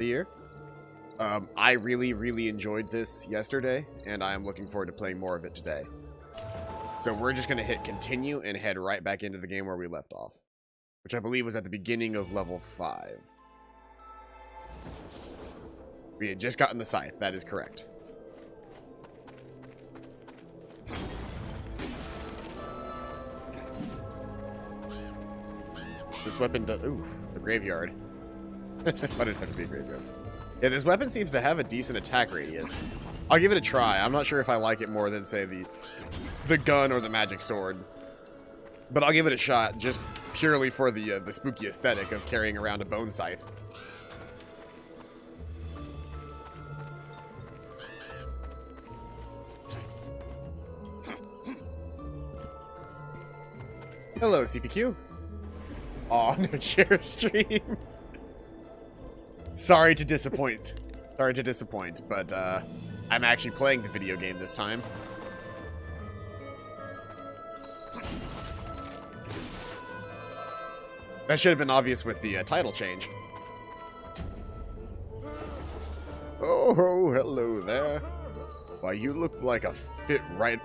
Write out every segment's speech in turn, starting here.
the year. I really enjoyed this yesterday, and I'm looking forward to playing more of it today. So we're just going to hit continue and head right back into the game where we left off, which I believe was at the beginning of level 5. We had just gotten the scythe, that is correct. This weapon does... Oof, the graveyard. Why did it have to be a graveyard? Yeah, this weapon seems to have a decent attack radius. I'll give it a try. I'm not sure if I like it more than, say, the gun or the magic sword. But I'll give it a shot, just purely for the spooky aesthetic of carrying around a bone scythe. Hello, CPQ. Aw, no share stream. Sorry to disappoint. Sorry to disappoint, but I'm actually playing the video game this time. That should have been obvious with the title change. Oh, hello there. Why, you look like a fit right...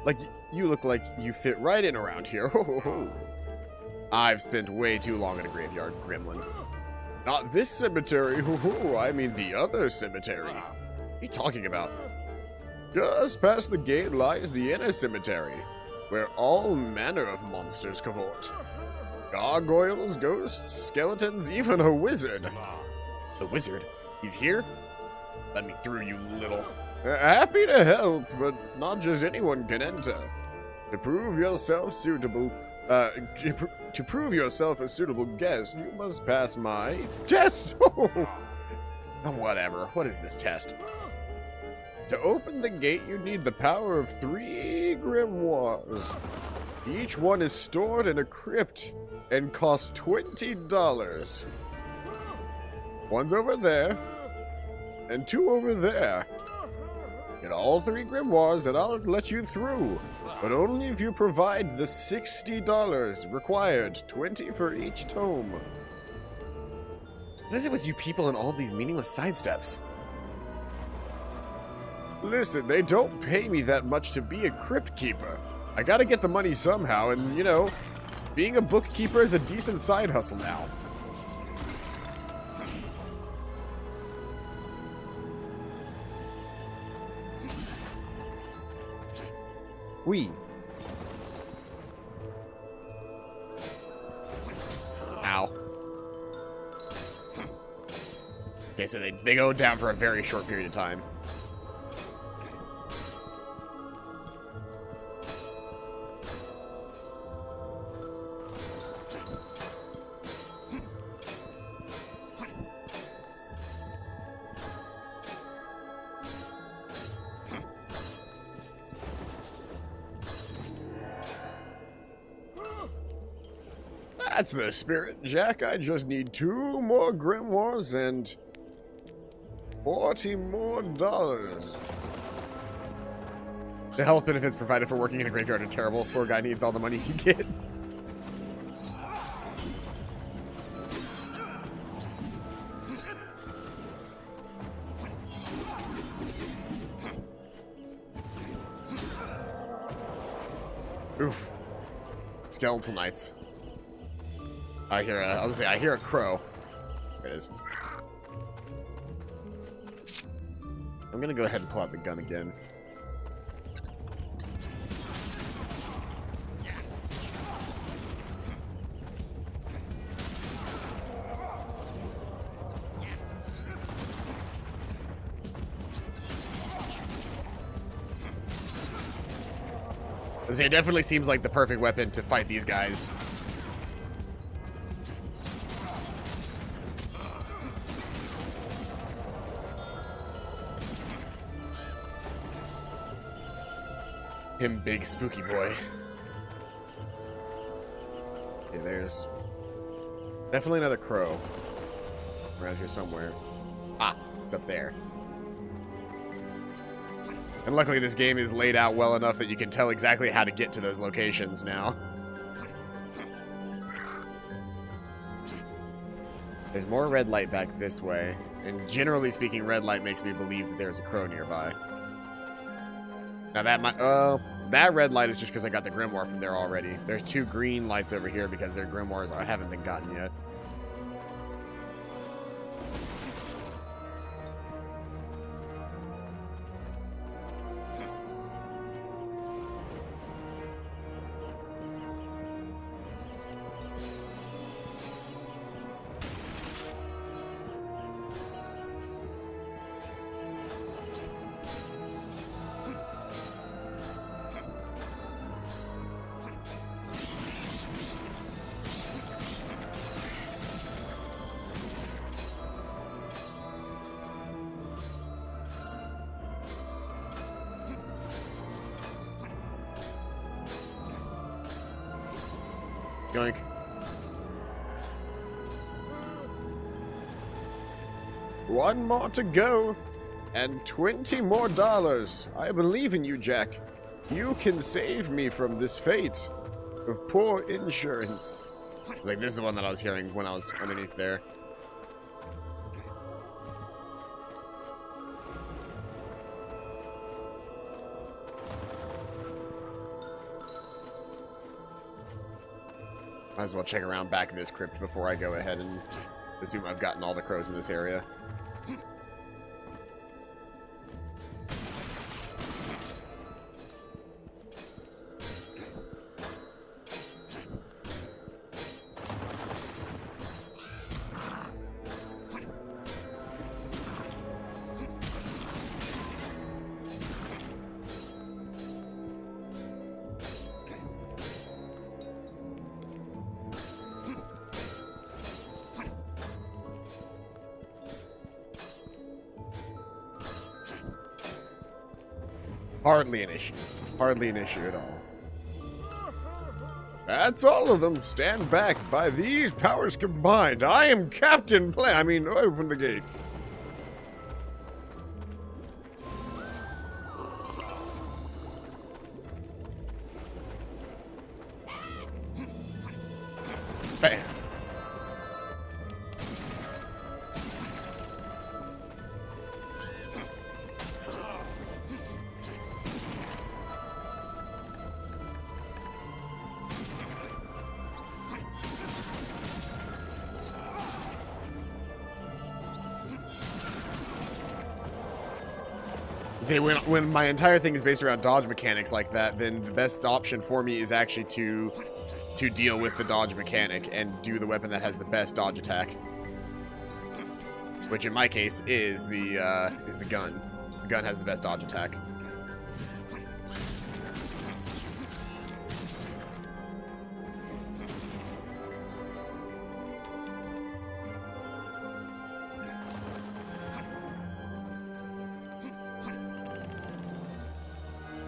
Like, you look like you fit right in around here. Ho, ho, ho. I've spent way too long in a graveyard, gremlin. Not this cemetery, ho, ho. I mean the other cemetery. What are you talking about? Just past the gate lies the inner cemetery, where all manner of monsters cavort. Gargoyles, ghosts, skeletons, even a wizard. The wizard? He's here? Let me through, you little... Happy to help, but not just anyone can enter. To prove yourself suitable... to prove yourself a suitable guest, you must pass my test. Whatever. What is this test? To open the gate, you need the power of 3 grimoires. Each one is stored in a crypt and costs $20. One's over there, and 2 over there. Get all 3 grimoires and I'll let you through. But only if you provide the $60 required, 20 for each tome. What is it with you people and all these meaningless sidesteps? Listen, they don't pay me that much to be a crypt keeper. I gotta get the money somehow, and, you know, being a bookkeeper is a decent side hustle now. Ow. Okay, so they go down for a very short period of time. That's the spirit, Jack. I just need 2 more grimoires and $40 more. The health benefits provided for working in a graveyard are terrible. Poor guy needs all the money he can get. Oof. Skeletal Knights. I hear a crow. There it is. I'm gonna go ahead and pull out the gun again. It definitely seems like the perfect weapon to fight these guys. Him big spooky boy. Okay, there's definitely another crow around here somewhere. Ah, it's up there. And luckily this game is laid out well enough that you can tell exactly how to get to those locations now. There's more red light back this way. And generally speaking, red light makes me believe that there's a crow nearby. Now that might... that red light is just because I got the grimoire from there already. There's 2 green lights over here because their grimoires haven't been gotten yet. Yoink. One more to go, and $20 more. I believe in you, Jack. You can save me from this fate of poor insurance. It's like, this is the one that I was hearing when I was underneath there. Might as well check around back in this crypt before I go ahead and assume I've gotten all the crows in this area. Hardly an issue. Hardly an issue at all. That's all of them. Stand back. By these powers combined, I am Captain Play. I mean, open the gate. Bam. See, when my entire thing is based around dodge mechanics like that, then the best option for me is actually to deal with the dodge mechanic and do the weapon that has the best dodge attack, which in my case is the gun. The gun has the best dodge attack.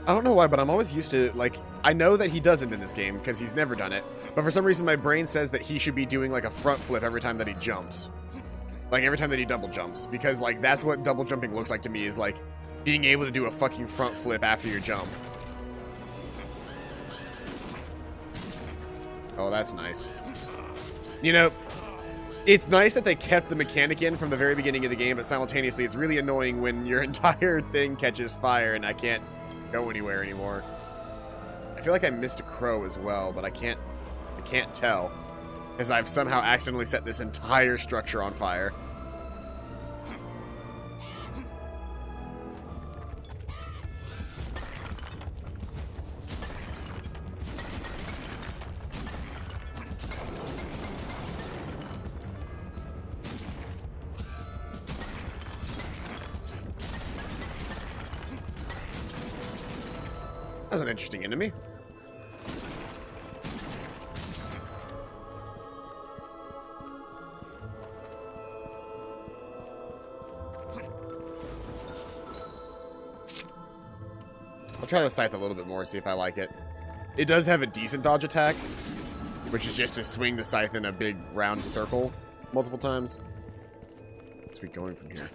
I don't know why, but I'm always used to, like, I know that he doesn't in this game, because he's never done it, but for some reason my brain says that he should be doing, like, a front flip every time that he jumps. Like, every time that he double jumps, because, like, that's what double jumping looks like to me, is, like, being able to do a fucking front flip after your jump. Oh, that's nice. You know, it's nice that they kept the mechanic in from the very beginning of the game, but simultaneously it's really annoying when your entire thing catches fire and I can't go anywhere anymore. I feel like I missed a crow as well, but I can't tell, because I've somehow accidentally set this entire structure on fire. That's an interesting enemy. I'll try the scythe a little bit more, see if I like it. It does have a decent dodge attack, which is just to swing the scythe in a big round circle multiple times. What's we going from here?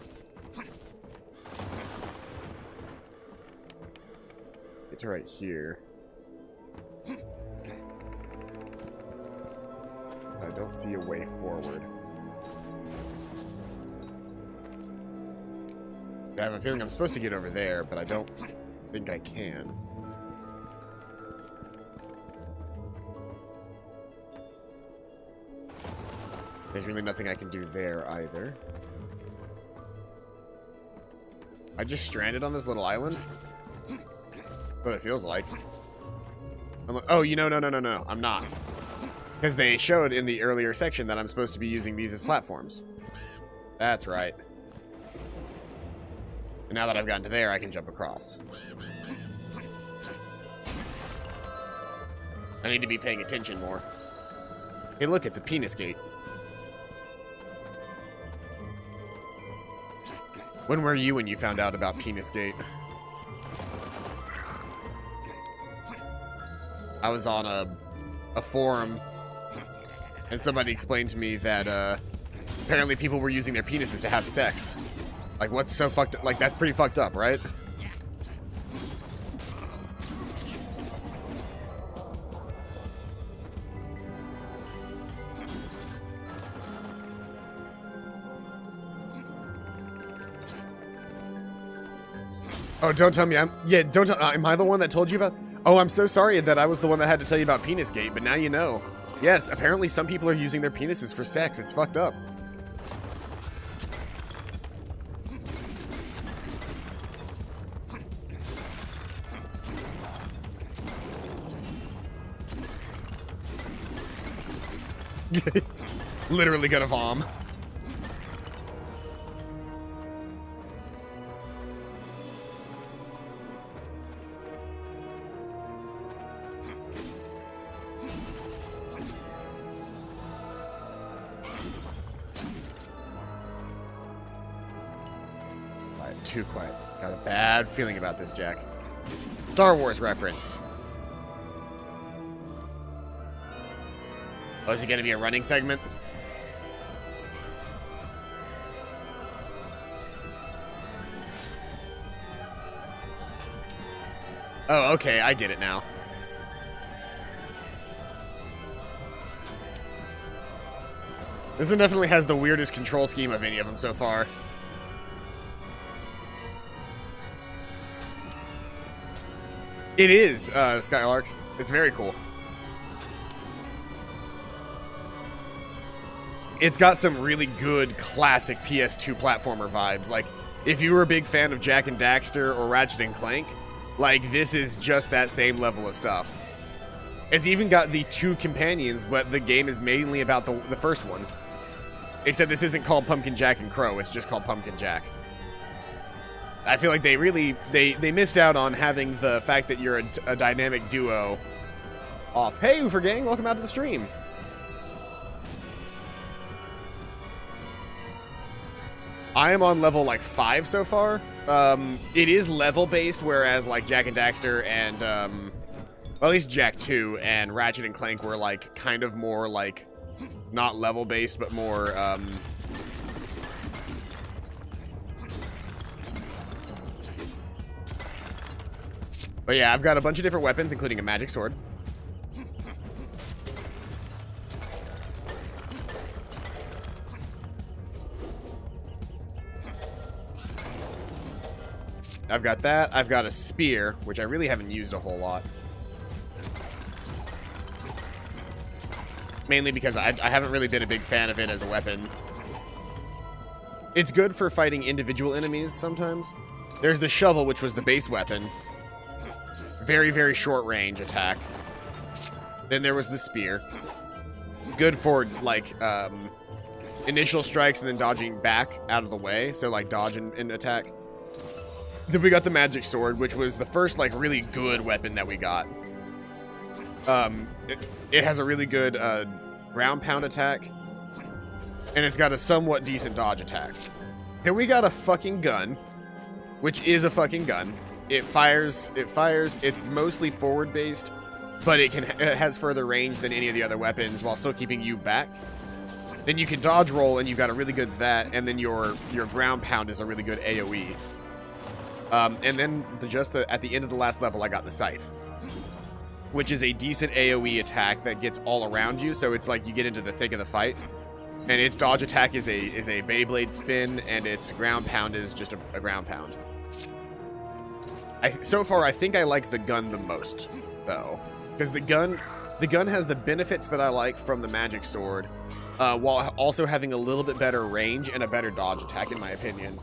Get to right here. I don't see a way forward. I have a feeling I'm supposed to get over there, but I don't think I can. There's really nothing I can do there either. I just stranded on this little island? That's what it feels like. Oh, no, I'm not. Because they showed in the earlier section that I'm supposed to be using these as platforms. That's right. And now that I've gotten to there, I can jump across. I need to be paying attention more. Hey, look, it's a penis gate. When were you when you found out about Penis Gate? I was on a forum, and somebody explained to me that apparently people were using their penises to have sex. Like, what's so fucked up? Like, that's pretty fucked up, right? Oh, don't tell me am I the one that told you about? Oh, I'm so sorry that I was the one that had to tell you about Penis Gate, but now you know. Yes, apparently some people are using their penises for sex. It's fucked up. Literally gonna vom. Too quiet. Got a bad feeling about this, Jack. Star Wars reference. Oh, is it going to be a running segment? Oh, okay, I get it now. This one definitely has the weirdest control scheme of any of them so far. It is, Skylarks. It's very cool. It's got some really good classic PS2 platformer vibes. Like, if you were a big fan of Jak and Daxter or Ratchet and Clank, like, this is just that same level of stuff. It's even got the two companions, but the game is mainly about the first one. Except this isn't called Pumpkin Jack and Crow, it's just called Pumpkin Jack. I feel like they really, they missed out on having the fact that you're a dynamic duo off. Hey, Oofer Gang, welcome out to the stream. I am on level, like, 5 so far. It is level-based, whereas, like, Jak and Daxter and, well, at least Jak 2 and Ratchet and Clank were, like, kind of more, like, not level-based, but more, But yeah, I've got a bunch of different weapons, including a magic sword. I've got that. I've got a spear, which I really haven't used a whole lot. Mainly because I haven't really been a big fan of it as a weapon. It's good for fighting individual enemies sometimes. There's the shovel, which was the base weapon. Very, very short range attack. Then there was the spear. Good for, like, initial strikes and then dodging back out of the way. So, like, dodge and attack. Then we got the magic sword, which was the first, like, really good weapon that we got. It has a really good ground pound attack. And it's got a somewhat decent dodge attack. Then we got a fucking gun, which is a fucking gun. It fires, it's mostly forward-based, but it has further range than any of the other weapons while still keeping you back. Then you can dodge roll, and you've got a really good that, and then your ground pound is a really good AoE. And then at the end of the last level, I got the scythe, which is a decent AoE attack that gets all around you, so it's like you get into the thick of the fight. And its dodge attack is a Beyblade spin, and its ground pound is just a ground pound. So far, I think I like the gun the most, though, because the gun has the benefits that I like from the magic sword, while also having a little bit better range and a better dodge attack, in my opinion.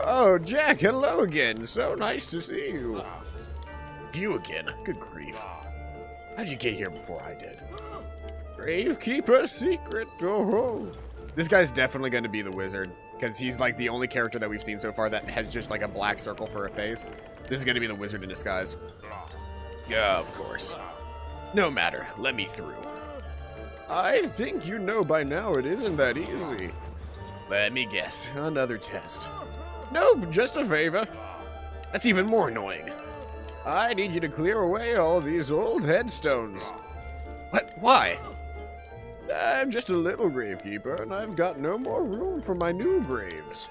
Oh, Jack, hello again. So nice to see you. You again? Good grief. How'd you get here before I did? Gravekeeper secret. Oh. This guy's definitely going to be the wizard, because he's like the only character that we've seen so far that has just like a black circle for a face. This is going to be the wizard in disguise. Yeah, of course. No matter. Let me through. I think you know by now it isn't that easy. Let me guess. Another test. Nope, just a favor. That's even more annoying. I need you to clear away all these old headstones. What? Why? I'm just a little gravekeeper, and I've got no more room for my new graves.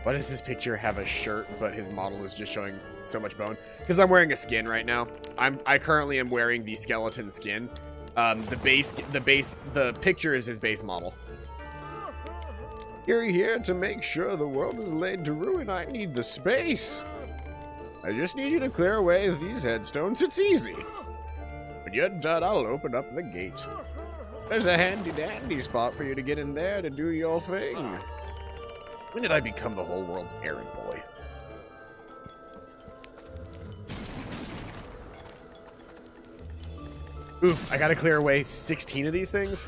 Why does this picture have a shirt, but his model is just showing so much bone? Because I'm wearing a skin right now. I currently am wearing the skeleton skin. The picture is his base model. You're here to make sure the world is laid to ruin. I need the space. I just need you to clear away these headstones. It's easy. When you're done, I'll open up the gate. There's a handy-dandy spot for you to get in there to do your thing. When did I become the whole world's errand boy? Oof, I gotta clear away 16 of these things?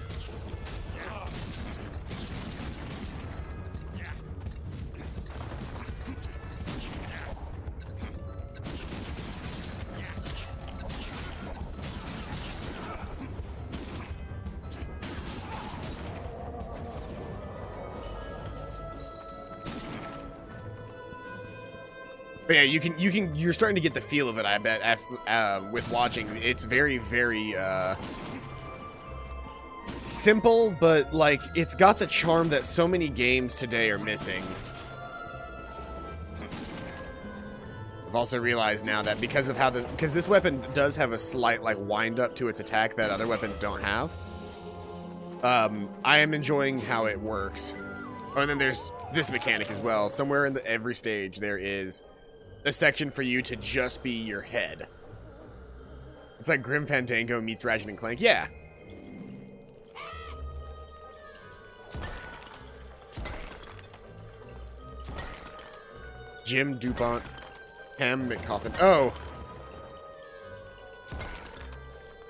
But yeah, you're starting to get the feel of it, I bet, with watching. It's very, very, simple, but, like, it's got the charm that so many games today are missing. I've also realized now that because of how because this weapon does have a slight, like, wind up to its attack that other weapons don't have, I am enjoying how it works. Oh, and then there's this mechanic as well. Somewhere in every stage there is a section for you to just be your head. It's like Grim Fandango meets Ratchet and Clank. Yeah. Jim DuPont. Pam McCoffin. Oh!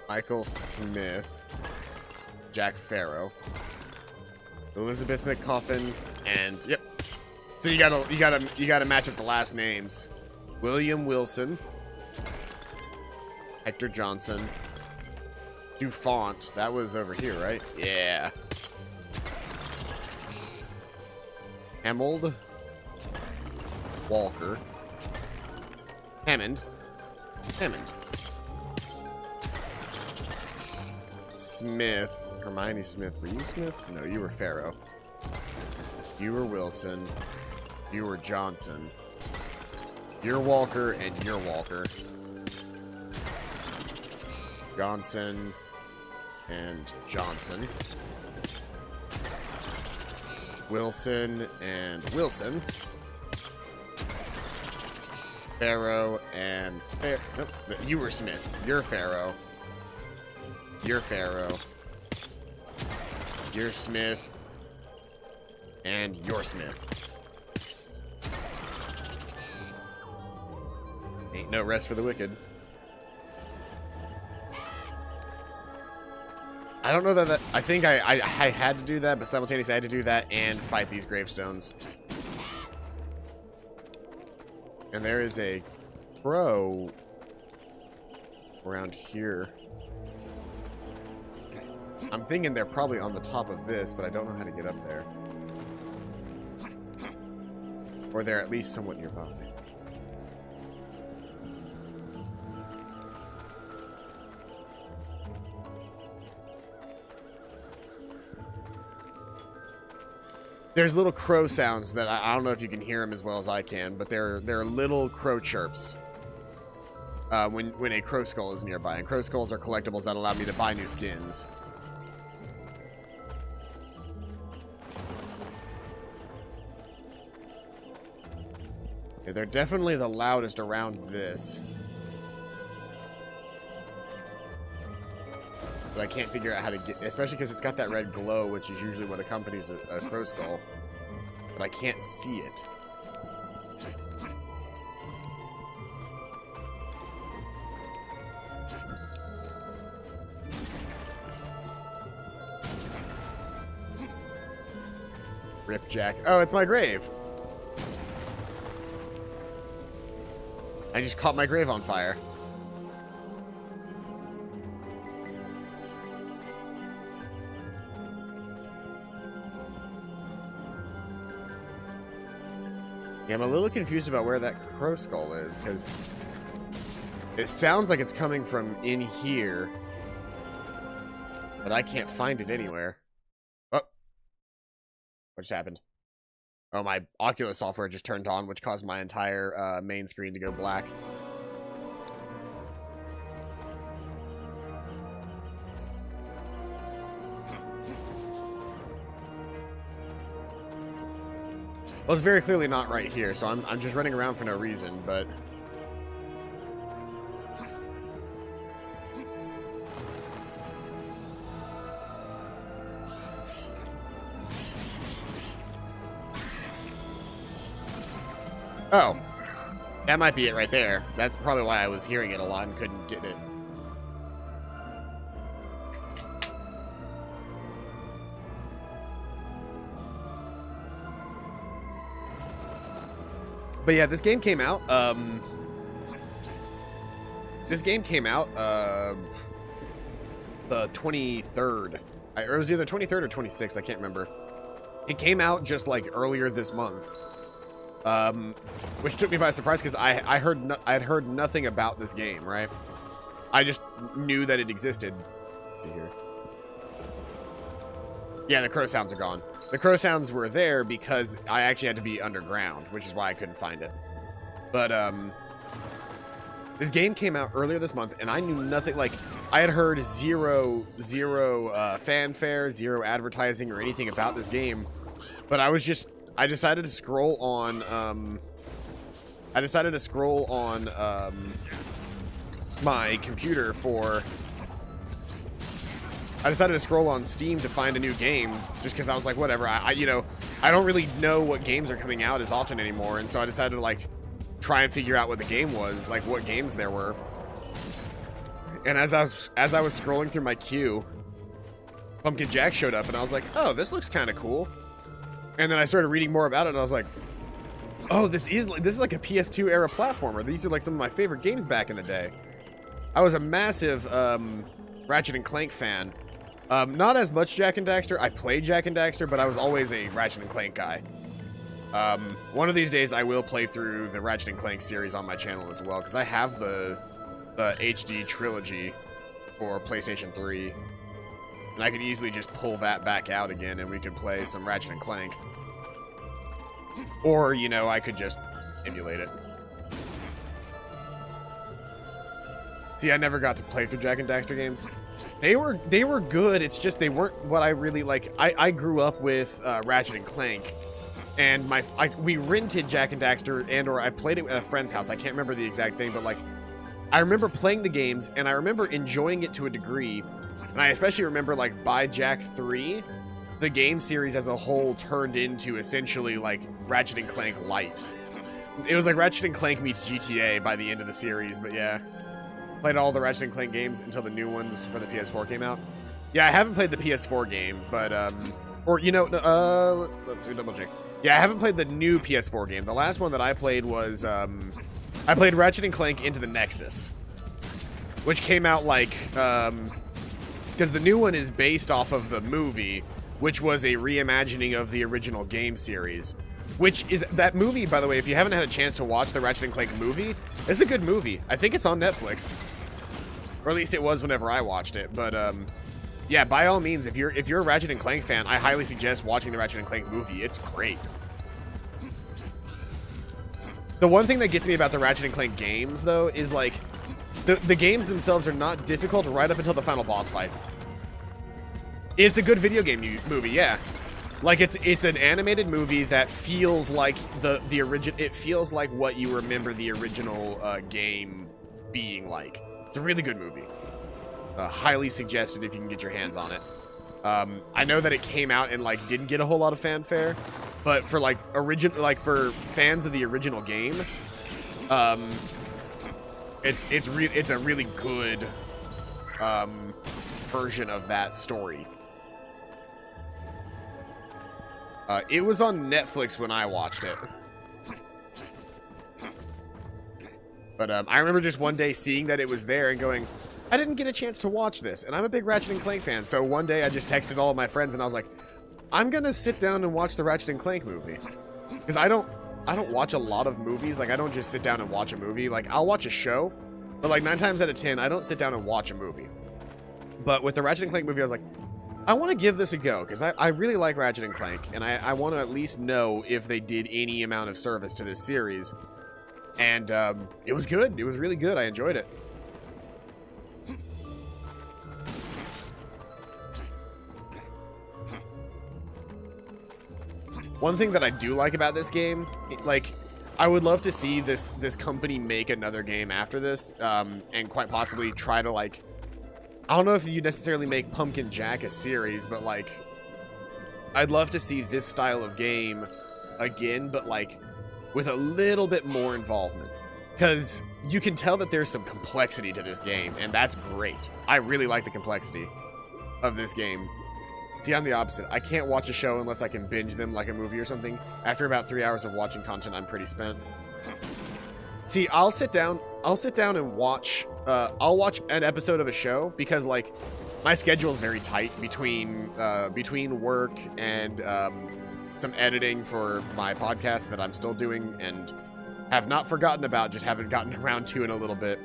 Michael Smith. Jack Farrow. Elizabeth McCoffin. And, yep. So you gotta match up the last names. William Wilson, Hector Johnson, Dufont. That was over here, right? Yeah. Hammond, Walker, Hammond, Smith, Hermione Smith. Were you Smith? No, you were Farrow. You were Wilson. You were Johnson. You're Walker, and you're Walker. Johnson, and Johnson. Wilson, and Wilson. Farrow, and nope, you were Smith. You're Farrow. You're Farrow. You're Smith. And you're Smith. Ain't no rest for the wicked. I don't know that I think I had to do that, but simultaneously I had to do that and fight these gravestones. And there is a crow around here. I'm thinking they're probably on the top of this, but I don't know how to get up there. Or they're at least somewhat nearby. There's little crow sounds that I don't know if you can hear them as well as I can, but they're little crow chirps when a crow skull is nearby. And crow skulls are collectibles that allow me to buy new skins. Okay, they're definitely the loudest around this. But I can't figure out how to get, especially because it's got that red glow, which is usually what accompanies a crow skull. But I can't see it. Rip Jack. Oh, it's my grave. I just caught my grave on fire. Yeah, I'm a little confused about where that crow skull is, because it sounds like it's coming from in here, but I can't find it anywhere. Oh. What just happened? Oh, my Oculus software just turned on, which caused my entire main screen to go black. Well, it's very clearly not right here, so I'm just running around for no reason, but... Oh. That might be it right there. That's probably why I was hearing it a lot and couldn't get it. But yeah, this game came out, the 23rd. Or it was either 23rd or 26th, I can't remember. It came out just, like, earlier this month. Which took me by surprise, because I'd heard nothing about this game, right? I just knew that it existed. Let's see here. Yeah, the crow sounds are gone. The crow sounds were there because I actually had to be underground, which is why I couldn't find it. But, this game came out earlier this month, and I knew nothing, like, I had heard zero fanfare, zero advertising or anything about this game, but I decided to scroll on, my computer for... I decided to scroll on Steam to find a new game, just because I was like, whatever, you know, I don't really know what games are coming out as often anymore, and so I decided to, like, try and figure out what the game was, like, what games there were. And as I was scrolling through my queue, Pumpkin Jack showed up, and I was like, oh, this looks kind of cool. And then I started reading more about it, and I was like, oh, this is like a PS2 era platformer. These are, like, some of my favorite games back in the day. I was a massive, Ratchet and Clank fan. Not as much Jak and Daxter. I played Jak and Daxter, but I was always a Ratchet and Clank guy. One of these days I will play through the Ratchet and Clank series on my channel as well, because I have the HD trilogy for PlayStation 3. And I could easily just pull that back out again and we could play some Ratchet and Clank. Or, you know, I could just emulate it. See, I never got to play through Jak and Daxter games. They were good, it's just they weren't what I really like. I grew up with Ratchet and Clank, and we rented Jak and Daxter, or I played it at a friend's house. I can't remember the exact thing, but like, I remember playing the games, and I remember enjoying it to a degree, and I especially remember, like, by Jak 3, the game series as a whole turned into essentially like Ratchet and Clank Lite. It was like Ratchet and Clank meets GTA by the end of the series, but yeah. Played all the Ratchet and Clank games until the new ones for the PS4 came out. Yeah, I haven't played the PS4 game, but, or, you know, let me double check. Yeah, I haven't played the new PS4 game. The last one that I played was, I played Ratchet and Clank Into the Nexus, which came out, like, because the new one is based off of the movie, which was a reimagining of the original game series. Which is, that movie, by the way, if you haven't had a chance to watch the Ratchet and Clank movie, it's a good movie. I think it's on Netflix. Or at least it was whenever I watched it, but, Yeah, by all means, if you're a Ratchet and Clank fan, I highly suggest watching the Ratchet and Clank movie. It's great. The one thing that gets me about the Ratchet and Clank games, though, is like the games themselves are not difficult right up until the final boss fight. It's a good video game movie, yeah. Like it's an animated movie that feels like the original. It feels like what you remember the original game being like. It's a really good movie. Highly suggested if you can get your hands on it. I know that it came out and like didn't get a whole lot of fanfare, but for like for fans of the original game, it's a really good version of that story. It was on Netflix when I watched it. But I remember just one day seeing that it was there and going, I didn't get a chance to watch this. And I'm a big Ratchet and Clank fan, so one day I just texted all of my friends and I was like, I'm gonna sit down and watch the Ratchet and Clank movie. Because I don't watch a lot of movies. Like, I don't just sit down and watch a movie. Like, I'll watch a show, but like 9 times out of 10, I don't sit down and watch a movie. But with the Ratchet and Clank movie, I was like, I want to give this a go, because I really like Ratchet and Clank, and I want to at least know if they did any amount of service to this series. And it was good. It was really good. I enjoyed it. One thing that I do like about this game, like, I would love to see this company make another game after this, and quite possibly try to, like, I don't know if you necessarily make Pumpkin Jack a series, but, like, I'd love to see this style of game again, but, like, with a little bit more involvement. Because you can tell that there's some complexity to this game, and that's great. I really like the complexity of this game. See, I'm the opposite. I can't watch a show unless I can binge them like a movie or something. After about 3 hours of watching content, I'm pretty spent. See, I'll sit down and watch, I'll watch an episode of a show because, like, my schedule is very tight between work and some editing for my podcast that I'm still doing and have not forgotten about, just haven't gotten around to in a little bit.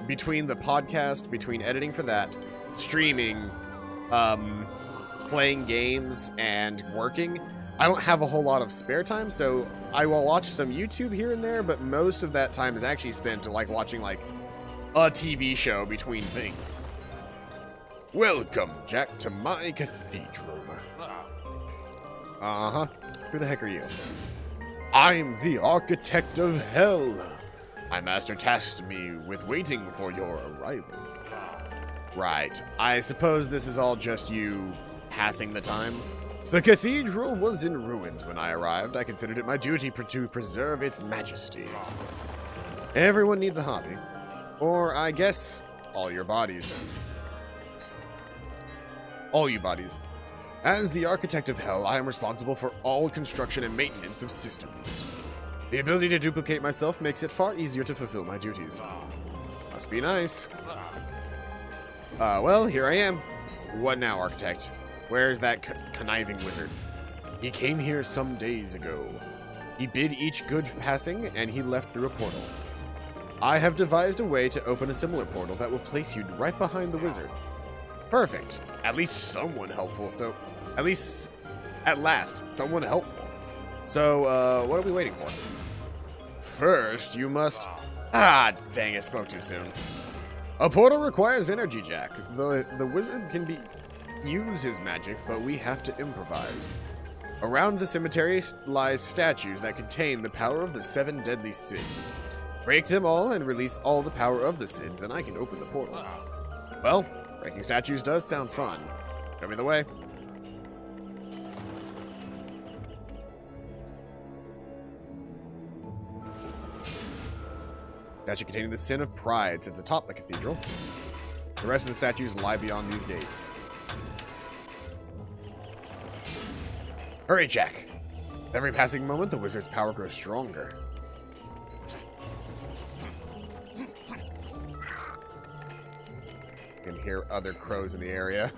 Between the podcast, between editing for that, streaming, playing games, and working, I don't have a whole lot of spare time, so I will watch some YouTube here and there, but most of that time is actually spent like watching like a TV show between things. Welcome, Jack, to my cathedral. Uh-huh. Who the heck are you? I'm the Architect of Hell. My master tasked me with waiting for your arrival. Right. I suppose this is all just you passing the time? The cathedral was in ruins when I arrived. I considered it my duty to preserve its majesty. Everyone needs a hobby. Or, I guess, all your bodies. All you bodies. As the Architect of Hell, I am responsible for all construction and maintenance of systems. The ability to duplicate myself makes it far easier to fulfill my duties. Must be nice. Well, here I am. What now, Architect? Where's that conniving wizard? He came here some days ago. He bid each good passing, and he left through a portal. I have devised a way to open a similar portal that will place you right behind the wizard. Perfect. At least someone helpful, so... At last, someone helpful. So, what are we waiting for? First, you must... Ah, dang it, spoke too soon. A portal requires energy, Jack. The wizard can use his magic, but we have to improvise. Around the cemetery lies statues that contain the power of the 7 deadly sins. Break them all and release all the power of the sins, and I can open the portal. Well, breaking statues does sound fun. Show me the way. Statue containing the sin of pride sits atop the cathedral. The rest of the statues lie beyond these gates. Hurry, Jack. With every passing moment, the wizard's power grows stronger. You can hear other crows in the area.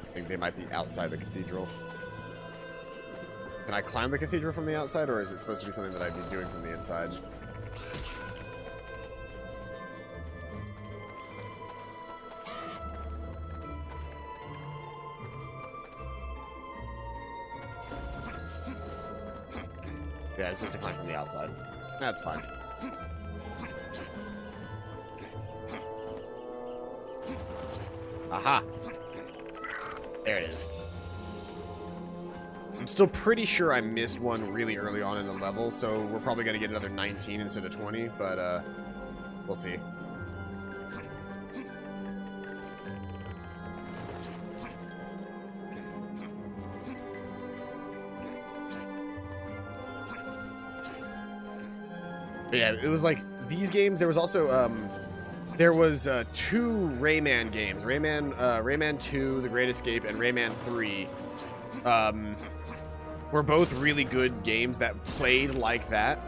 I think they might be outside the cathedral. Can I climb the cathedral from the outside, or is it supposed to be something that I'd be doing from the inside? Yeah, it's supposed to climb from the outside. That's fine. Aha! There it is. I'm still pretty sure I missed one really early on in the level, so we're probably going to get another 19 instead of 20, but we'll see. But yeah, it was like these games. There was also there was 2 Rayman games, Rayman 2, The Great Escape, and Rayman 3. Were both really good games that played like that.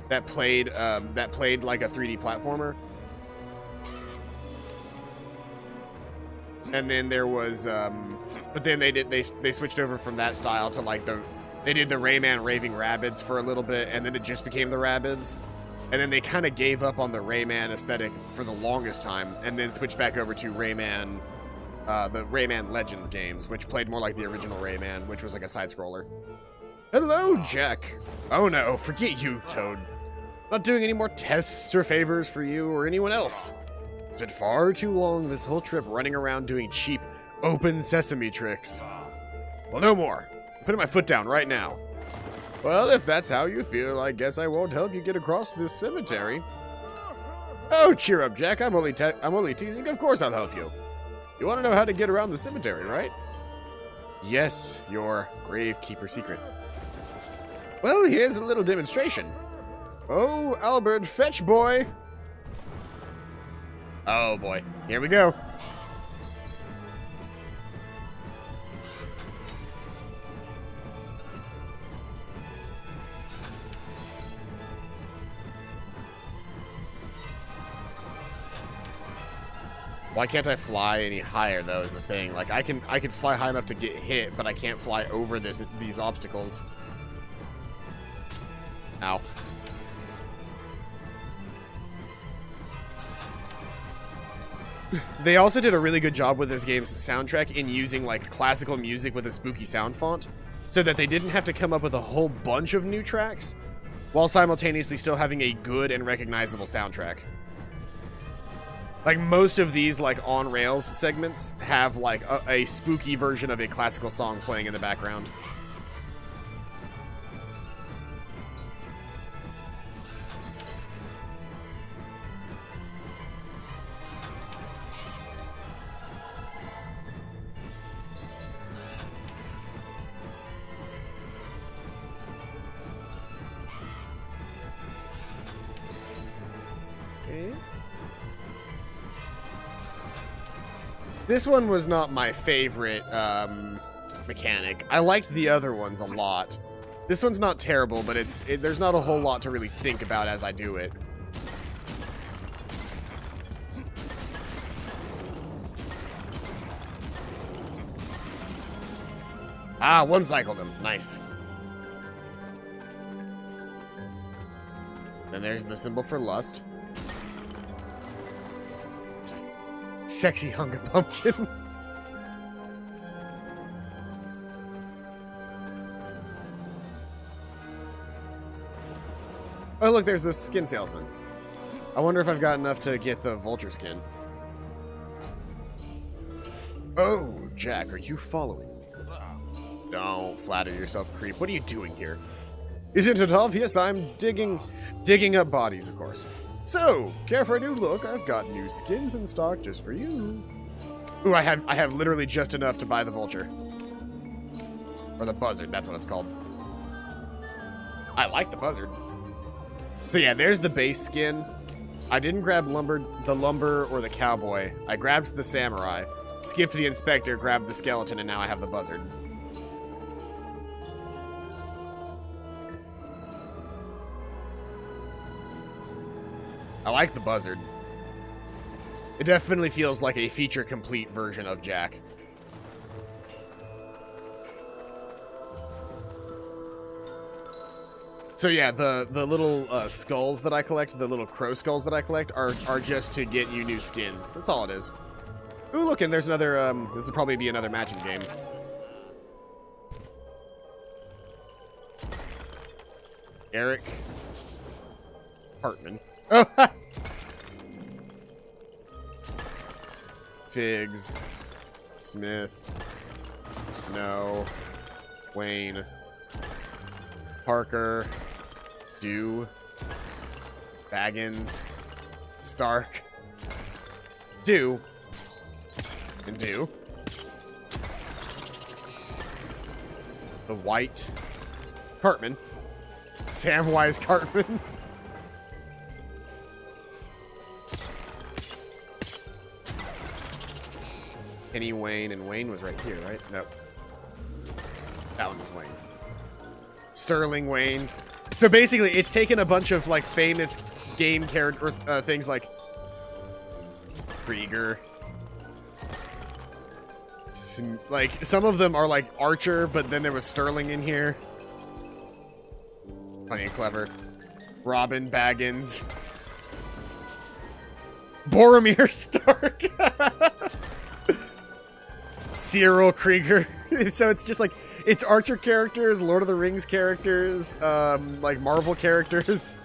That played like a 3D platformer. And then there was, but then they switched over from that style to like they did the Rayman Raving Rabbids for a little bit, and then it just became the Rabbids. And then they kind of gave up on the Rayman aesthetic for the longest time, and then switched back over to Rayman, the Rayman Legends games, which played more like the original Rayman, which was like a side-scroller. Hello, Jack. Oh no, forget you, Toad. Not doing any more tests or favors for you or anyone else. It's been far too long this whole trip running around doing cheap, open sesame tricks. Well, no more. I'm putting my foot down right now. Well, if that's how you feel, I guess I won't help you get across this cemetery. Oh, cheer up, Jack. I'm only teasing. Of course I'll help you. You want to know how to get around the cemetery, right? Yes, your gravekeeper secret. Well, here's a little demonstration. Oh, Albert, fetch boy. Oh boy, here we go. Why can't I fly any higher, though, is the thing. Like, I can fly high enough to get hit, but I can't fly over these obstacles. Ow. They also did a really good job with this game's soundtrack in using, like, classical music with a spooky sound font, so that they didn't have to come up with a whole bunch of new tracks, while simultaneously still having a good and recognizable soundtrack. Like, most of these, like, on-rails segments have, like, a spooky version of a classical song playing in the background. Okay. This one was not my favorite mechanic. I liked the other ones a lot. This one's not terrible, but there's not a whole lot to really think about as I do it. Ah, one cycled him. Nice. Then there's the symbol for lust. Sexy hunger pumpkin. Oh, look, there's the skin salesman. I wonder if I've got enough to get the vulture skin. Oh, Jack, are you following me? Don't flatter yourself, creep. What are you doing here? Isn't it obvious? I'm digging up bodies, of course. So, care for a new look? I've got new skins in stock just for you. Ooh, I have literally just enough to buy the vulture. Or the buzzard, that's what it's called. I like the buzzard. So yeah, there's the base skin. I didn't grab the lumber or the cowboy. I grabbed the samurai, skipped the inspector, grabbed the skeleton, and now I have the buzzard. I like the buzzard. It definitely feels like a feature-complete version of Jack. So yeah, the little skulls that I collect, the little crow skulls that I collect, are just to get you new skins. That's all it is. Ooh, look, and there's another, this will probably be another matching game. Eric Hartman. Oh, Figs. Smith. Snow. Wayne. Parker. Dew. Baggins. Stark. Dew. And Dew. The White. Cartman. Samwise Cartman. Kenny Wayne, and Wayne was right here, right? Nope. That one was Wayne. Sterling Wayne. So basically, it's taken a bunch of like famous game character things like Krieger. Like some of them are like Archer, but then there was Sterling in here. Funny and clever. Robin Baggins. Boromir Stark. Cyril Krieger. So it's just like, it's Archer characters, Lord of the Rings characters, like Marvel characters,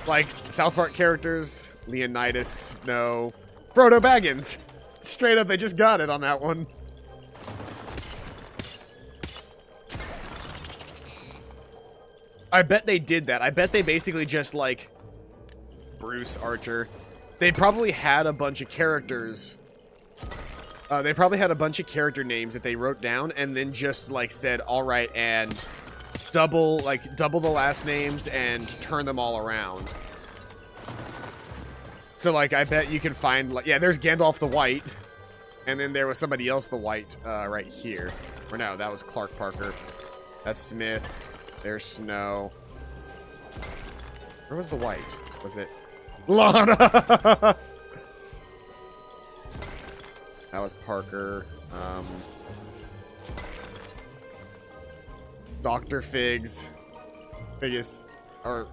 like South Park characters, Leonidas, Snow, Frodo Baggins. Straight up, they just got it on that one. I bet they did that. I bet they basically just like Bruce Archer. They probably had a bunch of characters. They probably had a bunch of character names that they wrote down and then just like said, all right, and double the last names and turn them all around. So like, I bet you can find, like, yeah, there's Gandalf the White. And then there was somebody else the White right here. Or no, that was Clark Parker. That's Smith. There's Snow. Where was the White? Was it Lana? That was Parker. Dr. Figs. Figgis. Or...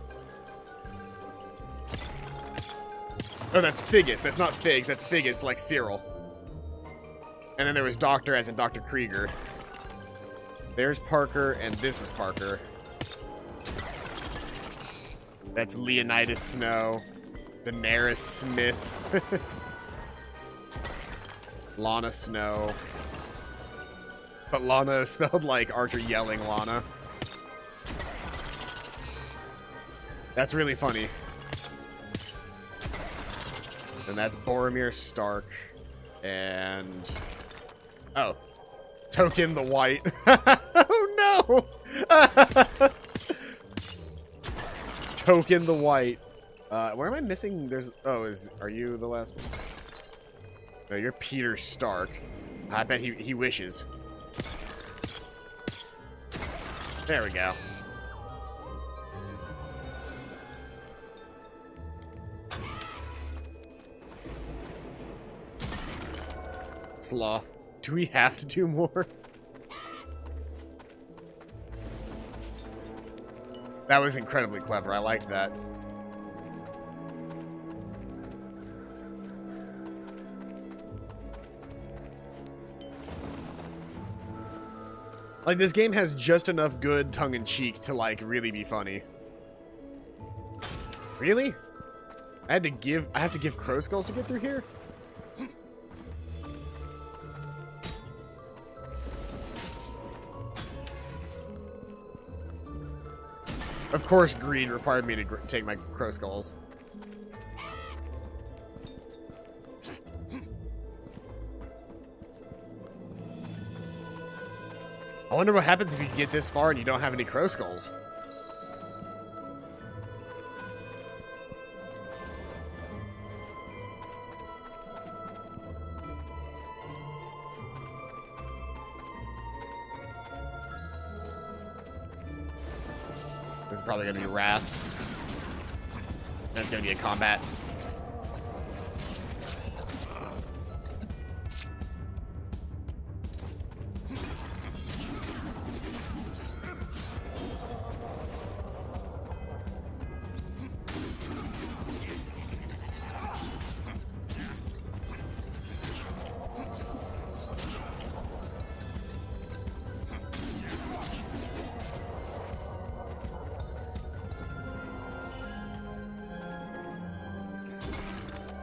Oh, that's Figgis. That's not Figs. That's Figgis, like Cyril. And then there was Doctor, as in Dr. Krieger. There's Parker, and this was Parker. That's Leonidas Snow. Daenerys Smith. Lana Snow. But Lana is spelled like Archer yelling Lana. That's really funny. And that's Boromir Stark. And... oh. Token the White. Oh no! Token the White. Where am I missing? There's... oh, are you the last one? No, you're Peter Stark. I bet he wishes. There we go. Sloth. Do we have to do more? That was incredibly clever. I liked that. Like, this game has just enough good tongue-in-cheek to, like, really be funny. Really? I have to give crow skulls to get through here? Of course, greed required me to take my crow skulls. I wonder what happens if you get this far and you don't have any crow skulls. This is probably gonna be Wrath. And it's gonna be a combat.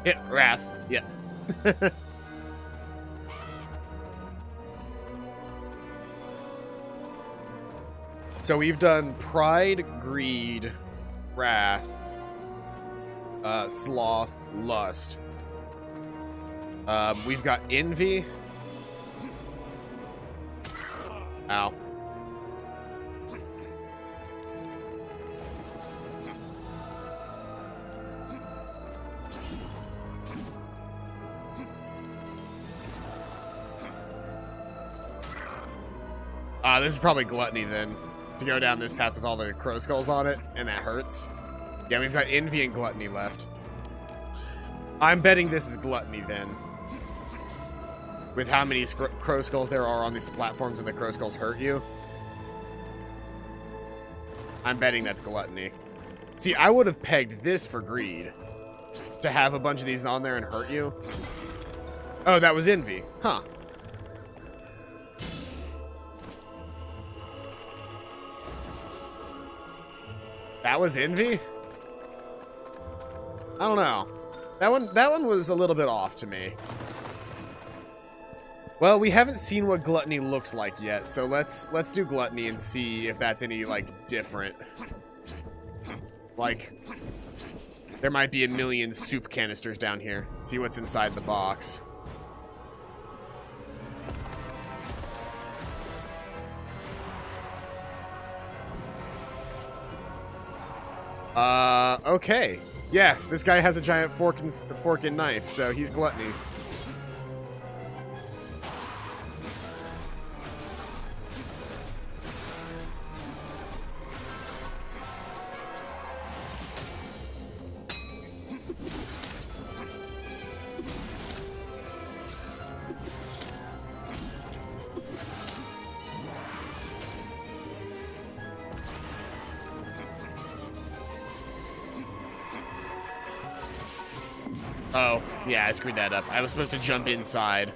Yeah, wrath. Yeah. So we've done pride, greed, wrath, sloth, lust. We've got envy. Ow. This is probably gluttony then. To go down this path with all the crow skulls on it, and that hurts. Yeah, we've got envy and gluttony left. I'm betting this is gluttony then. With how many crow skulls there are on these platforms and the crow skulls hurt you. I'm betting that's gluttony. See, I would have pegged this for greed. To have a bunch of these on there and hurt you. Oh, that was envy. Huh. That was envy? I don't know. That one was a little bit off to me. Well, we haven't seen what gluttony looks like yet, so let's do gluttony and see if that's any like different. Like there might be a million soup canisters down here. See what's inside the box. Okay. Yeah, this guy has a giant fork and knife, so he's gluttony. Oh, yeah, I screwed that up. I was supposed to jump inside.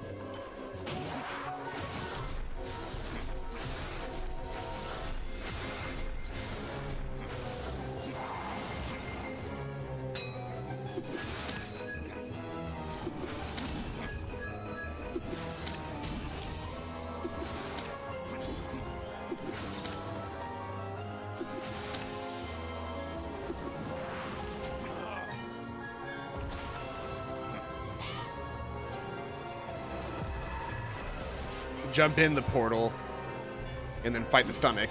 Jump in the portal, and then fight the stomach.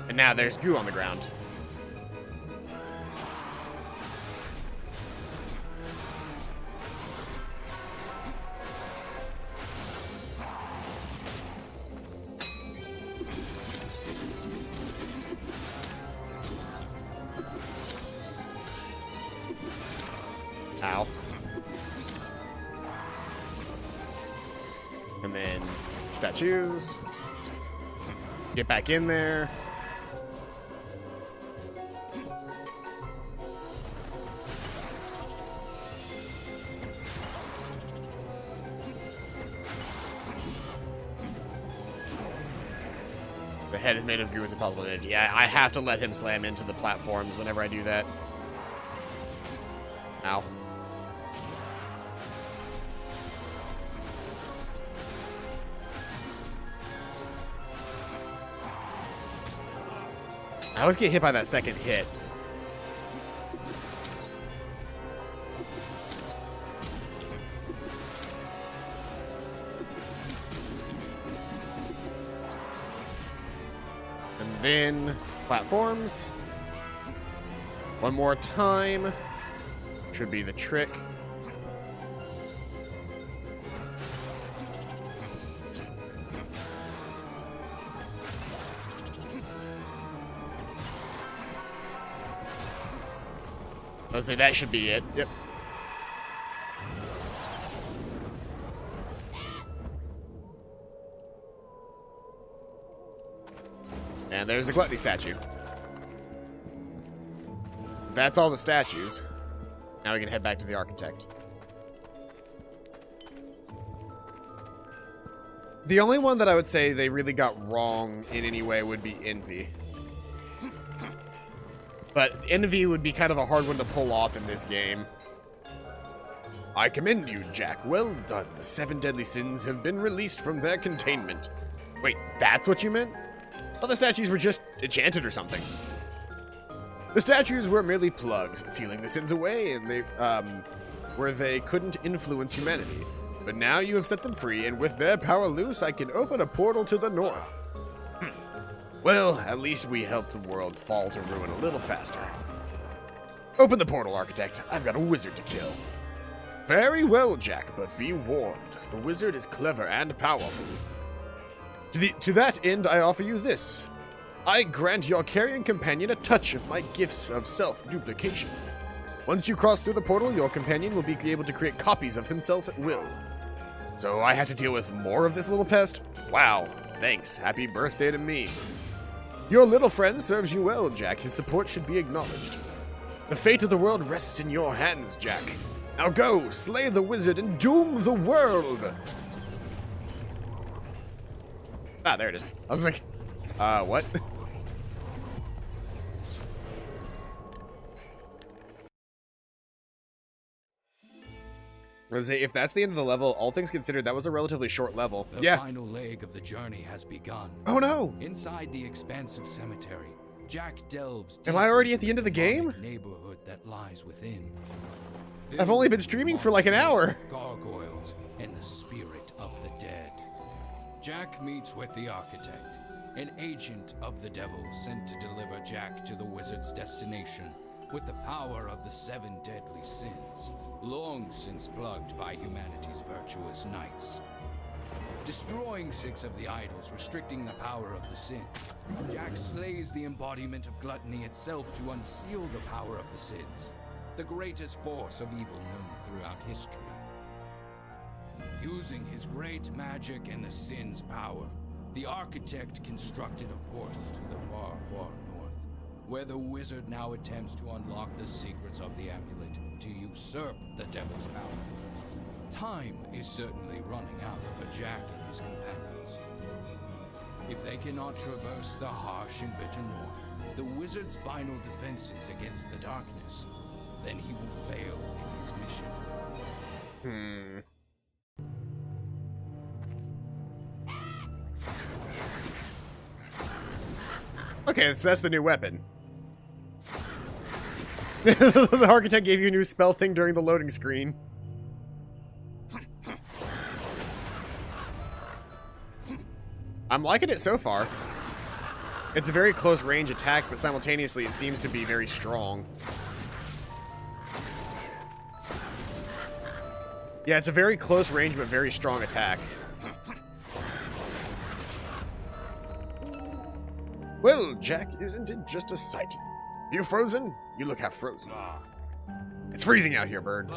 And now there's goo on the ground. Ow. And then statues. Get back in there. The head is made of goo as a puzzle energy. I have to let him slam into the platforms whenever I do that. Ow. I always get hit by that second hit. And then platforms. One more time. Should be the trick. I'll say that should be it. Yep. And there's the gluttony statue. that's all the statues. Now we can head back to the architect. The only one that I would say they really got wrong in any way would be Envy. But Envy would be kind of a hard one to pull off in this game. I commend you, Jack. Well done. The 7 deadly sins have been released from their containment. Wait, that's what you meant? I thought the statues were just enchanted or something. The statues were merely plugs, sealing the sins away, and they, where they couldn't influence humanity. But now you have set them free, and with their power loose, I can open a portal to the north. Well, at least we helped the world fall to ruin a little faster. Open the portal, Architect. I've got a wizard to kill. Very well, Jack, but be warned. The wizard is clever and powerful. To that end, I offer you this. I grant your carrion companion a touch of my gifts of self-duplication. Once you cross through the portal, your companion will be able to create copies of himself at will. So I had to deal with more of this little pest? Wow, thanks. Happy birthday to me. Your little friend serves you well, Jack. His support should be acknowledged. The fate of the world rests in your hands, Jack. Now go, slay the wizard, and doom the world! Ah, there it is. I was like, what? I was say, if that's the end of the level, all things considered, that was a relatively short level. The final leg of the journey has begun. Oh no! Inside the expansive cemetery, Jack delves. Am I already at the end of the game? Neighborhood that lies within. I've only been streaming for like an hour. Gargoyles and the spirit of the dead. Jack meets with the architect, an agent of the devil sent to deliver Jack to the wizard's destination with the power of the 7 deadly sins, long since plugged by humanity's virtuous knights. Destroying 6 of the idols, restricting the power of the sin, Jack slays the embodiment of gluttony itself to unseal the power of the sins, the greatest force of evil known throughout history. Using his great magic and the sin's power, the architect constructed a portal to the far, far north, where the wizard now attempts to unlock the secrets of the amulet to usurp the devil's power. Time is certainly running out for Jack and his companions. If they cannot traverse the harsh and bitter north, the wizard's final defenses against the darkness, then he will fail in his mission. Okay, so that's the new weapon. The architect gave you a new spell thing during the loading screen. I'm liking it so far. It's a very close range attack, but simultaneously it seems to be very strong. Yeah, it's a very close range but very strong attack. Well, Jack, isn't it just a sight? Are you frozen? You look half frozen. It's freezing out here, bird.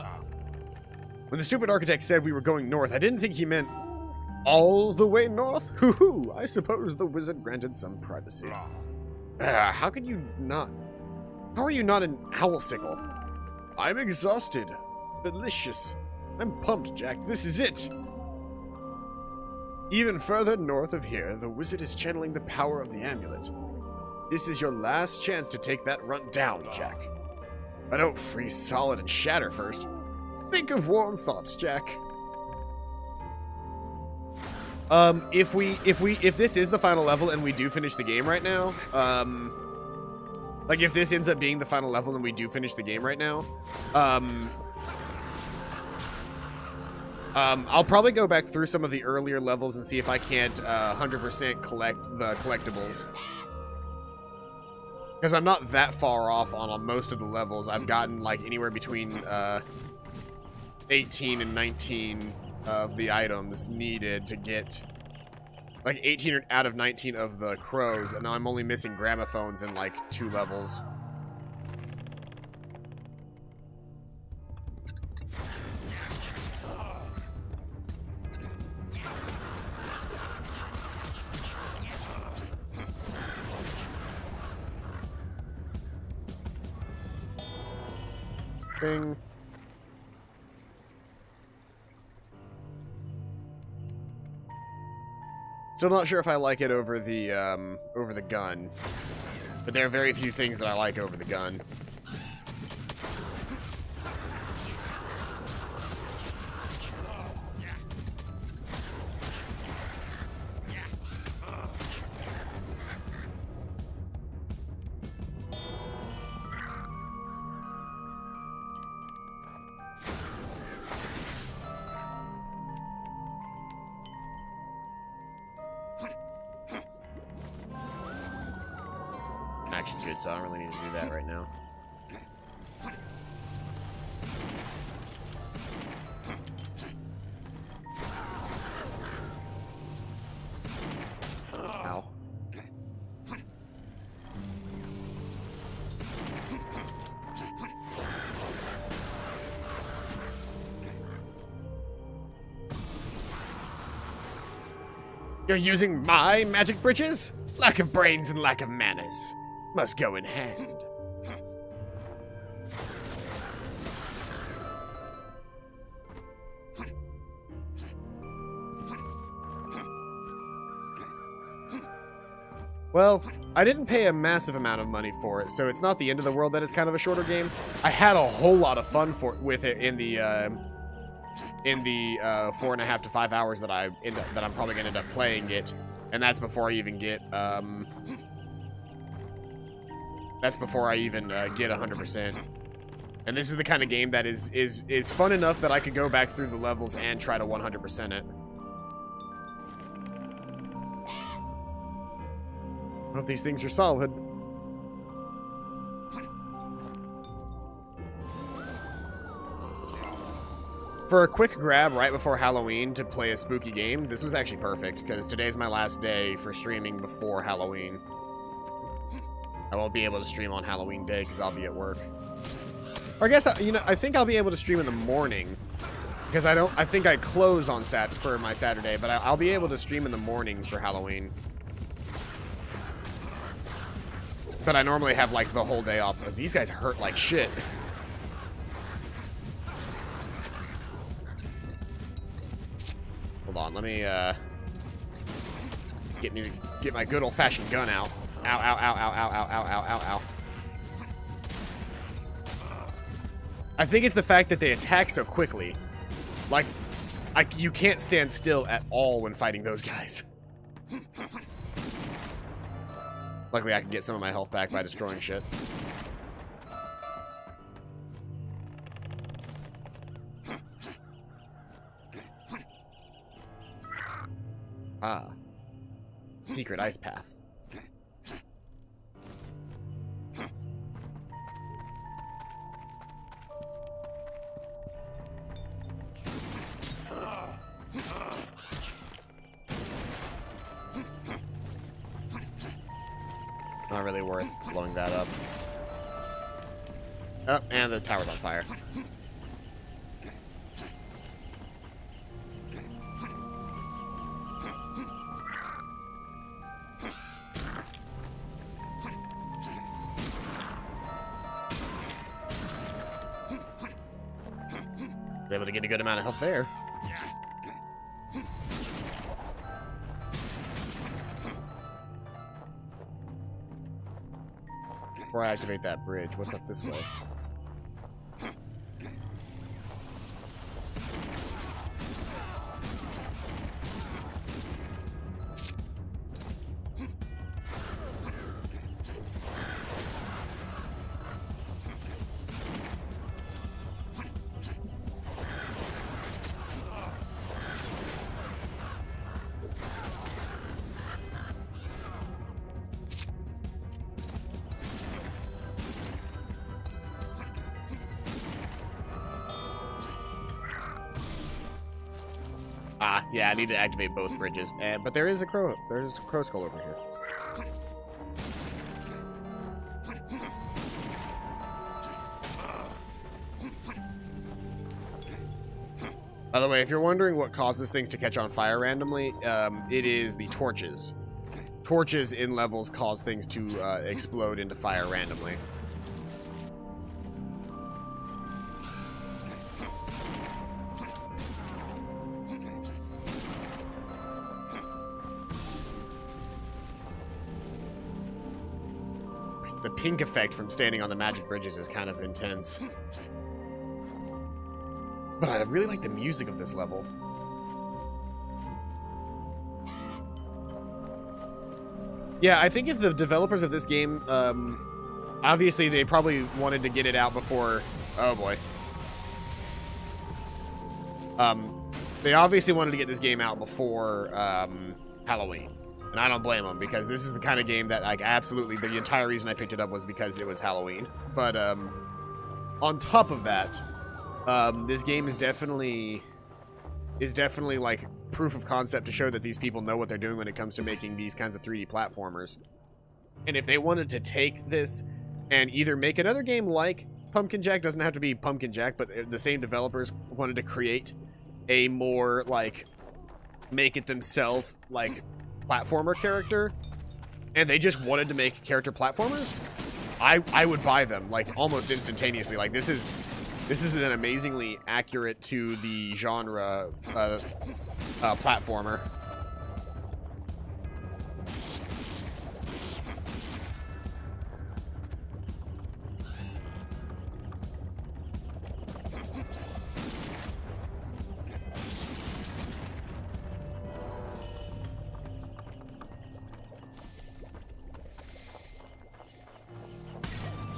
When the stupid architect said we were going north, I didn't think he meant all the way north? Hoo-hoo, I suppose the wizard granted some privacy. How are you not an owlsicle? I'm exhausted. Delicious. I'm pumped, Jack. This is it. Even further north of here, the wizard is channeling the power of the amulet. This is your last chance to take that runt down, Jack. I don't freeze solid and shatter first. Think of warm thoughts, Jack. If this is the final level and we do finish the game right now, like if this ends up being the final level and we do finish the game right now, I'll probably go back through some of the earlier levels and see if I can't 100% collect the collectibles. Because I'm not that far off on most of the levels. I've gotten like anywhere between 18 and 19 of the items needed to get like 18 out of 19 of the crows, and now I'm only missing gramophones in like 2 levels. thing. Still not sure if I like it over the gun. But there are very few things that I like over the gun. I'm actually good, so I don't really need to do that right now. Ow. You're using my magic bridges? Lack of brains and lack of manners must go in hand. Well, I didn't pay a massive amount of money for it, so it's not the end of the world that it's kind of a shorter game. I had a whole lot of fun with it in the 4.5 to 5 hours that I'm probably gonna end up playing it, and that's before I even get That's before I even get 100%. And this is the kind of game that is fun enough that I could go back through the levels and try to 100% it. Hope these things are solid. For a quick grab right before Halloween to play a spooky game, this was actually perfect, because today's my last day for streaming before Halloween. I won't be able to stream on Halloween day because I'll be at work. Or I guess, I think I'll be able to stream in the morning. Because I think I close on for my Saturday, but I'll be able to stream in the morning for Halloween. But I normally have, like, the whole day off. But these guys hurt like shit. Hold on, let me, get my good old-fashioned gun out. Ow, ow, ow, ow, ow, ow, ow, ow, ow, ow. I think it's the fact that they attack so quickly. Like, you can't stand still at all when fighting those guys. Luckily, I can get some of my health back by destroying shit. Ah. Secret ice path. Not really worth blowing that up. Oh, and the tower's on fire. Was able to get a good amount of health there. Before I activate that bridge, what's up this way? Ah, yeah, I need to activate both bridges. But there's a crow skull over here. By the way, if you're wondering what causes things to catch on fire randomly, it is the torches. Torches in levels cause things to explode into fire randomly. the pink effect from standing on the magic bridges is kind of intense. But I really like the music of this level. Yeah, I think if the developers of this game, obviously they probably wanted to get it out before... Oh boy. They obviously wanted to get this game out before Halloween. And I don't blame them, because this is the kind of game that, like, absolutely, the entire reason I picked it up was because it was Halloween. But, on top of that, this game is definitely, like, proof of concept to show that these people know what they're doing when it comes to making these kinds of 3D platformers. And if they wanted to take this and either make another game like Pumpkin Jack, doesn't have to be Pumpkin Jack, but the same developers wanted to create a more, like, make it themselves, like, platformer character, and they just wanted to make character platformers, I would buy them, like, almost instantaneously. Like, this is an amazingly accurate to the genre platformer.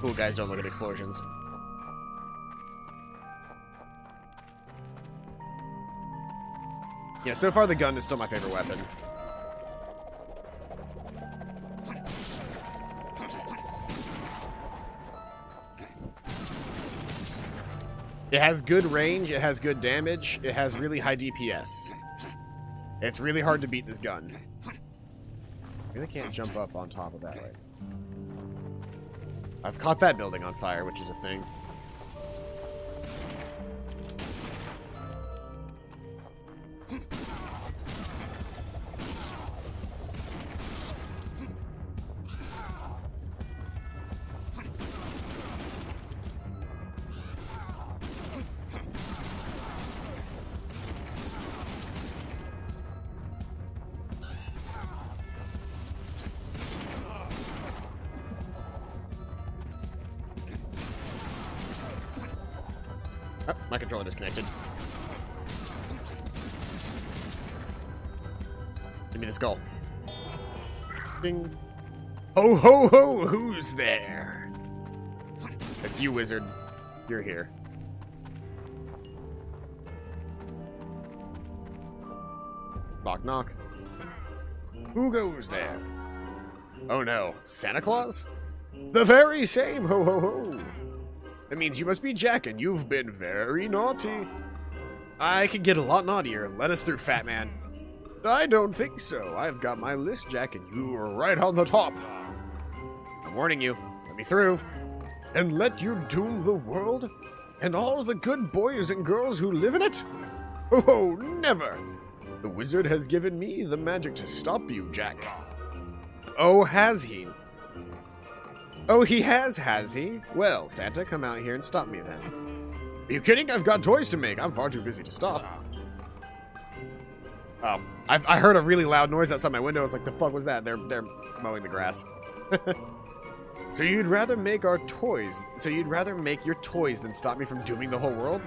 Cool guys don't look at explosions. Yeah, so far the gun is still my favorite weapon. It has good range, it has good damage, it has really high DPS. It's really hard to beat this gun. Really can't jump up on top of that way. I've caught that building on fire, which is a thing. Oh, my controller disconnected. Give me the skull. Ding. Ho ho ho! Who's there? It's you, wizard. You're here. Knock knock. Who goes there? Oh no, Santa Claus? The very same! Ho ho ho! That means you must be Jack, and you've been very naughty. I could get a lot naughtier. Let us through, fat man. I don't think so. I've got my list, Jack, and you are right on the top. I'm warning you. Let me through. And let you doom the world and all the good boys and girls who live in it? Oh, never. The wizard has given me the magic to stop you, Jack. Oh, has he? Oh, he has he? Well, Santa, come out here and stop me then. Are you kidding? I've got toys to make. I'm far too busy to stop. Oh, I heard a really loud noise outside my window. I was like, the fuck was that? They're mowing the grass. So you'd rather make our toys? So you'd rather make your toys than stop me from dooming the whole world?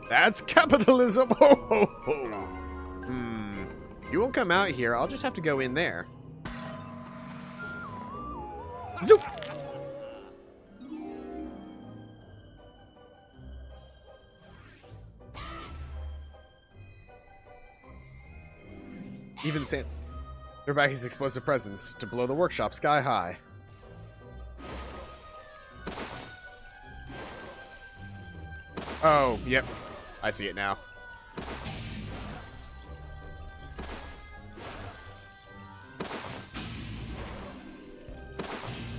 That's capitalism. Ho ho ho. You won't come out here. I'll just have to go in there. Zoop. Even Santa, they're back his explosive presence to blow the workshop sky high. Oh, yep. I see it now.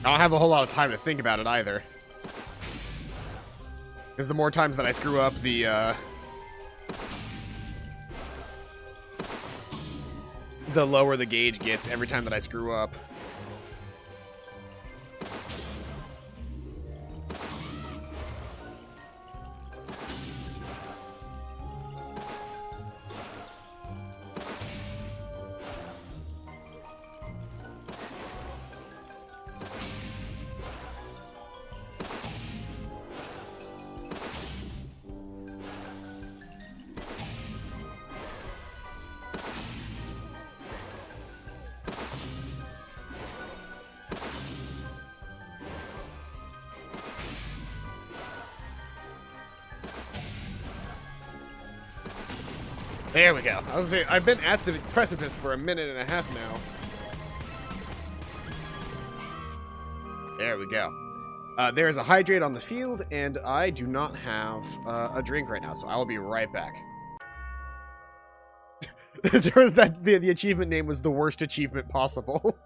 I don't have a whole lot of time to think about it either. Because the more times that I screw up, the lower the gauge gets every time that I screw up. There we go. I was saying, I've been at the precipice for a minute and a half now. There we go. There's a hydrate on the field, and I do not have a drink right now, so I will be right back. There was that the achievement name was the worst achievement possible.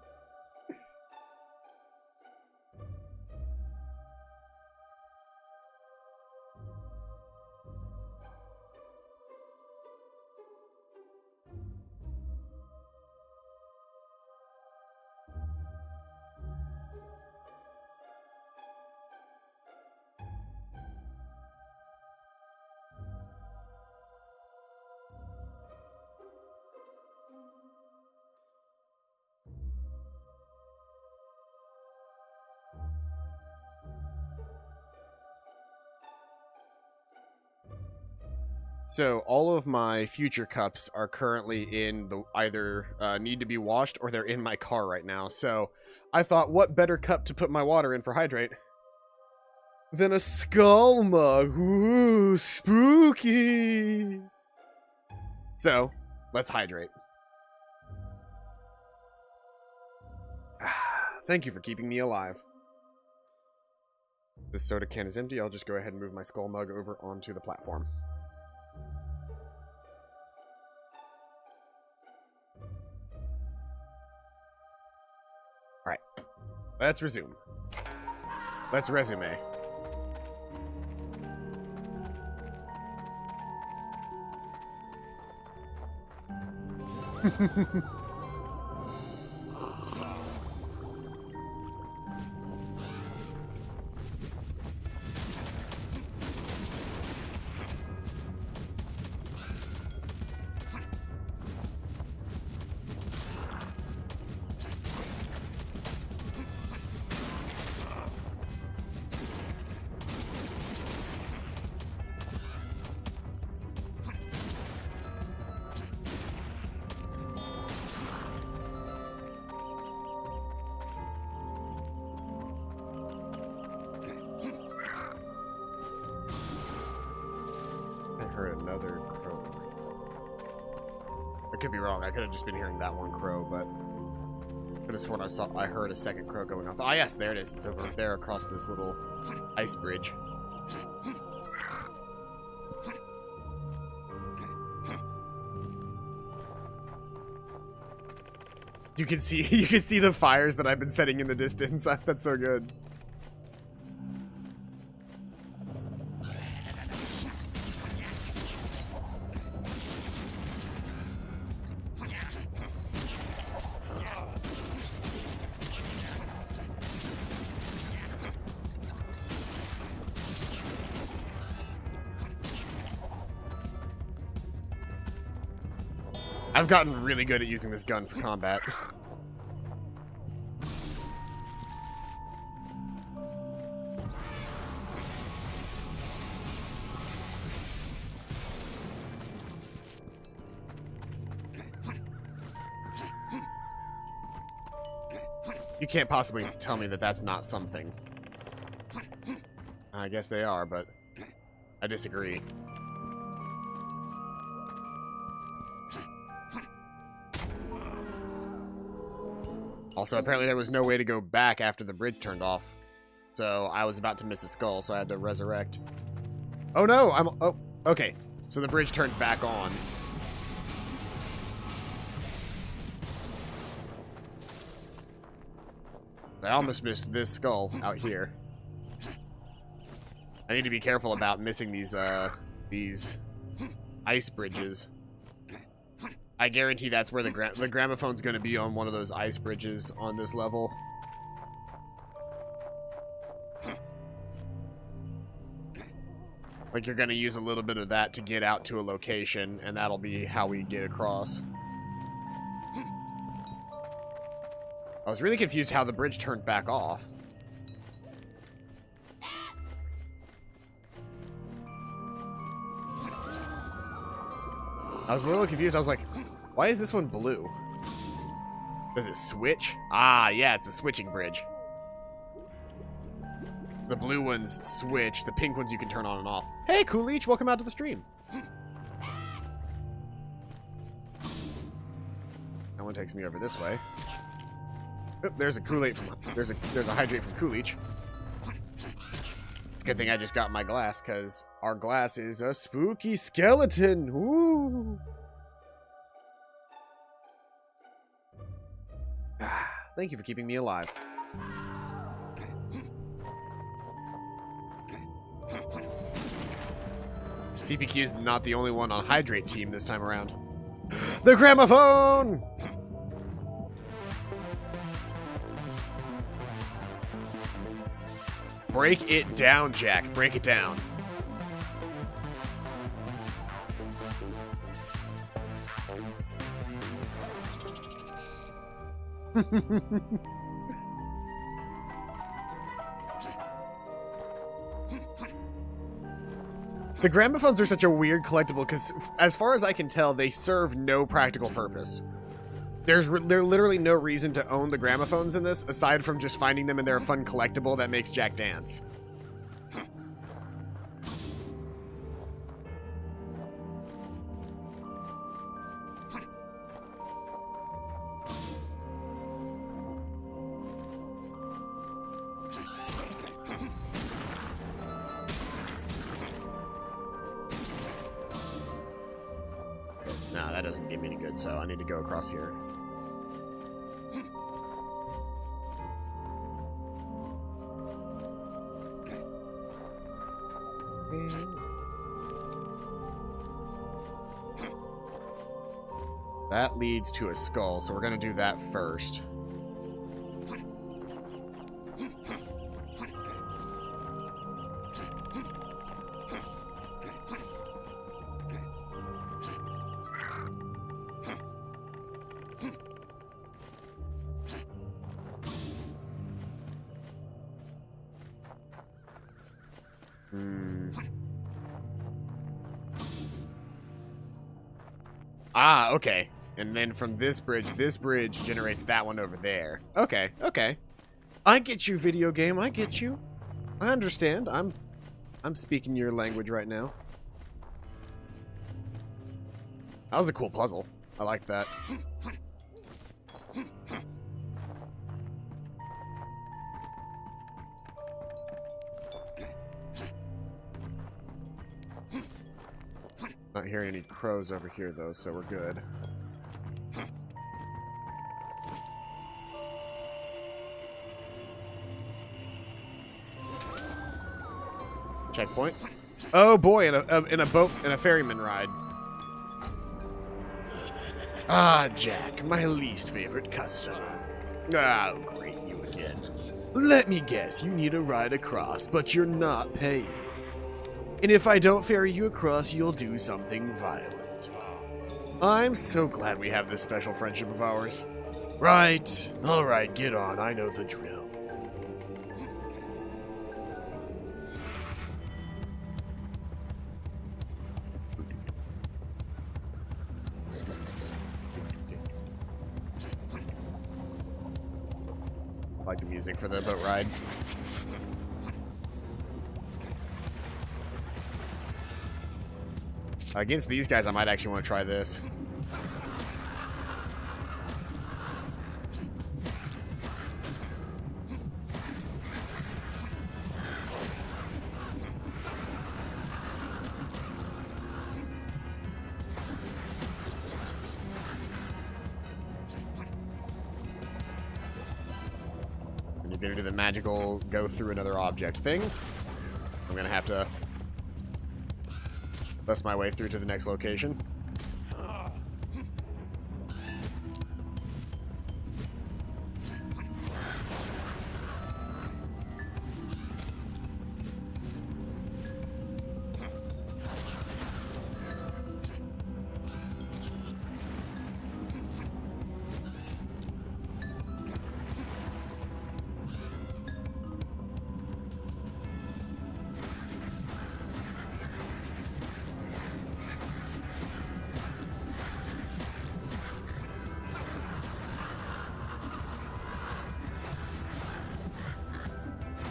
So all of my future cups are currently in the either need to be washed or they're in my car right now. So I thought, what better cup to put my water in for hydrate than a skull mug? Ooh, spooky. So let's hydrate. Thank you for keeping me alive. This soda can is empty. I'll just go ahead and move my skull mug over onto the platform. Alright. Let's resume. Let's resume. Another crow. I could be wrong. I could have just been hearing that one crow, but I could have sworn I heard a second crow going off. Ah, yes, there it is. It's over there across this little ice bridge. You can see the fires that I've been setting in the distance. That's so good. I've gotten really good at using this gun for combat. You can't possibly tell me that that's not something. I guess they are, but I disagree. Also, apparently there was no way to go back after the bridge turned off. So I was about to miss a skull, so I had to resurrect. Oh no, oh, okay. So the bridge turned back on. I almost missed this skull out here. I need to be careful about missing these ice bridges. I guarantee that's where the gramophone's going to be, on one of those ice bridges on this level. Like, you're going to use a little bit of that to get out to a location, and that'll be how we get across. I was really confused how the bridge turned back off. I was a little confused. I was like, why is this one blue? Does it switch? Ah, yeah, it's a switching bridge. The blue ones switch. The pink ones you can turn on and off. Hey, Coolidge, welcome out to the stream. one takes me over this way. Oop, there's a Kool-Aid from there's a hydrate from Coolidge. It's a good thing I just got my glass, because our glass is a spooky skeleton. Woo! Thank you for keeping me alive. CPQ is not the only one on Hydrate team this time around. The gramophone! Break it down, Jack. Break it down. The gramophones are such a weird collectible because, as far as I can tell, they serve no practical purpose. There's literally no reason to own the gramophones in this, aside from just finding them and they're a fun collectible that makes Jack dance. Nah, that doesn't give me any good, so I need to go across here. That leads to a skull, so we're gonna do that first. Ah, okay. And then from this bridge generates that one over there. Okay, okay. I get you, video game. I get you. I understand. I'm speaking your language right now. That was a cool puzzle. I liked that. Not hearing any crows over here, though, so we're good. Checkpoint. Oh boy, in a boat, in a ferryman ride. Ah, Jack, my least favorite customer. Ah, oh, great, you again. Let me guess, you need a ride across, but you're not paying. And if I don't ferry you across, you'll do something violent. I'm so glad we have this special friendship of ours. Right. All right, get on. I know the drill. I like the music for the boat ride. Against these guys, I might actually want to try this. And you're going to do the magical go through another object thing. I'm going to have to bust my way through to the next location.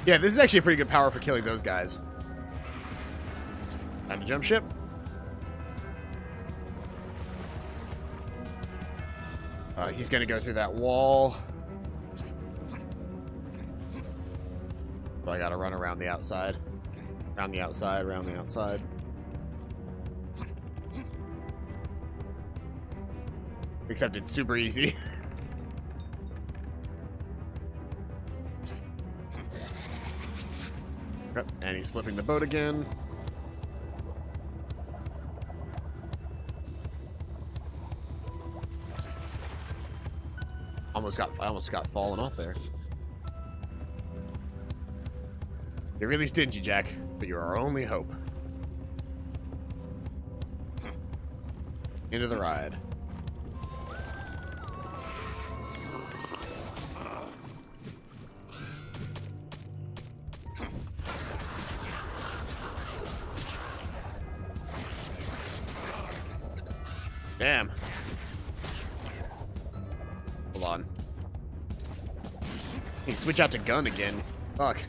Yeah, this is actually a pretty good power for killing those guys. Time to jump ship. He's gonna go through that wall. So I gotta run around the outside. Around the outside, around the outside. Except it's super easy. Yep, and he's flipping the boat again. I almost got fallen off there. You're really stingy, Jack, but you're our only hope. Into the ride. Damn. Hold on. He switch out to gun again. Fuck.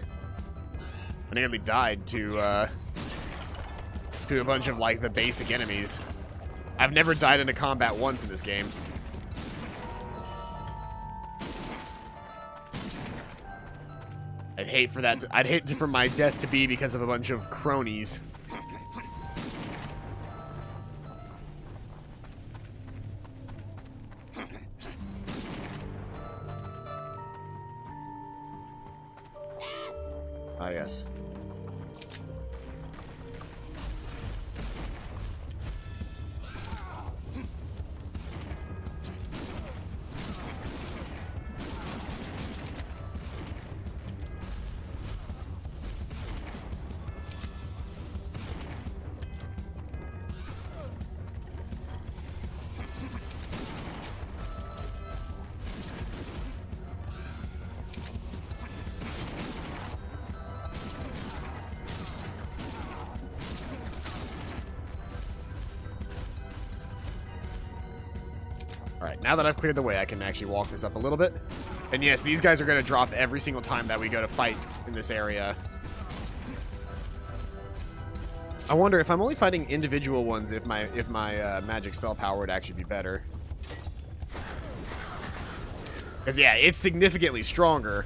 I nearly died to a bunch of, like, the basic enemies. I've never died into combat once in this game. I'd hate for my death to be because of a bunch of cronies. Ah, yes. Alright, now that I've cleared the way, I can actually walk this up a little bit. And yes, these guys are going to drop every single time that we go to fight in this area. I wonder if I'm only fighting individual ones, if my magic spell power would actually be better. Because yeah, it's significantly stronger.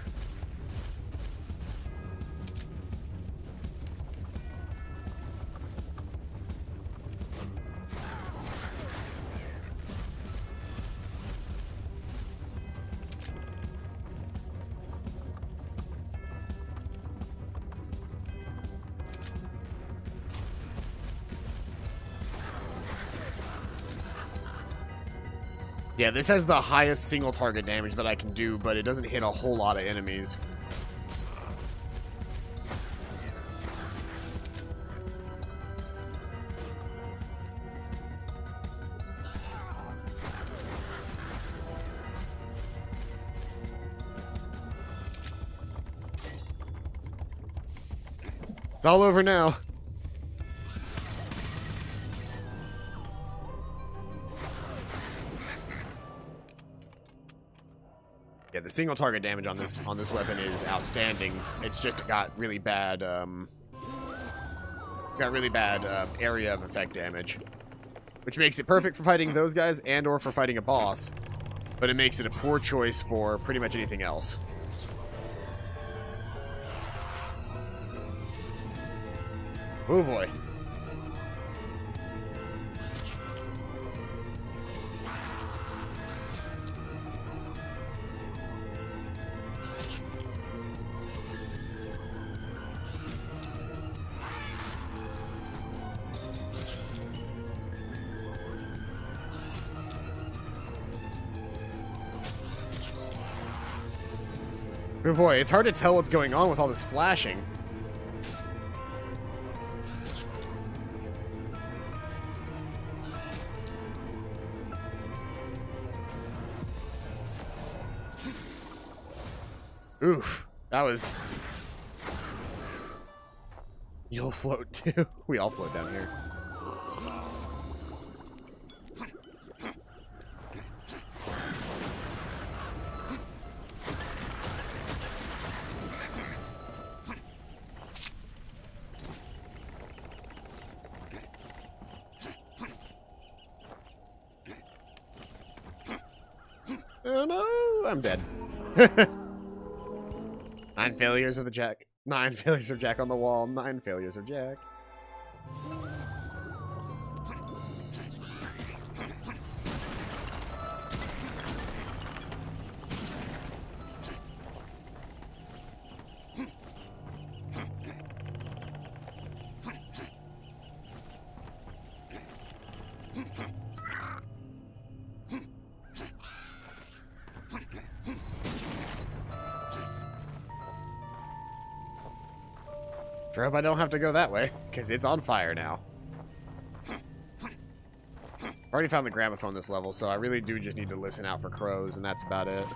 Yeah, this has the highest single target damage that I can do, but it doesn't hit a whole lot of enemies. It's all over now. Yeah, the single target damage on this weapon is outstanding. It's just got really bad area of effect damage, which makes it perfect for fighting those guys and or for fighting a boss, but it makes it a poor choice for pretty much anything else. Oh boy. Oh boy, it's hard to tell what's going on with all this flashing. Oof, that was... You'll float too. We all float down here. no, no, I'm dead. 9 failures of the Jack. 9 failures of Jack on the wall. 9 failures of Jack. Sure hope I don't have to go that way, because it's on fire now. Already found the gramophone this level, so I really do just need to listen out for crows, and that's about it.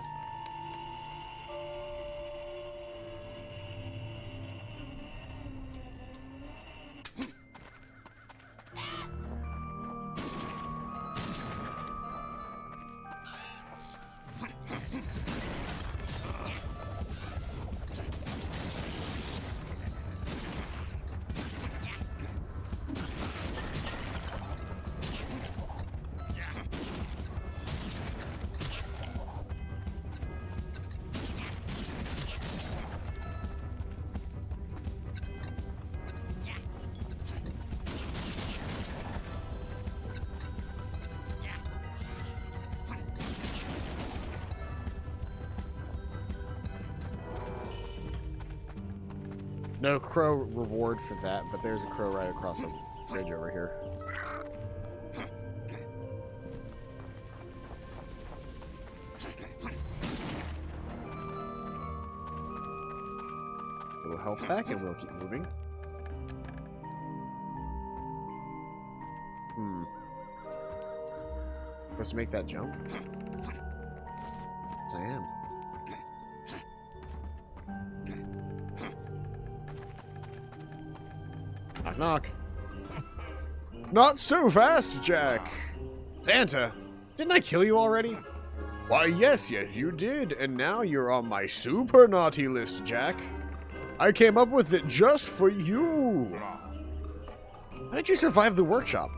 No crow reward for that, but there's a crow right across the bridge over here. A little health back and we'll keep moving. Supposed to make that jump? Yes, I am. Knock, knock. Not so fast, Jack. Santa, didn't I kill you already? Why, yes, you did, and now you're on my super naughty list, Jack. I came up with it just for you. How did you survive the workshop?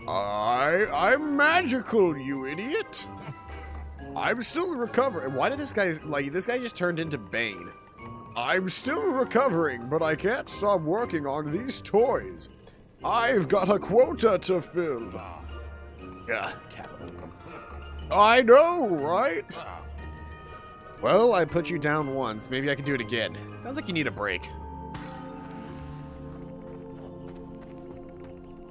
I'm magical, you idiot. I'm still recovering. Why did this guy just turned into Bane? I'm still recovering, but I can't stop working on these toys. I've got a quota to fill. Yeah, capitalism. I know, right? Well, I put you down once. Maybe I can do it again. Sounds like you need a break.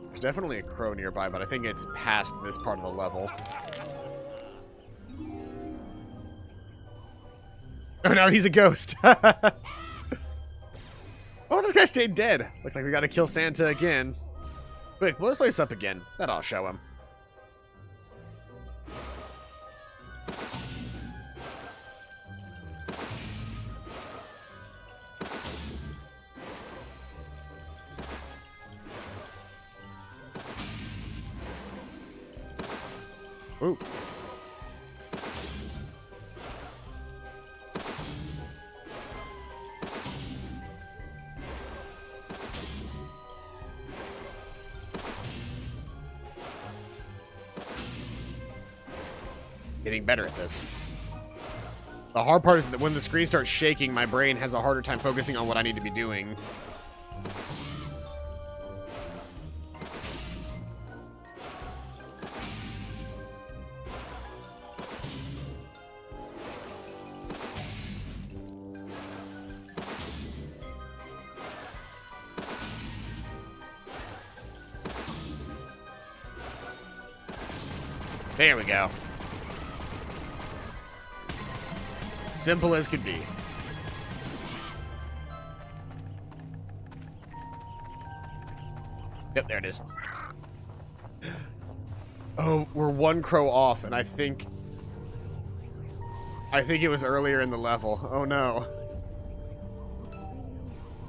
There's definitely a crow nearby, but I think it's past this part of the level. Oh no, he's a ghost. Oh, this guy stayed dead. Looks like we gotta kill Santa again. Quick, blow this place up again. That I'll show him. Ooh. Getting better at this. The hard part is that when the screen starts shaking, my brain has a harder time focusing on what I need to be doing. There we go. Simple as could be. Yep, there it is. Oh, we're one crow off, and I think it was earlier in the level. Oh no.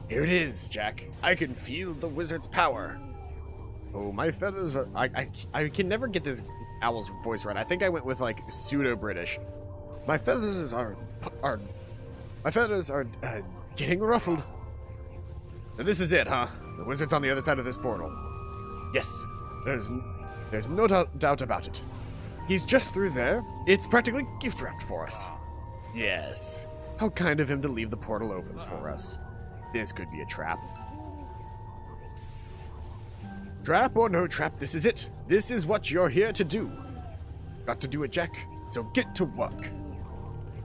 Here it is, Jack. I can feel the wizard's power. Oh, my feathers are... I can never get this owl's voice right. I think I went with, like, pseudo-British. My feathers are getting ruffled. And this is it, huh? The wizard's on the other side of this portal. Yes, there's no doubt about it. He's just through there. It's practically gift wrapped for us. Yes. How kind of him to leave the portal open for us. This could be a trap. Trap or no trap, this is it. This is what you're here to do. Got to do it, Jack. So get to work.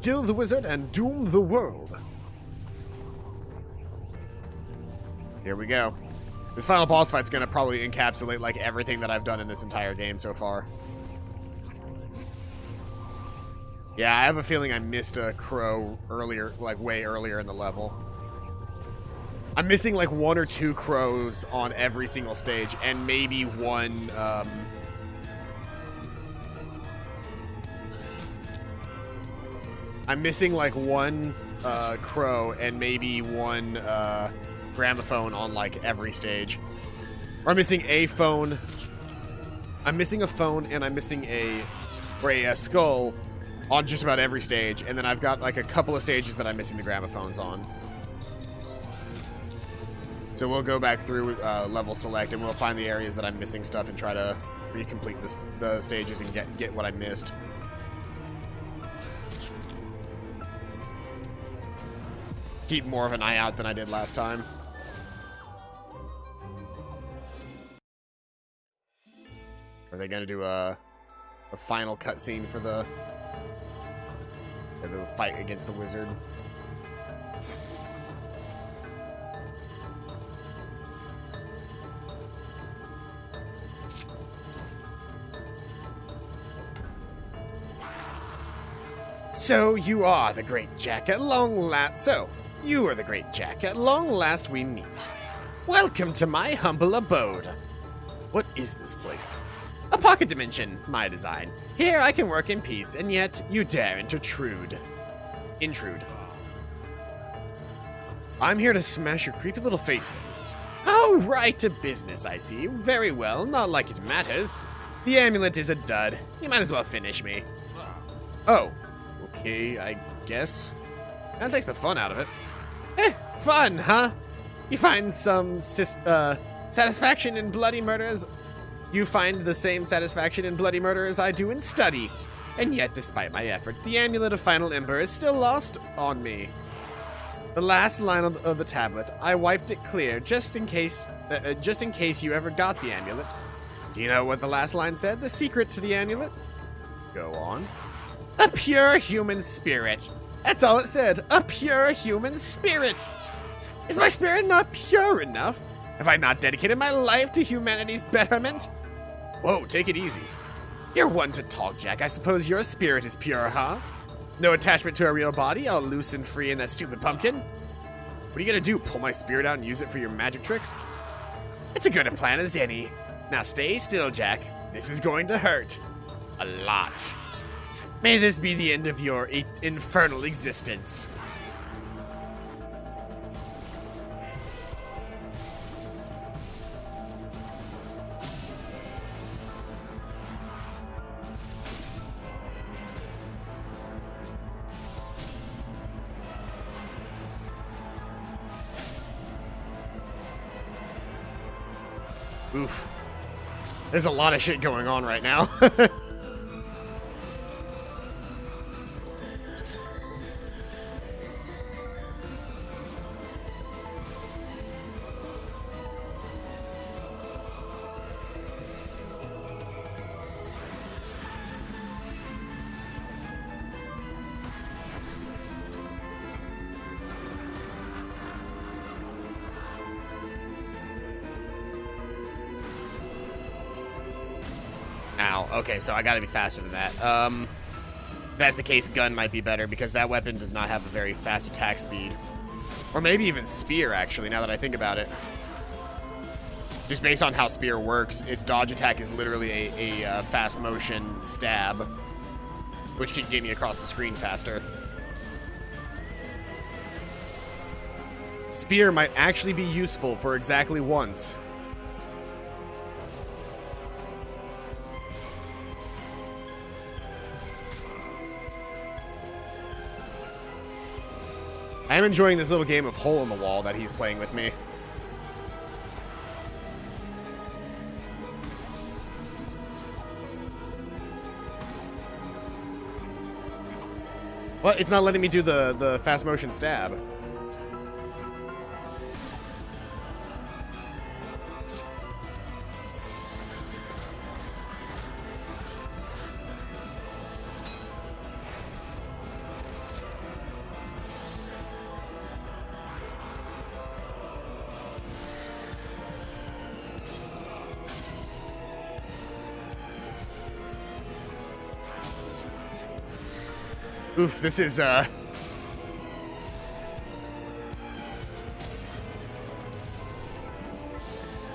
Kill the wizard and doom the world. Here we go. This final boss fight's gonna probably encapsulate like everything that I've done in this entire game so far. Yeah, I have a feeling I missed a crow earlier, like way earlier in the level. I'm missing like 1 or 2 crows on every single stage, and maybe one, I'm missing like 1 crow and maybe 1 gramophone on like every stage. Or I'm missing a phone. I'm missing a phone and I'm missing a skull on just about every stage, and then I've got like a couple of stages that I'm missing the gramophones on. So we'll go back through level select and we'll find the areas that I'm missing stuff and try to recomplete the stages and get what I missed. Keep more of an eye out than I did last time. Are they gonna do a final cutscene for the fight against the wizard? So you are the great Jack at long last. So you are the great Jack at long last we meet. Welcome to my humble abode. What is this place? A pocket dimension, my design. Here I can work in peace, and yet you dare intrude. I'm here to smash your creepy little face in. Oh, right to business, I see. Very well, not like it matters. The amulet is a dud. You might as well finish me. Oh, okay, I guess. That takes the fun out of it. Fun, huh? You find some satisfaction in bloody murders. You find the same satisfaction in bloody murder as I do in study. And yet, despite my efforts, the amulet of Final Ember is still lost on me. The last line of the tablet, I wiped it clear just in case you ever got the amulet. Do you know what the last line said? The secret to the amulet? Go on. A pure human spirit. That's all it said. A pure human spirit. Is my spirit not pure enough? Have I not dedicated my life to humanity's betterment? Whoa, take it easy. You're one to talk, Jack. I suppose your spirit is pure, huh? No attachment to a real body, all loose and free in that stupid pumpkin? What are you gonna do, pull my spirit out and use it for your magic tricks? It's as good a plan as any. Now stay still, Jack. This is going to hurt. A lot. May this be the end of your infernal existence. Oof. There's a lot of shit going on right now. Ow. Okay, so I gotta be faster than that. If that's the case, gun might be better, because that weapon does not have a very fast attack speed. Or maybe even spear, actually, now that I think about it. Just based on how spear works, its dodge attack is literally a fast motion stab, which can get me across the screen faster. Spear might actually be useful for exactly once. I am enjoying this little game of hole in the wall that he's playing with me. What? It's not letting me do the fast motion stab. Oof, this is,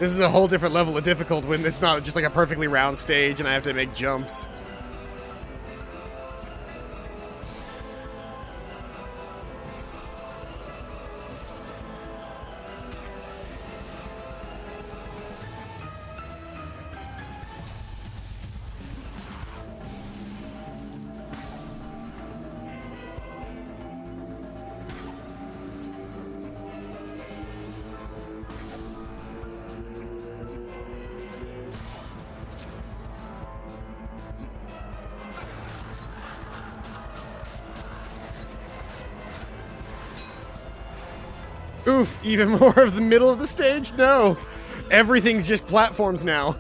This is a whole different level of difficult when it's not just like a perfectly round stage and I have to make jumps. Oof, even more of the middle of the stage? No. Everything's just platforms now.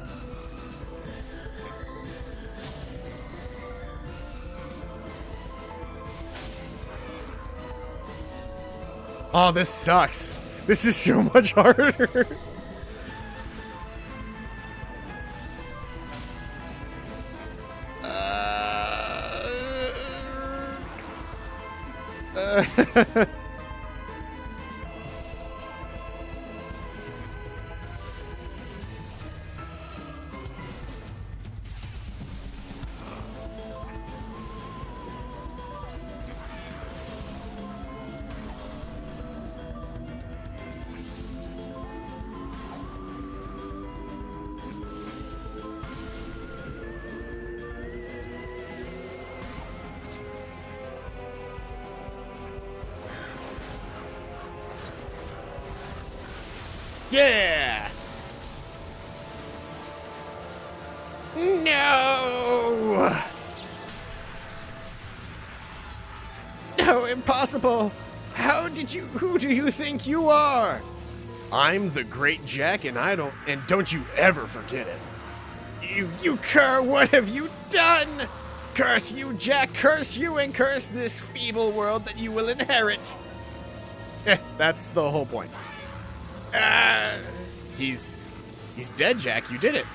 Oh, this sucks. This is so much harder. Yeah! No! No, impossible! How did you... Who do you think you are? I'm the Great Jack, and don't you ever forget it. You cur, what have you done? Curse you, Jack, curse you, and curse this feeble world that you will inherit. That's the whole point. He's dead, Jack. You did it.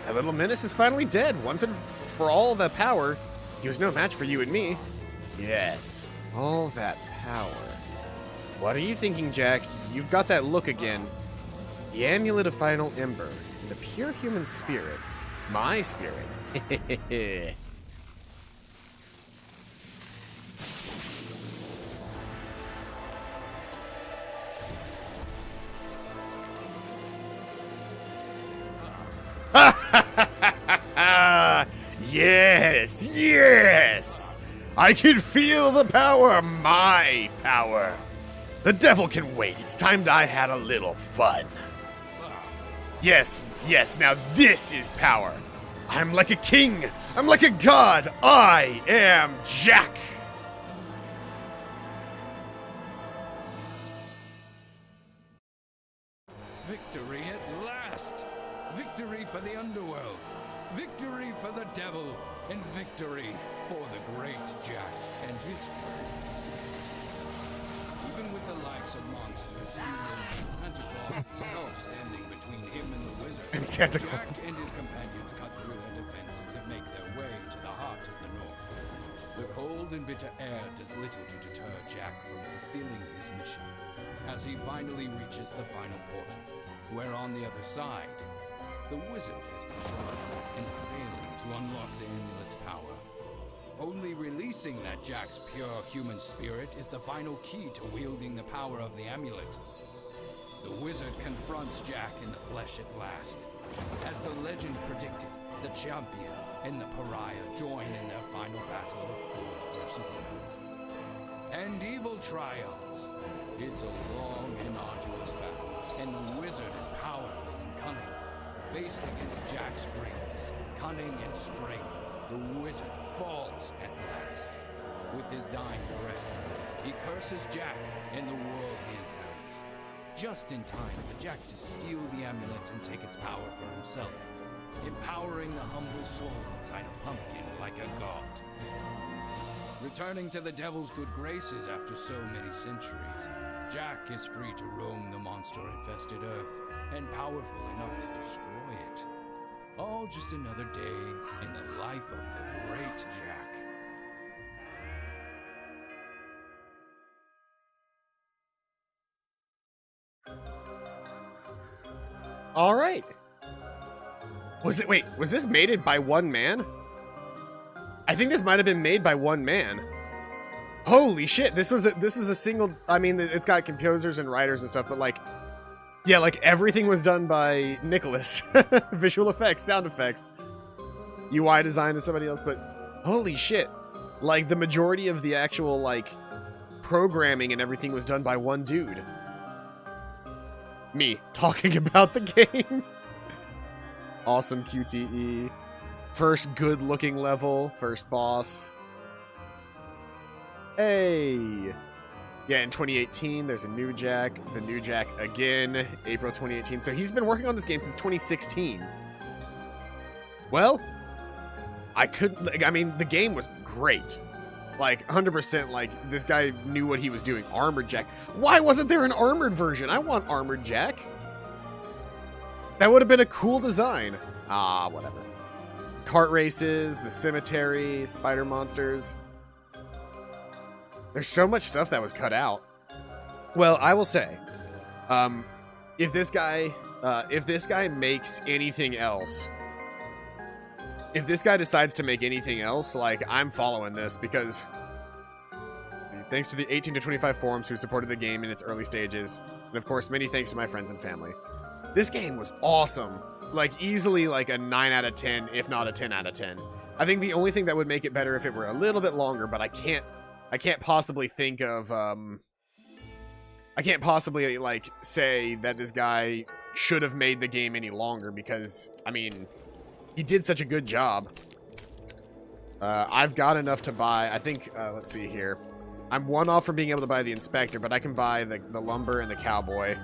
That little menace is finally dead. Once and for all the power, he was no match for you and me. Yes, all that power. What are you thinking, Jack? You've got that look again. The amulet of final ember, the pure human spirit, my spirit. Yes, yes! I can feel the power, my power. The devil can wait. It's time I had a little fun. Yes, yes, now this is power. I'm like a king. I'm like a god. I am Jack. Victory at last! Victory for the underworld! Victory for the devil! And victory for the great Jack and his friends. Even with the likes of monsters, humans, and Santa Claus himself standing between him and the wizard, And Santa Claus. Jack and his companions cut through their defenses and make their way to the heart of the north. The cold and bitter air does little to deter Jack from fulfilling his mission, as he finally reaches the final portal, where on the other side, the wizard has been trapped and failing to unlock the amulet's power. Only releasing that Jack's pure human spirit is the final key to wielding the power of the amulet. The wizard confronts Jack in the flesh at last. As the legend predicted, the champion and the pariah join in their final battle of good versus evil. And evil triumphs. It's a long and arduous battle, and the wizard is powerful and cunning. Faced against Jack's greatness, cunning, and strength, the wizard falls at last. With his dying breath, he curses Jack and the world he inherits. Just in time for Jack to steal the amulet and take its power for himself, empowering the humble soul inside a pumpkin like a god. Returning to the devil's good graces after so many centuries, Jack is free to roam the monster-infested earth and powerful enough to destroy it. All just another day in the life of the great Jack. All right. Was this made by one man? I think this might have been made by one man. Holy shit, this is a single, I mean, it's got composers and writers and stuff, but like, yeah, like everything was done by Nicholas. Visual effects, sound effects, UI design to somebody else, but holy shit. Like the majority of the actual like programming and everything was done by one dude. Me talking about the game. Awesome QTE. First good looking level, first boss. Hey. Yeah, in 2018, there's a new Jack. The new Jack again, April 2018. So he's been working on this game since 2016. Well, I mean, the game was great. Like, 100%, like, this guy knew what he was doing. Armored Jack. Why wasn't there an armored version? I want Armored Jack. That would have been a cool design. Ah, whatever. Kart races, the cemetery, spider monsters. There's so much stuff that was cut out. Well, I will say, if this guy makes anything else, if this guy decides to make anything else, like, I'm following this because thanks to the 18 to 25 forums who supported the game in its early stages, and of course, many thanks to my friends and family. This game was awesome. Like, easily like a 9 out of 10, if not a 10 out of 10. I think the only thing that would make it better if it were a little bit longer, but I can't possibly think of, I can't possibly, like, say that this guy should have made the game any longer because, I mean, he did such a good job. I've got enough to buy, I think, let's see here. I'm one off from being able to buy the Inspector, but I can buy the Lumber and the Cowboy.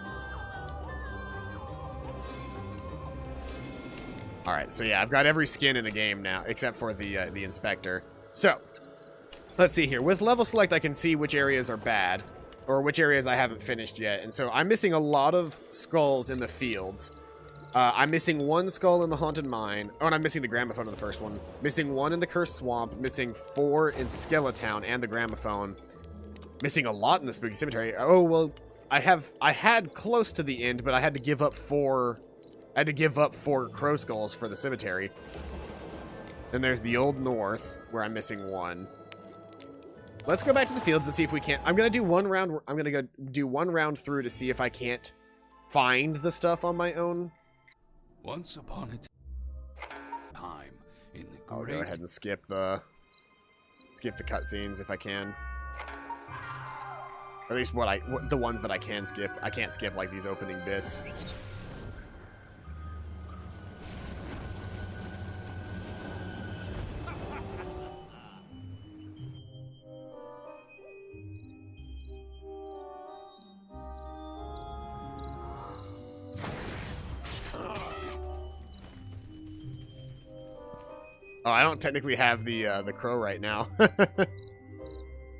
Alright, so yeah, I've got every skin in the game now, except for the Inspector. So, let's see here. With level select, I can see which areas are bad, or which areas I haven't finished yet. And so I'm missing a lot of skulls in the fields. I'm missing one skull in the Haunted Mine. Oh, and I'm missing the Gramophone in the first one. Missing one in the Cursed Swamp. Missing 4 in Skeletown and the Gramophone. Missing a lot in the Spooky Cemetery. Oh, well, I had close to the end, but I had to give up 4... I had to give up 4 crow skulls for the cemetery. Then there's the Old North, where I'm missing 1. Let's go back to the fields and see if we can't. I'm gonna do one round. I'm gonna go do one round through to see if I can't find the stuff on my own. Once upon a time in the great... I'll go ahead and skip the cutscenes if I can. Or at least the ones that I can skip. I can't skip like these opening bits. Oh, I don't technically have the crow right now.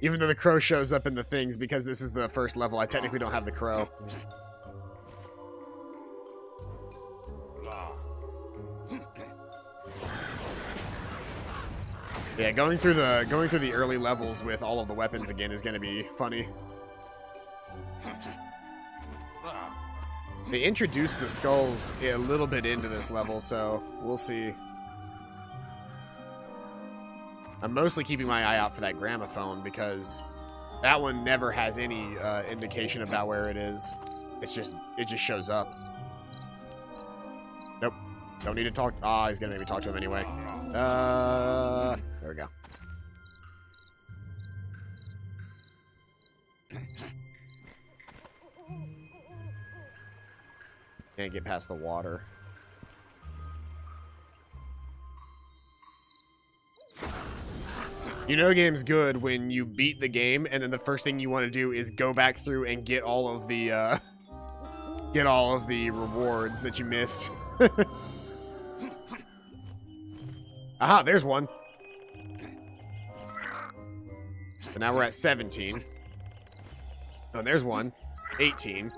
Even though the crow shows up in the things, because this is the first level, I technically don't have the crow. Yeah, going through the early levels with all of the weapons again is gonna be funny. They introduced the skulls a little bit into this level, so we'll see. I'm mostly keeping my eye out for that Gramophone because that one never has any indication about where it is. It just shows up. Nope. Don't need to talk. Ah, he's gonna make me talk to him anyway. There we go. Can't get past the water. You know a game's good when you beat the game and then the first thing you want to do is go back through and get all of the rewards that you missed. Aha, there's one. So now we're at 17. Oh, there's one. 18.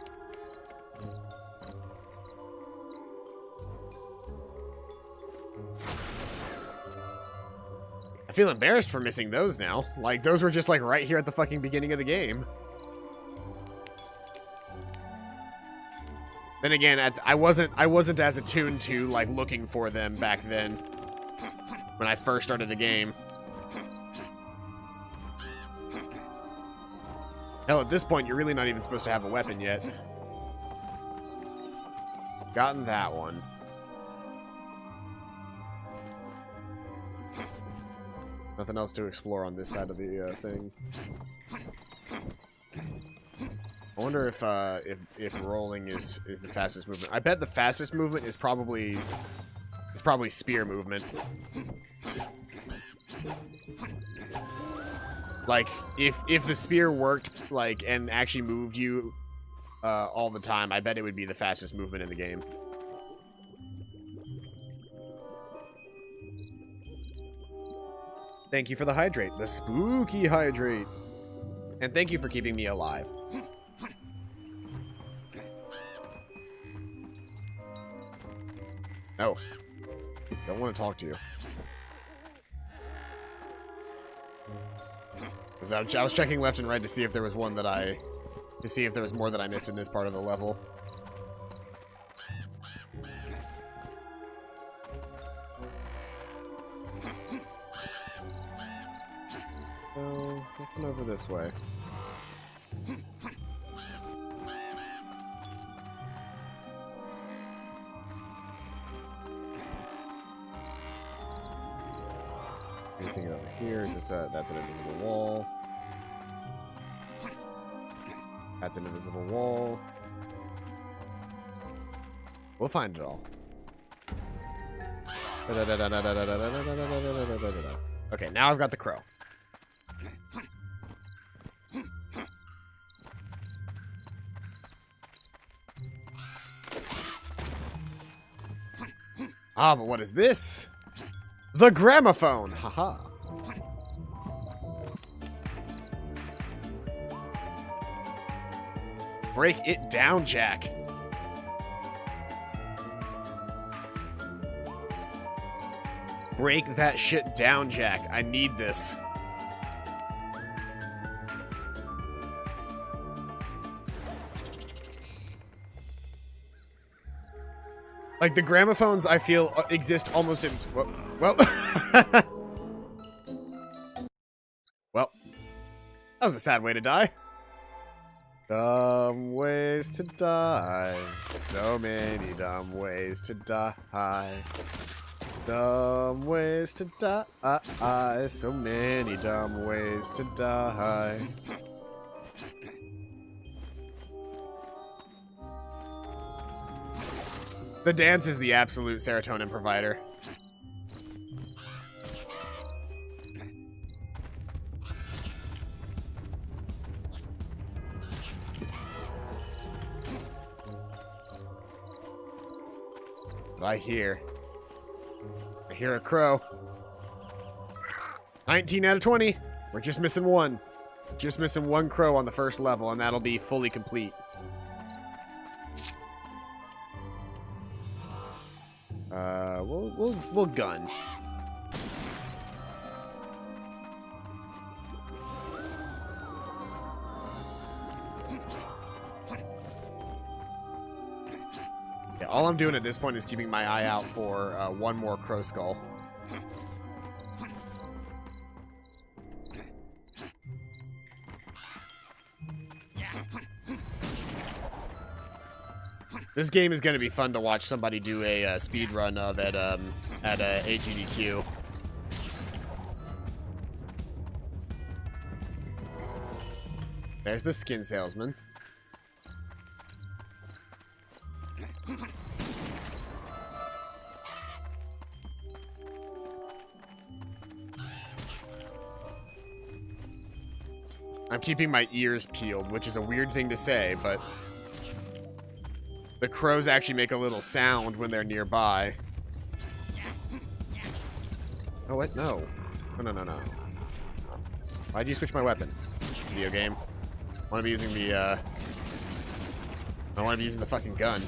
I feel embarrassed for missing those now. Like, those were just, like, right here at the fucking beginning of the game. Then again, I wasn't as attuned to, like, looking for them back then. When I first started the game. Hell, at this point, you're really not even supposed to have a weapon yet. Gotten that one. Nothing else to explore on this side of the thing. I wonder if rolling is the fastest movement. I bet the fastest movement is probably spear movement. Like if the spear worked like and actually moved you all the time, I bet it would be the fastest movement in the game. Thank you for the hydrate. The spooky hydrate. And thank you for keeping me alive. No. Don't want to talk to you. Because I was checking left and right to see if there was one that to see if there was more that I missed in this part of the level. So, looking over this way. Anything over here? Is this that's an invisible wall. That's an invisible wall. We'll find it all. Okay, now I've got the crow. Ah, but what is this? The gramophone! Haha. Break it down, Jack. Break that shit down, Jack. I need this. Like, the gramophones, I feel, exist almost in... Well... Well, that was a sad way to die. Dumb ways to die. So many dumb ways to die. Dumb ways to die. So many dumb ways to die. The dance is the absolute serotonin provider. I hear a crow. 19 out of 20. We're just missing one. Just missing one crow on the first level, and that'll be fully complete. We'll gun. Yeah, all I'm doing at this point is keeping my eye out for one more crow skull. This game is going to be fun to watch somebody do a speed run of at AGDQ. There's the skin salesman. I'm keeping my ears peeled, which is a weird thing to say, but the crows actually make a little sound when they're nearby. Oh, wait, no. No. Why'd you switch my weapon? Video game. I want to be using the, I want to be using the fucking gun.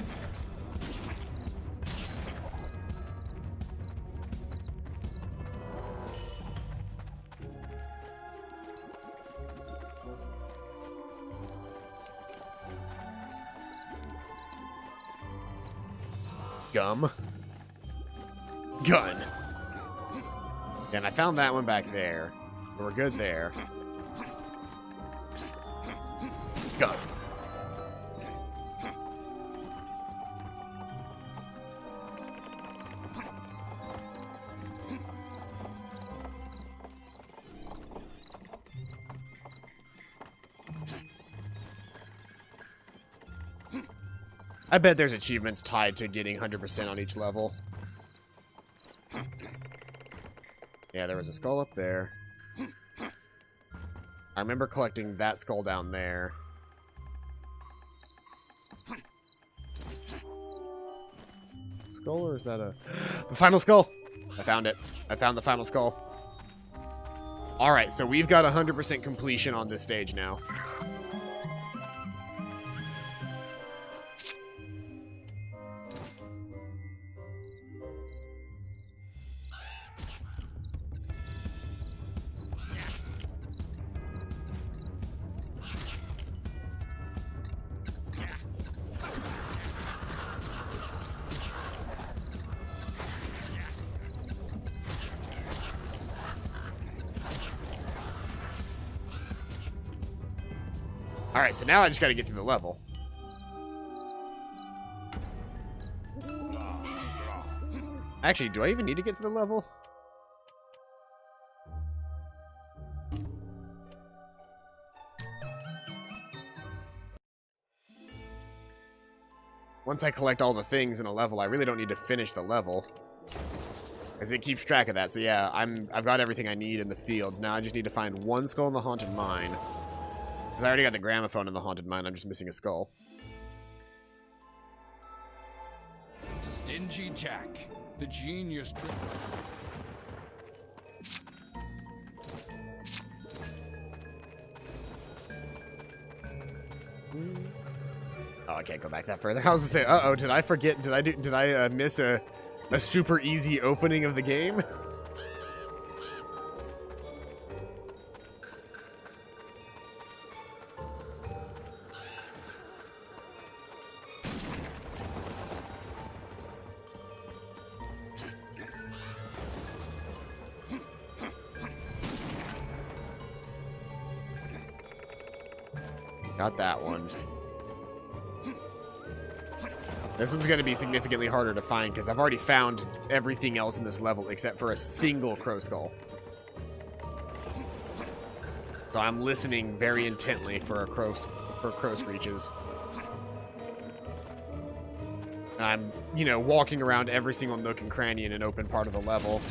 Gum. Gun. And I found that one back there. We're good there. Gun. I bet there's achievements tied to getting 100% on each level. Yeah, there was a skull up there. I remember collecting that skull down there. Skull, or is that a... The final skull! I found it. I found the final skull. Alright, so we've got 100% completion on this stage now. Alright, so now I just gotta get through the level. Actually, do I even need to get to the level? Once I collect all the things in a level, I really don't need to finish the level. Because it keeps track of that. So yeah, I've got everything I need in the fields. Now I just need to find one skull in the haunted mine. Because I already got the gramophone in the haunted mine, I'm just missing a skull. Stingy Jack, the genius. Oh, I can't go back that further. I was gonna say, uh-oh, did I forget? Did I miss a super easy opening of the game? Got that one. This one's going to be significantly harder to find because I've already found everything else in this level except for a single crow skull. So I'm listening very intently for crow screeches. And I'm, you know, walking around every single nook and cranny in an open part of the level.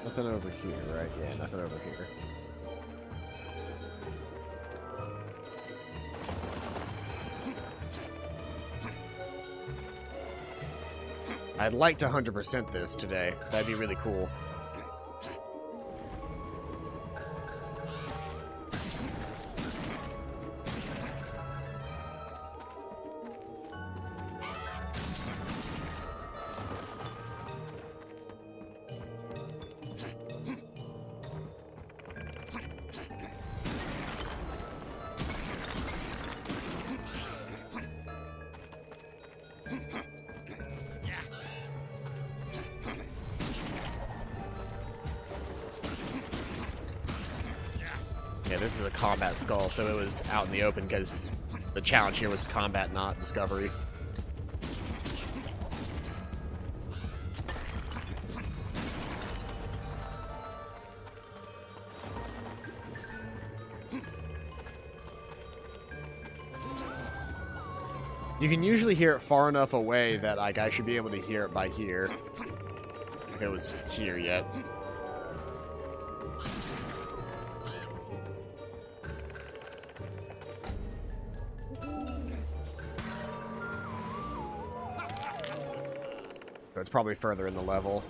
Nothing over here, right? Yeah, nothing over here. I'd like to 100% this today. That'd be really cool. Yeah, this is a combat skull, so it was out in the open because the challenge here was combat, not discovery. You can usually hear it far enough away that like I should be able to hear it by here. If it was here yet. So it's probably further in the level.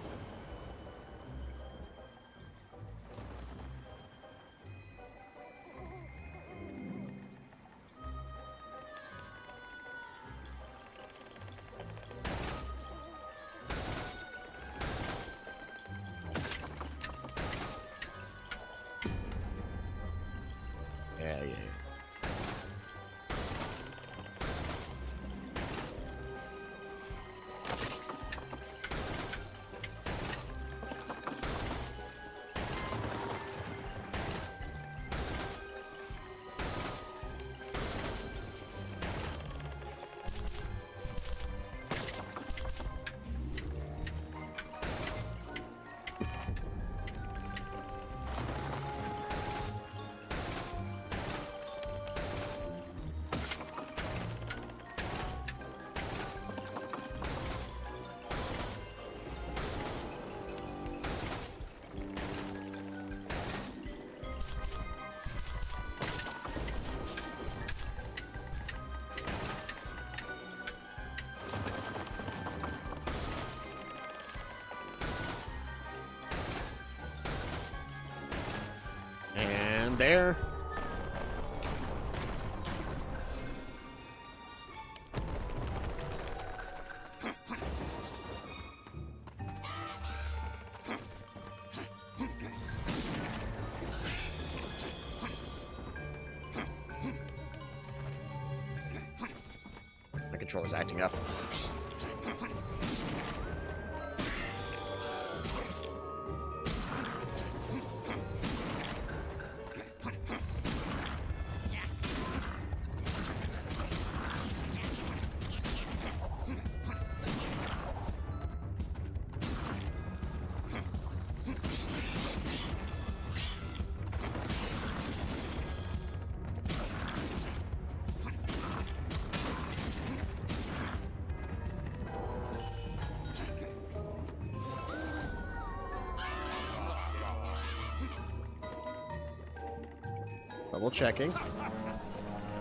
Yeah. And there. My controller's acting up. Double checking.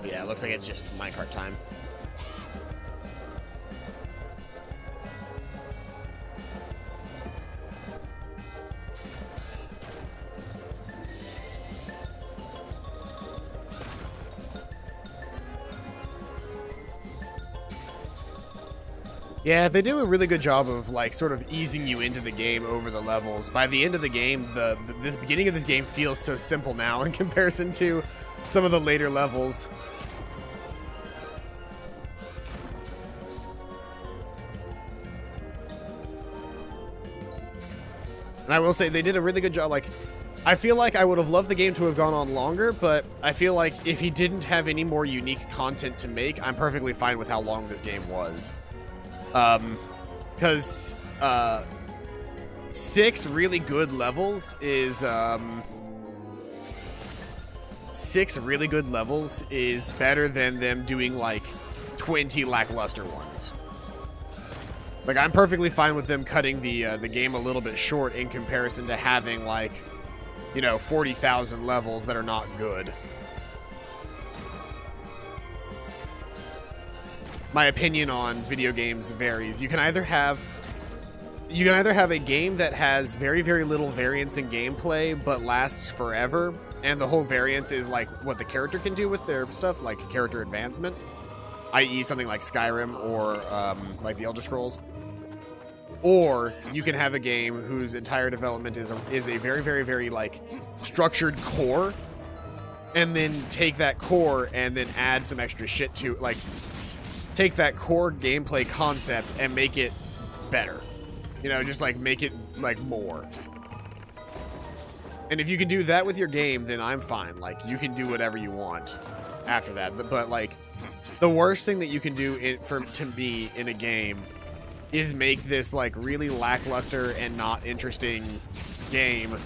Yeah, it looks like it's just minecart time. Yeah, they do a really good job of, like, sort of easing you into the game over the levels. By the end of the game, the beginning of this game feels so simple now in comparison to some of the later levels. And I will say, they did a really good job, like, I feel like I would have loved the game to have gone on longer, but I feel like if he didn't have any more unique content to make, I'm perfectly fine with how long this game was. Because, 6 really good levels is, 6 really good levels is better than them doing, like, 20 lackluster ones. Like, I'm perfectly fine with them cutting the game a little bit short in comparison to having, like, you know, 40,000 levels that are not good. My opinion on video games varies. You can either have a game that has very, very little variance in gameplay but lasts forever, and the whole variance is like what the character can do with their stuff, like character advancement, i.e. something like Skyrim or like the Elder Scrolls. Or you can have a game whose entire development is a very, very, very like structured core, and then take that core and then add some extra shit to, like, take that core gameplay concept and make it better. You know, just like make it like more. And if you can do that with your game, then I'm fine. Like, you can do whatever you want after that. But like, the worst thing that you can do to me in a game is make this like really lackluster and not interesting game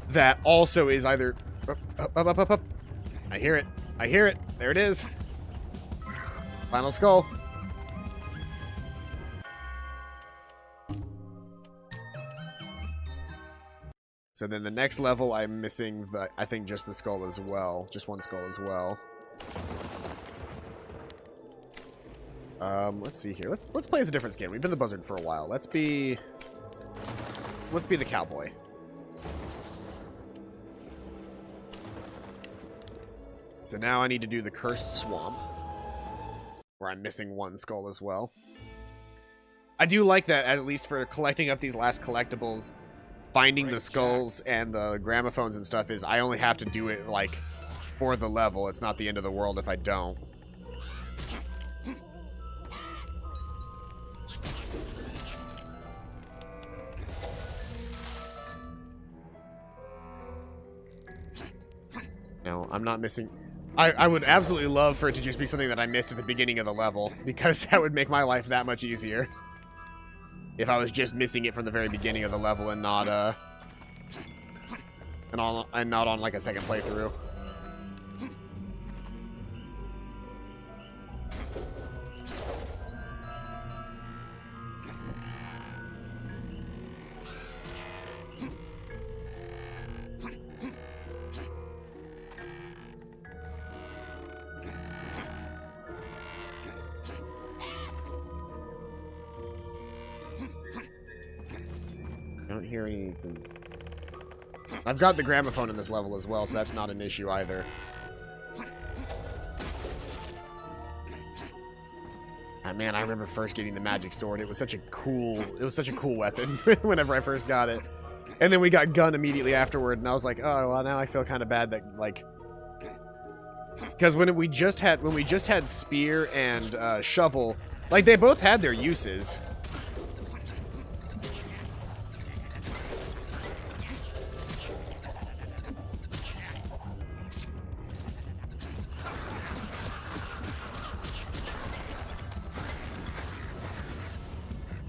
that also is either up. I hear it. There it is. Final skull. So then the next level, I'm missing the, I think just the skull as well. Just one skull as well. Let's see here. Let's play as a different skin. We've been the buzzard for a while. Let's be the cowboy. So now I need to do the cursed swamp, where I'm missing one skull as well. I do like that, at least for collecting up these last collectibles, finding the skulls and the gramophones and stuff is I only have to do it, like, for the level. It's not the end of the world if I don't. No, I'm not missing... I would absolutely love for it to just be something that I missed at the beginning of the level, because that would make my life that much easier. If I was just missing it from the very beginning of the level and not, not on, like, a second playthrough. I don't hear anything. I've got the gramophone in this level as well, so that's not an issue either. Ah, man, I remember first getting the magic sword. It was such a cool weapon whenever I first got it. And then we got gun immediately afterward, and I was like, oh, well, now I feel kind of bad that, like, because when we just had spear and shovel, like, they both had their uses.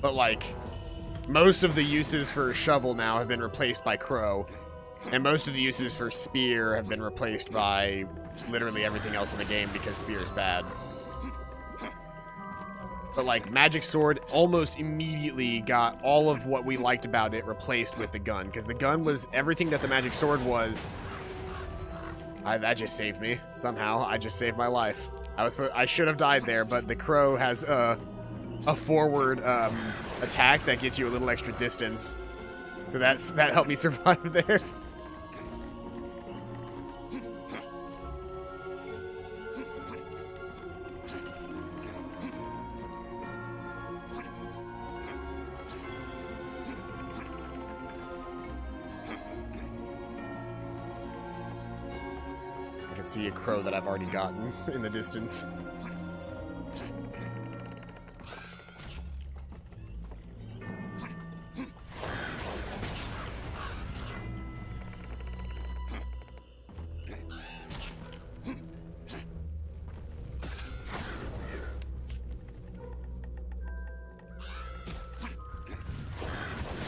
But, like, most of the uses for shovel now have been replaced by crow, and most of the uses for spear have been replaced by literally everything else in the game because spear is bad. But, like, magic sword almost immediately got all of what we liked about it replaced with the gun, because the gun was everything that the magic sword was. That just saved me somehow. I just saved my life. I should have died there, but the crow has a forward attack that gets you a little extra distance, so that helped me survive there. I can see a crow that I've already gotten in the distance.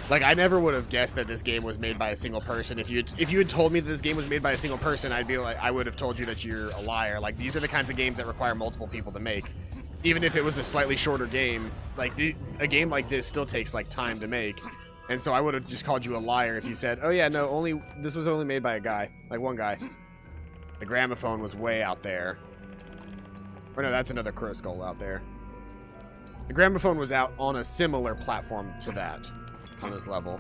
Like, I never would have guessed that this game was made by a single person. If you had told me that this game was made by a single person, I'd be like, I would have told you that you're a liar. Like, these are the kinds of games that require multiple people to make. Even if it was a slightly shorter game, like, a game like this still takes, like, time to make. And so I would have just called you a liar if you said, oh yeah, no, this was only made by a guy. Like, one guy. The gramophone was way out there. Or no, that's another crow skull out there. The gramophone was out on a similar platform to that. On this level.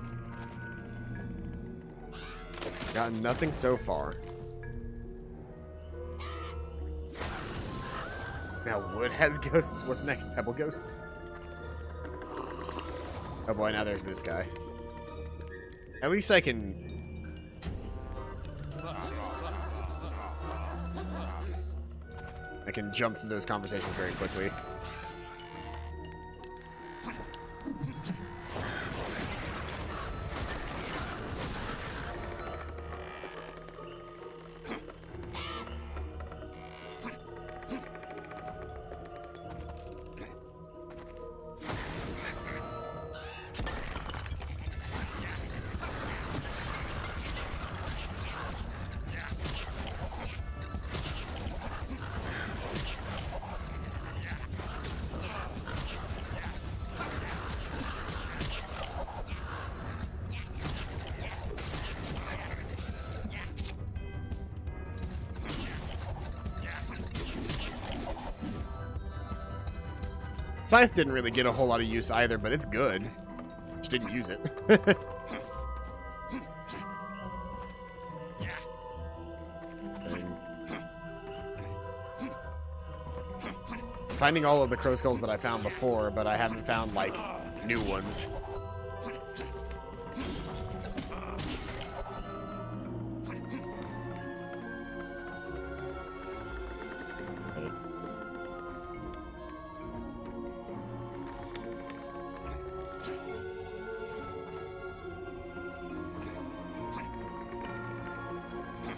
Got nothing so far. Now wood has ghosts. What's next? Pebble ghosts? Oh boy, now there's this guy. At least I can... I can jump through those conversations very quickly. Scythe didn't really get a whole lot of use either, but it's good. Just didn't use it. Finding all of the crow skulls that I found before, but I haven't found, like, new ones.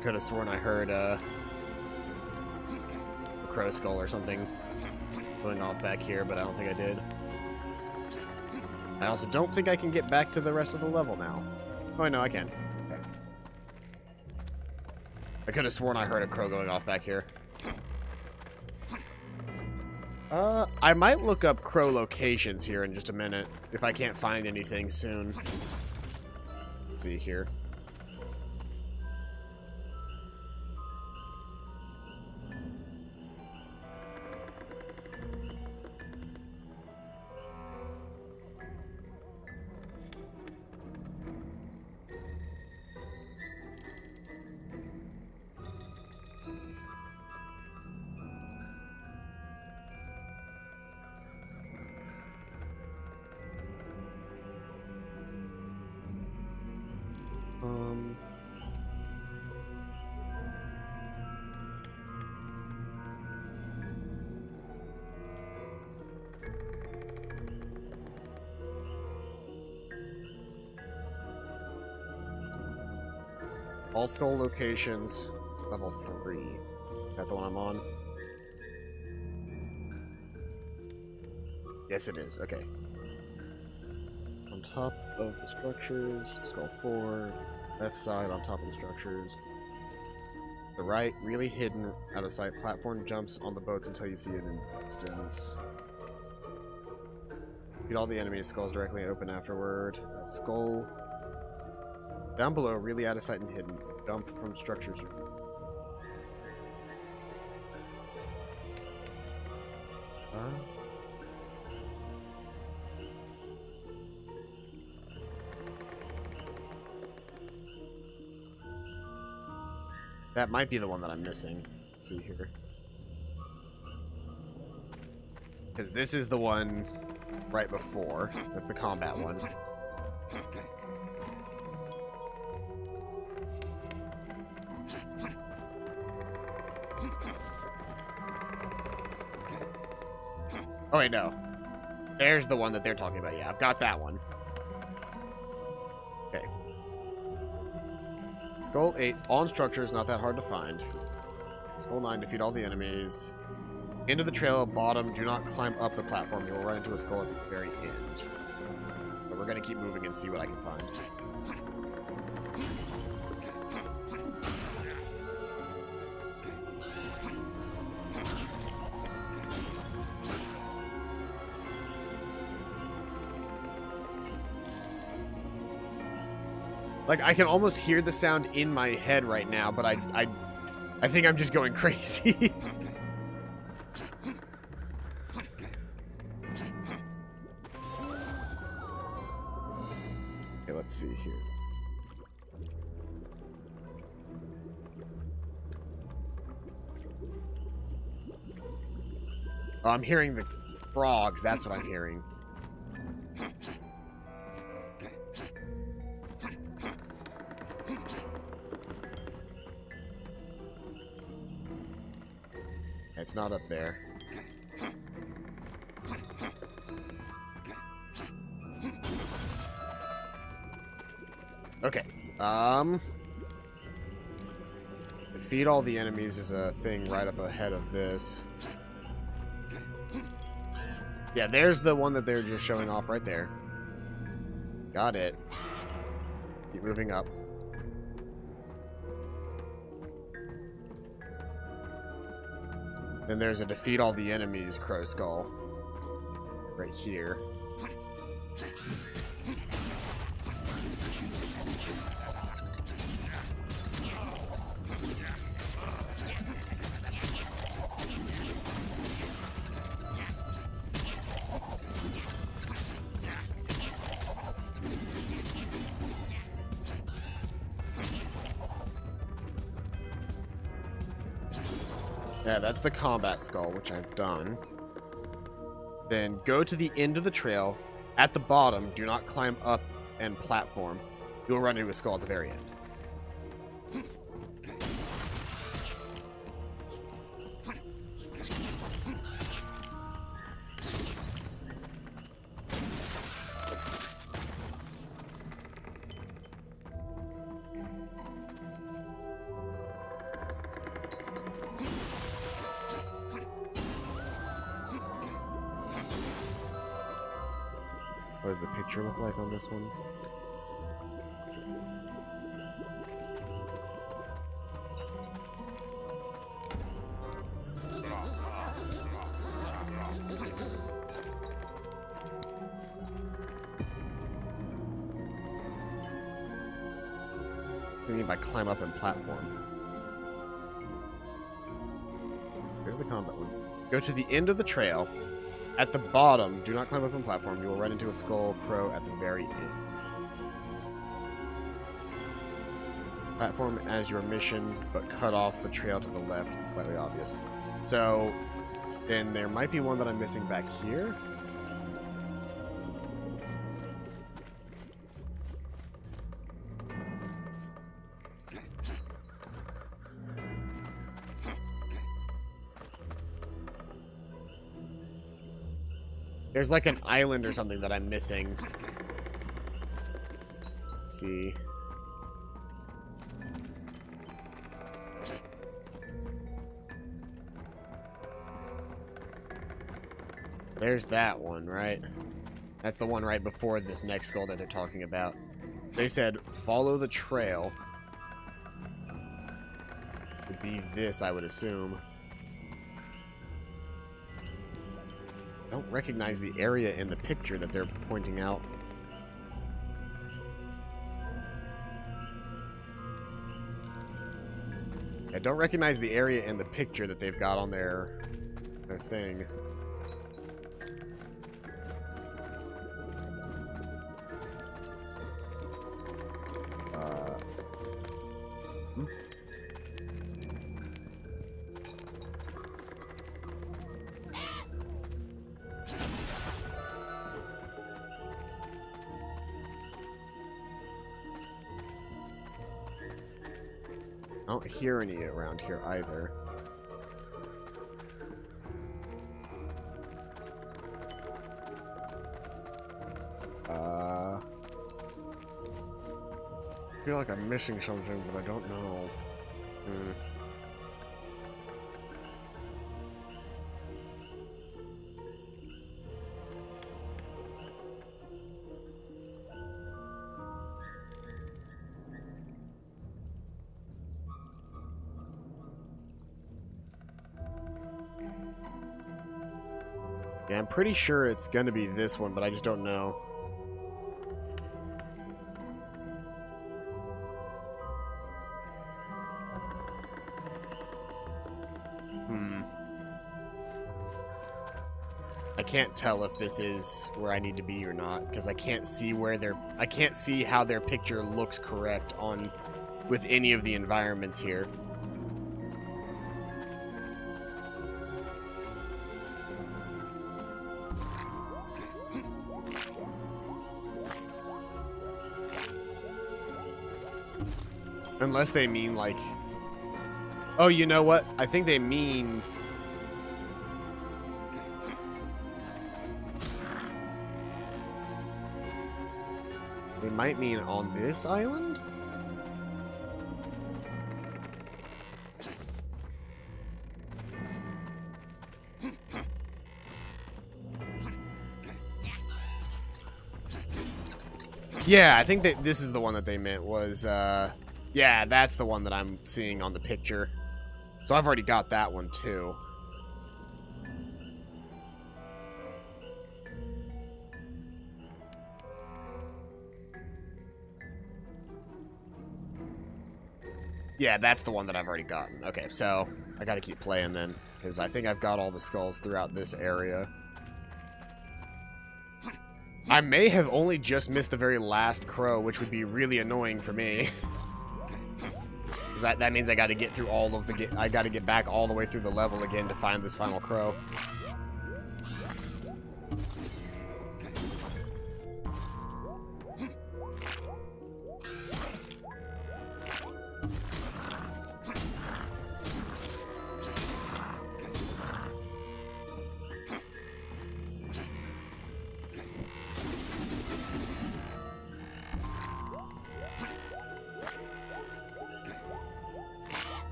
Could have sworn I heard a crow skull or something going off back here, but I don't think I did. I also don't think I can get back to the rest of the level now. Oh, no, I can. Okay. I could have sworn I heard a crow going off back here. I might look up crow locations here in just a minute, if I can't find anything soon. Let's see here. All skull locations, level 3. Is that the one I'm on? Yes, it is. Okay. On top of the structures, skull 4. Left side on top of the structures. The right, really hidden, out of sight platform jumps on the boats until you see it in distance. Beat all the enemies' skulls directly open afterward. That skull. Down below, really out of sight and hidden. Dump from structures. That might be the one that I'm missing. Let's see here. Because this is the one right before. That's the combat one. Oh, wait, no. There's the one that they're talking about. Yeah, I've got that one. Okay. Skull 8, on structures, not that hard to find. Skull 9, defeat all the enemies. Into the trail, bottom, do not climb up the platform. You will run into a skull at the very end. But we're going to keep moving and see what I can find. Like, I can almost hear the sound in my head right now, but I think I'm just going crazy. Okay, let's see here. Oh, I'm hearing the frogs. That's what I'm hearing. It's not up there. Okay. Defeat all the enemies is a thing right up ahead of this. Yeah, there's the one that they're just showing off right there. Got it. Keep moving up. Then there's a defeat all the enemies crow skull. Right here. Yeah, that's the combat skull, which I've done. Then go to the end of the trail. At the bottom, do not climb up and platform. You'll run into a skull at the very end. What does the picture look like on this one? What do you mean by climb up and platform? Here's the combat one. Go to the end of the trail. At the bottom, do not climb up on platform. You will run into a skull crow at the very end. Platform as your mission, but cut off the trail to the left. It's slightly obvious. So, then there might be one that I'm missing back here. There's like an island or something that I'm missing. Let's see. There's that one, right? That's the one right before this next skull that they're talking about. They said, follow the trail. Would be this, I would assume. I don't recognize the area in the picture that they're pointing out. I don't recognize the area in the picture that they've got on their thing. I don't hear any around here either. I feel like I'm missing something, but I don't know. Yeah, I'm pretty sure it's gonna be this one, but I just don't know. I can't tell if this is where I need to be or not, because I can't see I can't see how their picture looks correct on with any of the environments here. Unless they mean, like... Oh, you know what? I think they mean... They might mean on this island? Yeah, I think that this is the one that they meant was, yeah, that's the one that I'm seeing on the picture. So I've already got that one, too. Yeah, that's the one that I've already gotten. Okay, so I gotta keep playing then, because I think I've got all the skulls throughout this area. I may have only just missed the very last crow, which would be really annoying for me. 'Cause that means I got to get through all of the... I got to get back all the way through the level again to find this final crow.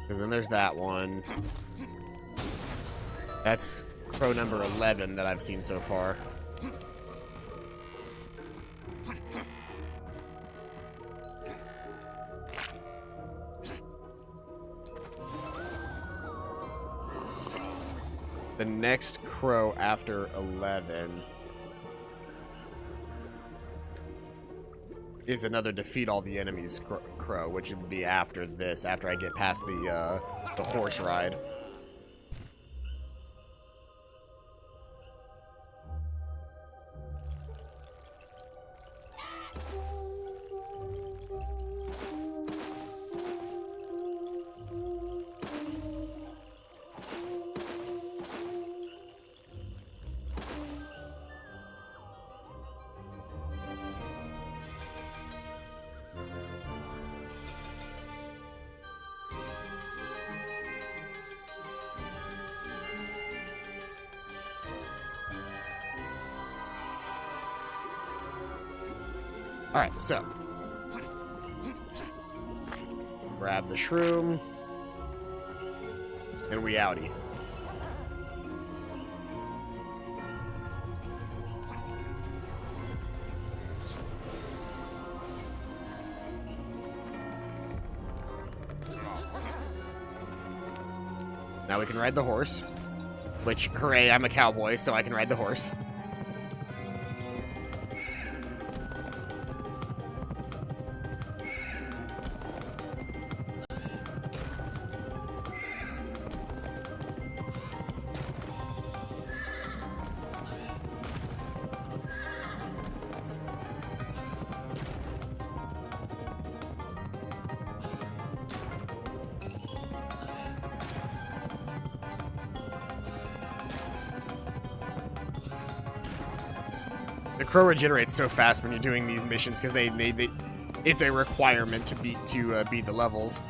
Because then there's that one. That's crow number 11 that I've seen so far. The next crow after 11 is another defeat all the enemies crow, which would be after this, after I get past the horse ride. Alright, so. Grab the shroom. And we outie. Now we can ride the horse. Which, hooray, I'm a cowboy, so I can ride the horse. The crow regenerates so fast when you're doing these missions because it's a requirement to beat the levels.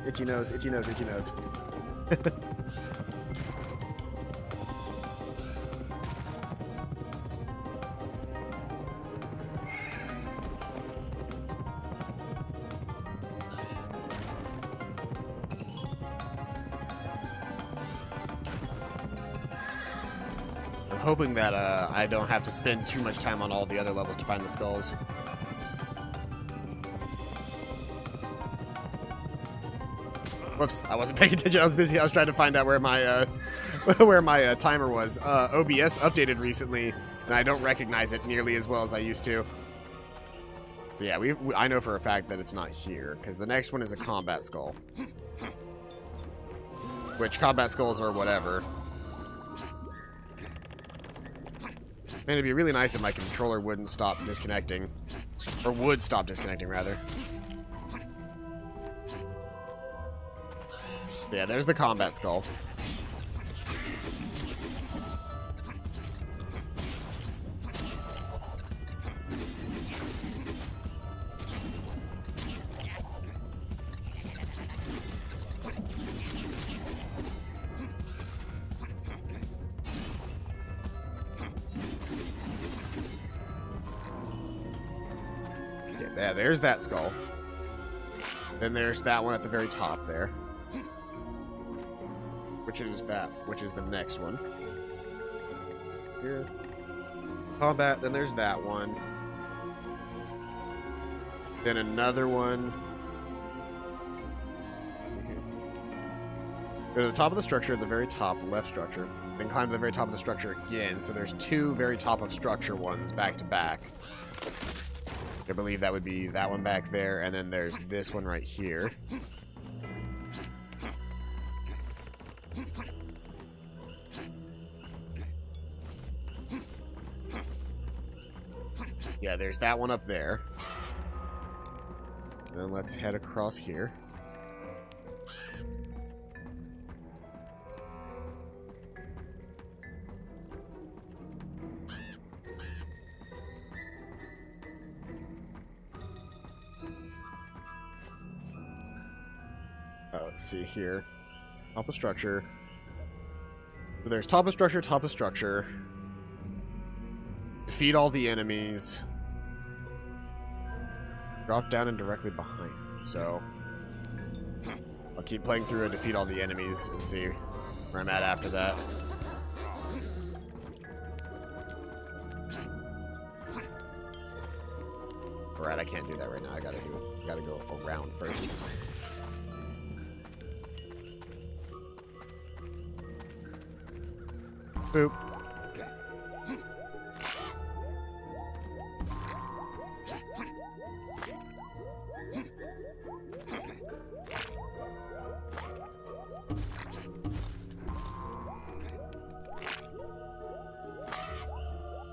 Itchy nose, itchy nose, itchy nose. Hoping that I don't have to spend too much time on all the other levels to find the skulls. Whoops, I wasn't paying attention. I was busy. I was trying to find out where my where my timer was. OBS updated recently, and I don't recognize it nearly as well as I used to. So yeah, I know for a fact that it's not here because the next one is a combat skull, which combat skulls are whatever. Man, it'd be really nice if my controller wouldn't stop disconnecting. Or would stop disconnecting, rather. Yeah, there's the combat skull. Yeah, there's that skull. Then there's that one at the very top there. Which is the next one. Here. Combat, then there's that one. Then another one. Go to the top of the structure, at the very top, left structure. Then climb to the very top of the structure again. So there's two very top of structure ones back to back. I believe that would be that one back there, and then there's this one right here. Yeah, there's that one up there. And then let's head across here. Let's see here. Top of structure. So there's top of structure, top of structure. Defeat all the enemies. Drop down and directly behind. So I'll keep playing through and defeat all the enemies and see where I'm at after that. Alright, I can't do that right now. I gotta go around first. Boop.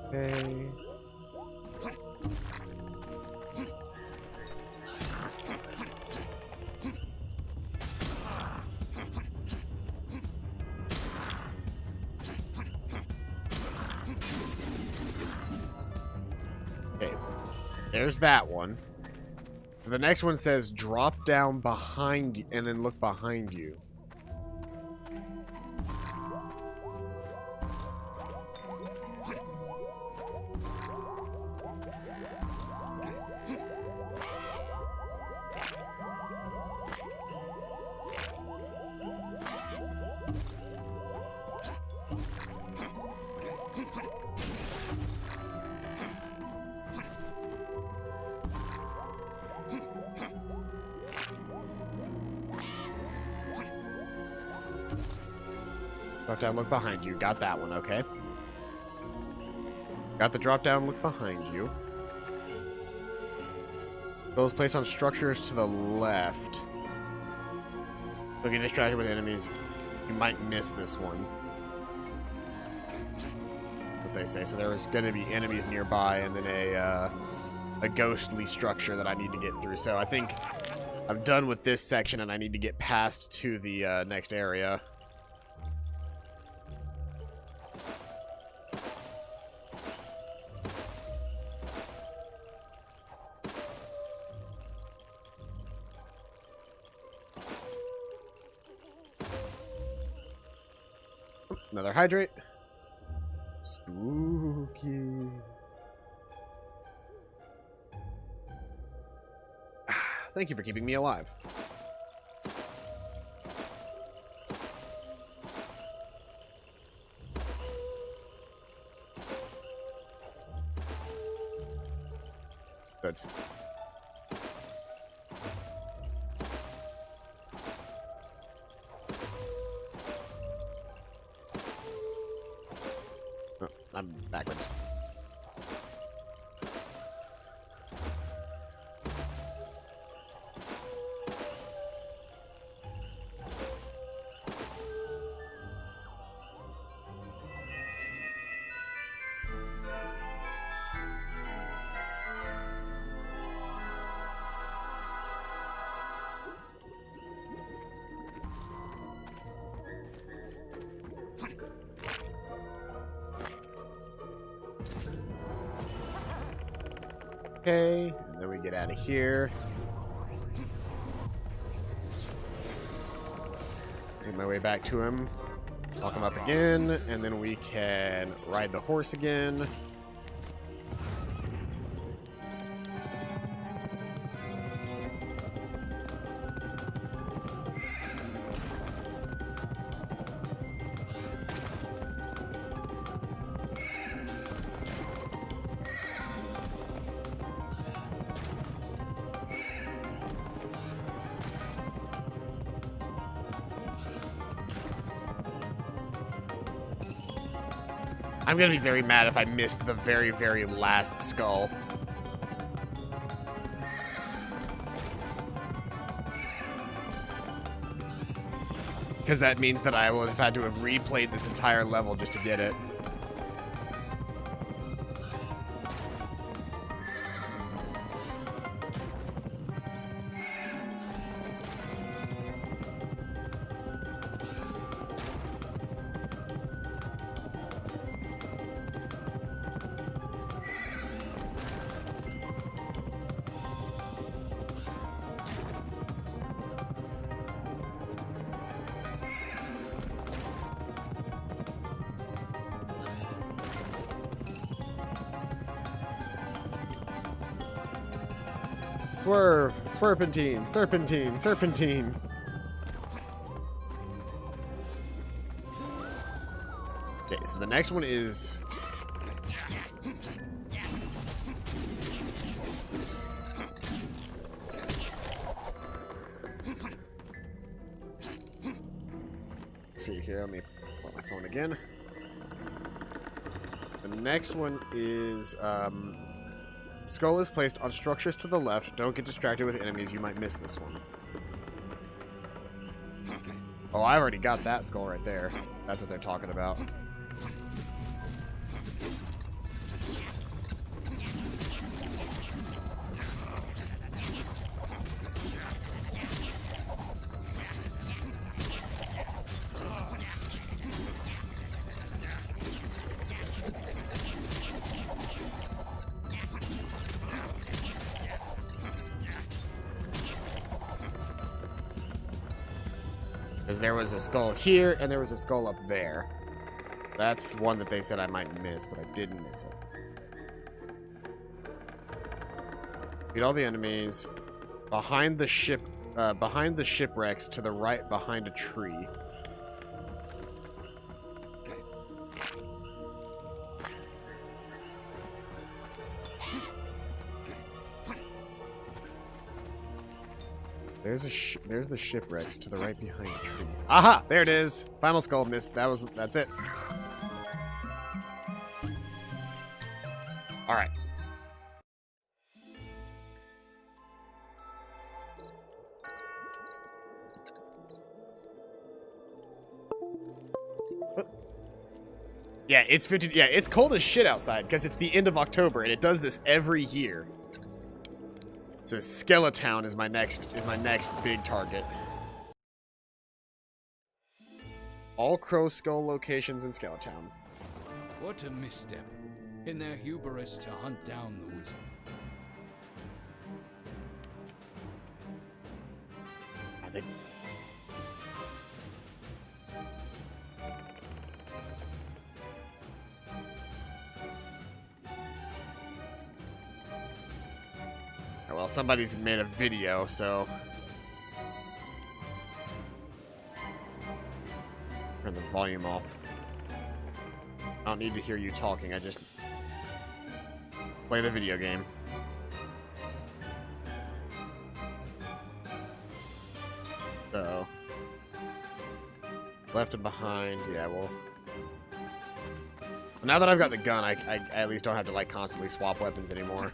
Okay. There's that one. The next one says drop down behind you and then look behind you. Drop down, look behind you. Got that one, okay. Got the drop down, look behind you. Those placed on structures to the left. So if you're distracted with enemies, you might miss this one. What they say. So there was going to be enemies nearby and then a ghostly structure that I need to get through. So I think I'm done with this section and I need to get past to the next area. Another hydrate. Spooky. Thank you for keeping me alive. Good. I'm backwards. Okay, and then we get out of here. Make my way back to him. Lock him up again, and then we can ride the horse again. I'm gonna be very mad if I missed the very, very last skull. Because that means that I would have had to have replayed this entire level just to get it. Swerve! Serpentine! Serpentine! Serpentine! Okay, so the next one is... Let's see here, let me pull out my phone again. The next one is, skull is placed on structures to the left. Don't get distracted with enemies. You might miss this one. Oh, I already got that skull right there. That's what they're talking about. Because there was a skull here, and there was a skull up there. That's one that they said I might miss, but I didn't miss it. Beat all the enemies. Behind the shipwrecks to the right behind a tree. There's the shipwrecks to the right behind the tree. Aha! There it is. Final skull missed. That's it. All right. Yeah, it's 50. Yeah, it's cold as shit outside because it's the end of October and it does this every year. So Skeletown is my next big target. All Crow Skull locations in Skeletown. What a misstep in their hubris to hunt down the wizard. I think. Well, somebody's made a video, so... Turn the volume off. I don't need to hear you talking, I just... play the video game. So... Left and behind, yeah, well... Now that I've got the gun, I at least don't have to, like, constantly swap weapons anymore.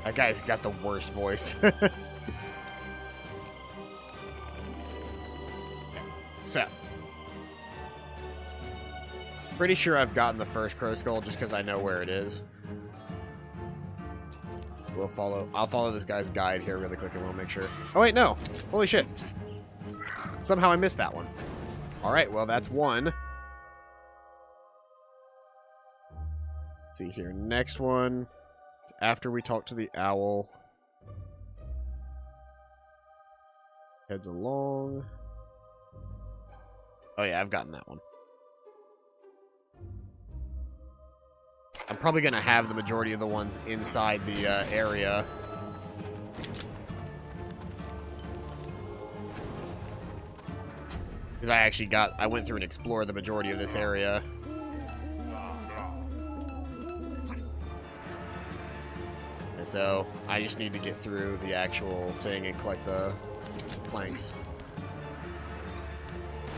That guy's got the worst voice. So. Pretty sure I've gotten the first Crow Skull just because I know where it is. I'll follow this guy's guide here really quick and we'll make sure. Oh wait, no. Holy shit. Somehow I missed that one. Alright, well that's one. Let's see here. Next one. After we talk to the owl. Heads along. Oh yeah, I've gotten that one. I'm probably going to have the majority of the ones inside the area. Because I went through and explored the majority of this area. So, I just need to get through the actual thing and collect the planks.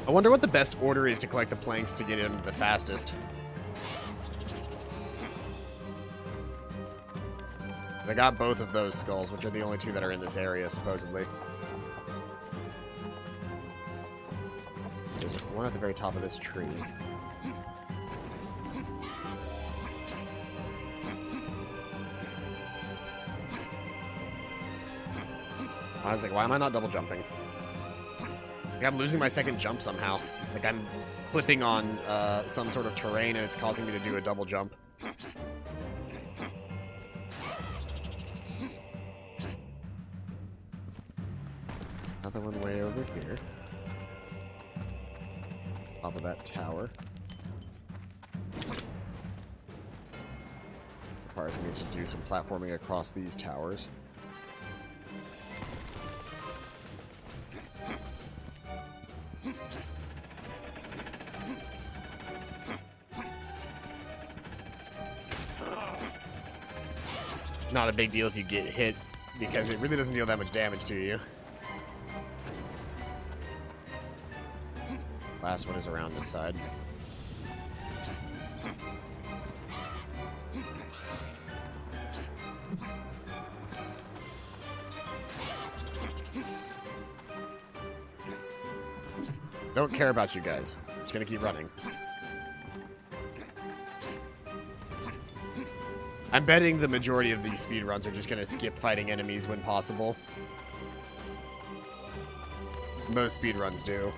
I wonder what the best order is to collect the planks to get in the fastest. 'Cause I got both of those skulls, which are the only two that are in this area, supposedly. There's one at the very top of this tree. I was like, why am I not double jumping? Like, I'm losing my second jump somehow. Like, I'm clipping on some sort of terrain and it's causing me to do a double jump. Another one way over here. Top of that tower. Requires me to do some platforming across these towers. Not a big deal if you get hit, because it really doesn't deal that much damage to you. Last one is around this side. Don't care about you guys. Just gonna keep running. I'm betting the majority of these speedruns are just gonna skip fighting enemies when possible. Most speedruns do.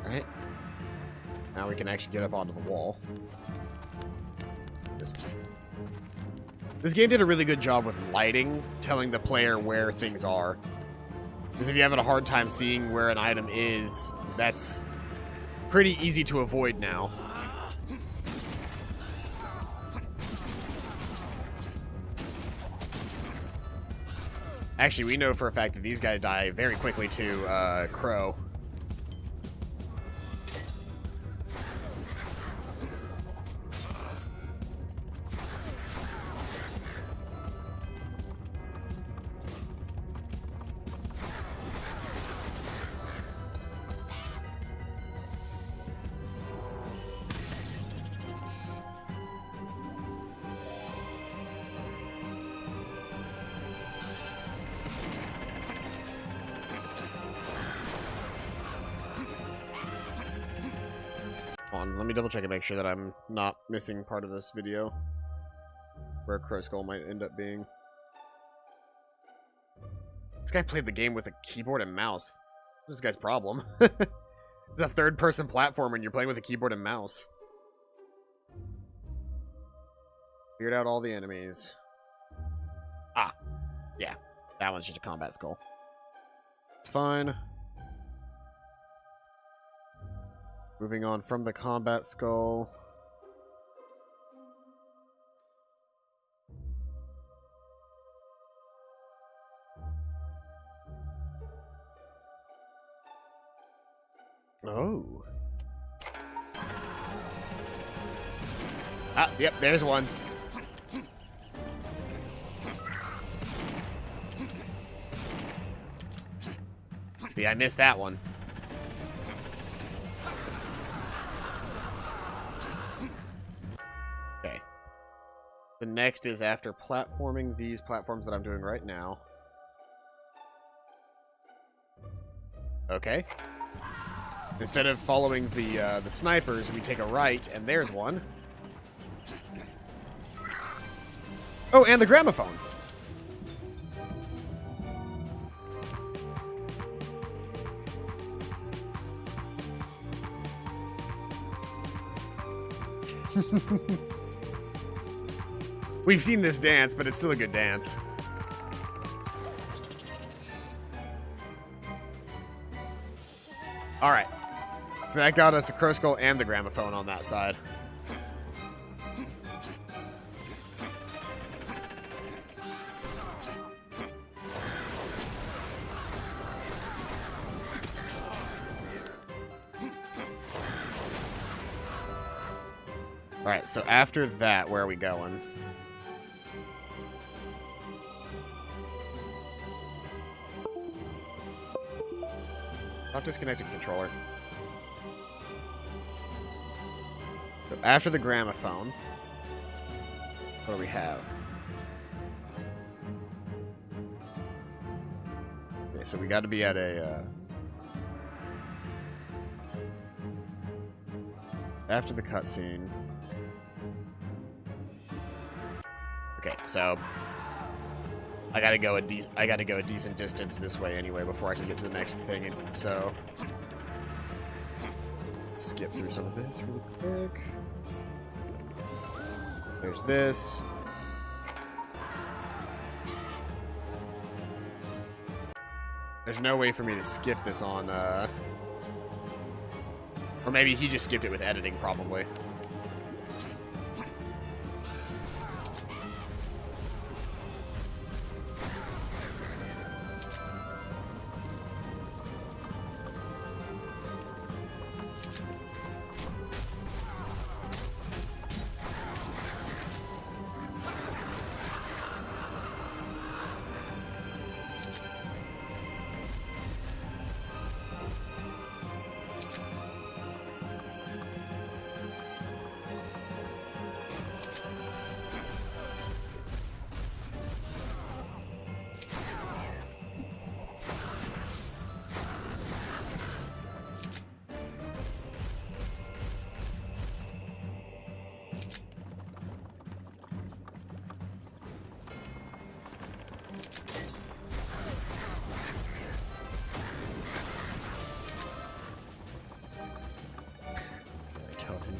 Alright. Now we can actually get up onto the wall. This game did a really good job with lighting, telling the player where things are. Because if you're having a hard time seeing where an item is, that's pretty easy to avoid now. Actually, we know for a fact that these guys die very quickly to Crow. Let me double check and make sure that I'm not missing part of this video where Crow Skull might end up being. This guy played the game with a keyboard and mouse. This is this guy's problem. It's a third-person platformer and you're playing with a keyboard and mouse. Figured out all the enemies. Ah, yeah. That one's just a combat skull. It's fine. Moving on from the combat skull. Oh. Ah, yep, there's one. See, I missed that one. Okay. The next is after platforming these platforms that I'm doing right now. Okay. Instead of following the snipers, we take a right, and there's one. Oh, and the gramophone. We've seen this dance, but it's still a good dance. Alright. So that got us a Crow Skull and the gramophone on that side. Alright, so after that, where are we going? Not disconnected controller. So after the gramophone, what do we have? Okay, so we got to be at a... after the cutscene. Okay, so I gotta go a decent distance this way anyway before I can get to the next thing. And so skip through some of this really quick. There's this. There's no way for me to skip this on, or maybe he just skipped it with editing, probably. Sorry, token.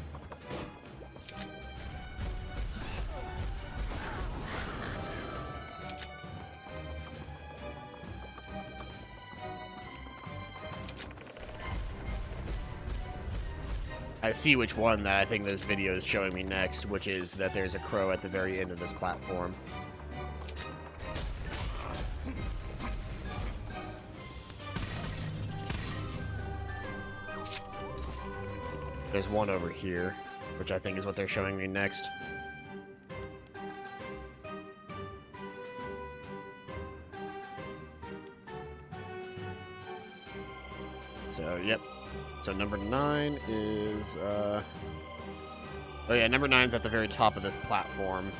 I see which one that I think this video is showing me next, which is that there's a crow at the very end of this platform. There's one over here, which I think is what they're showing me next. So, yep. So number 9 is, oh yeah, number 9's at the very top of this platform.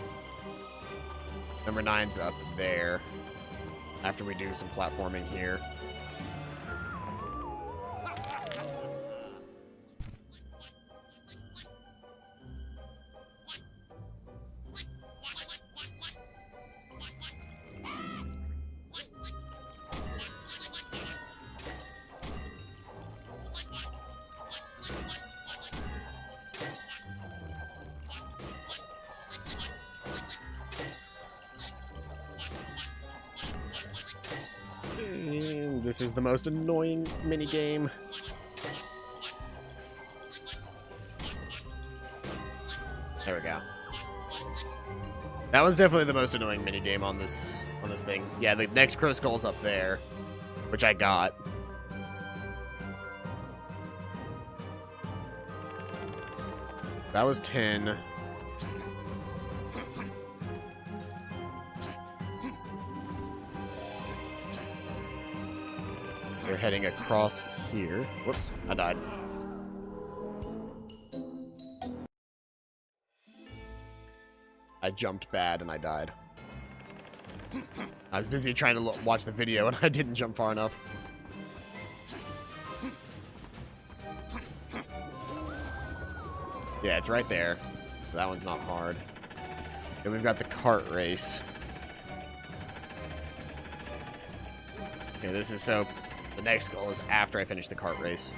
Number 9's up there, after we do some platforming here. This is the most annoying minigame. There we go. That was definitely the most annoying minigame on this thing. Yeah, the next crow skull's up there, which I got. That was 10. They're heading across here. Whoops, I died. I jumped bad and I died. I was busy trying to watch the video and I didn't jump far enough. Yeah, it's right there. That one's not hard. And we've got the cart race. Okay, this is so... The next goal is after I finish the cart race.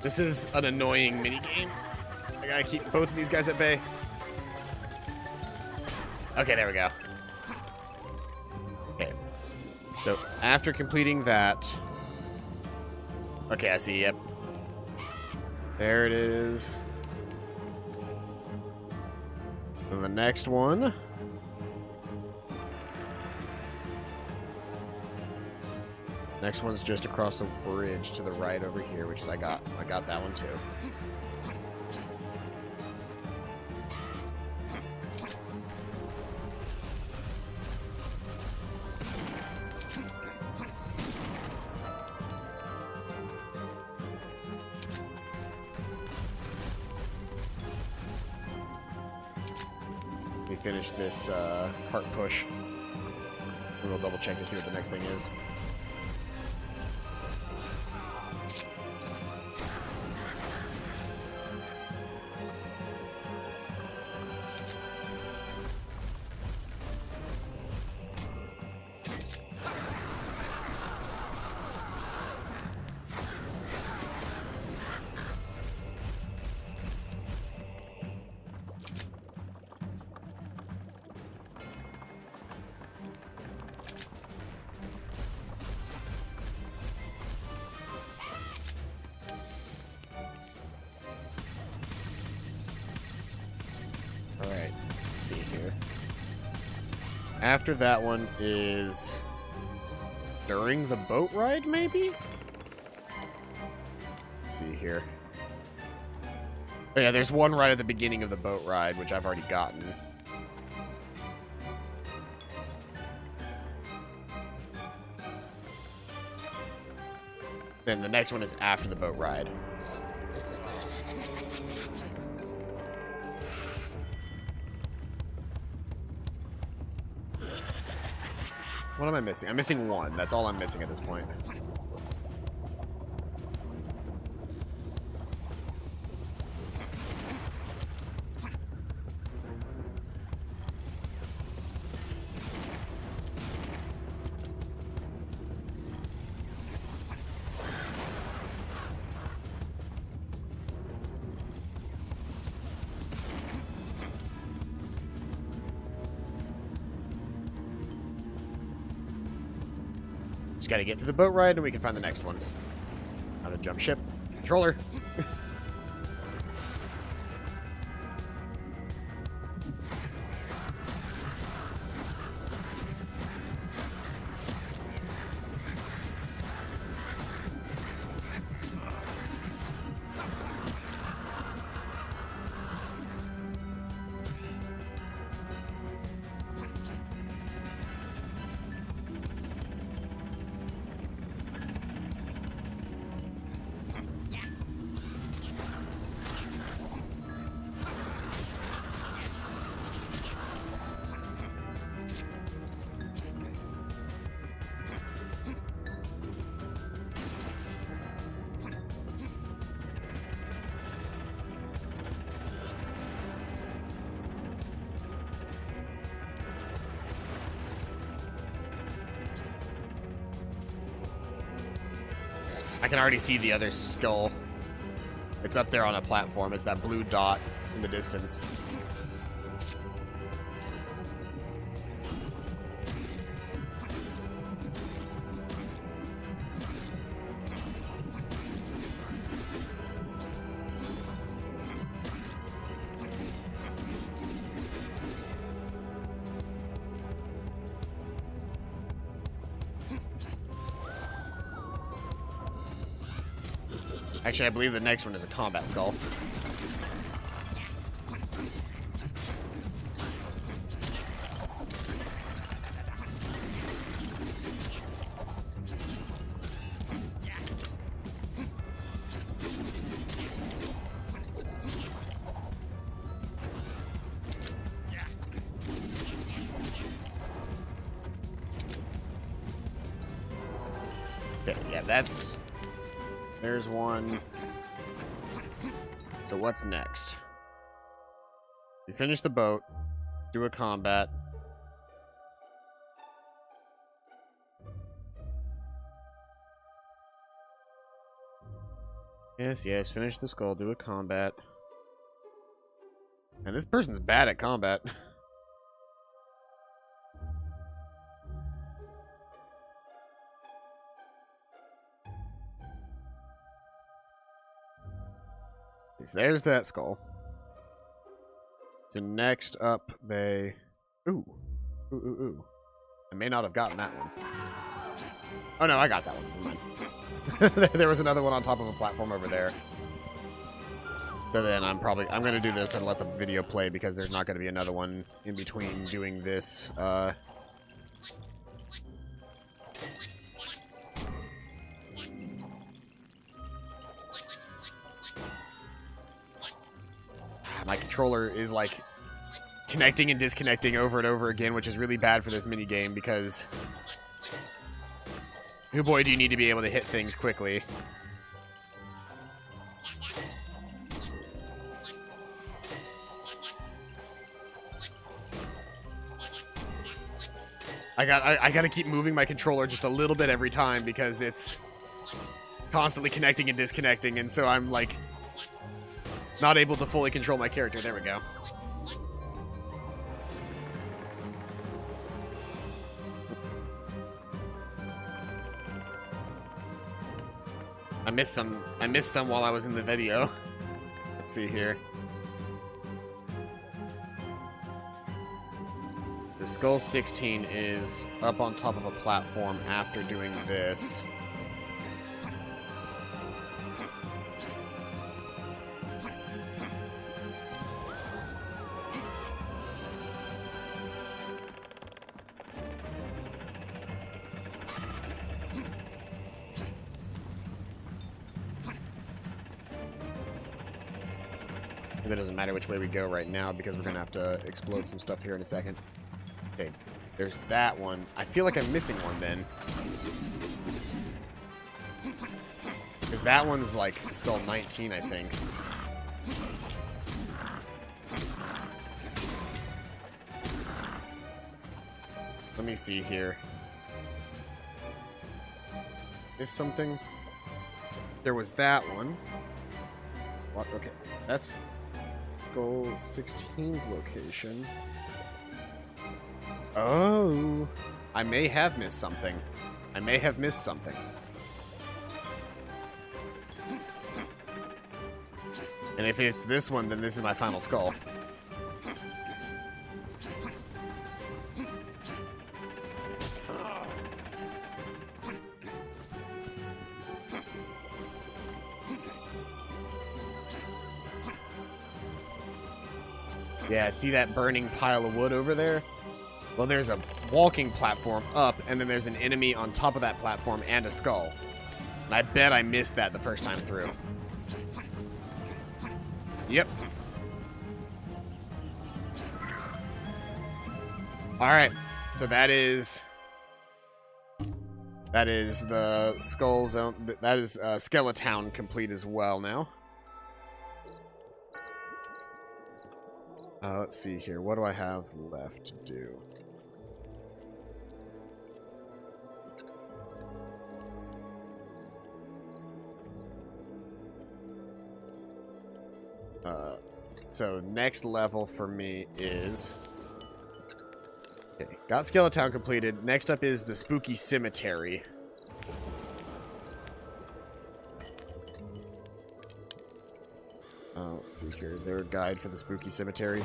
This is an annoying minigame. I gotta keep both of these guys at bay. Okay, there we go. Okay. So, after completing that... Okay, I see, yep. There it is. And the next one... Next one's just across the bridge to the right over here, which is I got that one too. Let me finish this cart push. And we'll double check to see what the next thing is. Alright, let's see here. After that one is during the boat ride, maybe? Let's see here. Oh yeah, there's one right at the beginning of the boat ride, which I've already gotten. Then the next one is after the boat ride. What am I missing? I'm missing one. That's all I'm missing at this point. Just gotta get through the boat ride and we can find the next one. How to jump ship. Controller! I can already see the other skull. It's up there on a platform. It's that blue dot in the distance. Actually, I believe the next one is a combat skull. Okay, yeah, that's... There's one. So what's next? We finish the boat, do a combat. Yes, yes, finish the skull, do a combat. And this person's bad at combat. So there's that skull. So next up, they... Ooh. Ooh, ooh, ooh. I may not have gotten that one. Oh no, I got that one. Never mind. There was another one on top of a platform over there. So then I'm gonna do this and let the video play because there's not gonna be another one in between doing this. My controller is like connecting and disconnecting over and over again, which is really bad for this mini game because, oh boy, do you need to be able to hit things quickly. I gotta keep moving my controller just a little bit every time because it's constantly connecting and disconnecting, and so I'm like not able to fully control my character. There we go. I missed some while I was in the video. Let's see here. The Skull 16 is up on top of a platform after doing this. It doesn't matter which way we go right now because we're going to have to explode some stuff here in a second. Okay, there's that one. I feel like I'm missing one then. Because that one's like Skull 19, I think. Let me see here. Is something? There was that one. What? Okay, that's Skull 16's location. Oh, I may have missed something. I may have missed something. And if it's this one, then this is my final skull. Yeah, see that burning pile of wood over there? Well, there's a walking platform up, and then there's an enemy on top of that platform and a skull. And I bet I missed that the first time through. Yep. Alright, so that is the Skull Zone. That is Skeletown complete as well now. Let's see here. What do I have left to do? So next level for me is... Okay, got Skeletown completed. Next up is the Spooky Cemetery. Let's see here. Is there a guide for the Spooky Cemetery?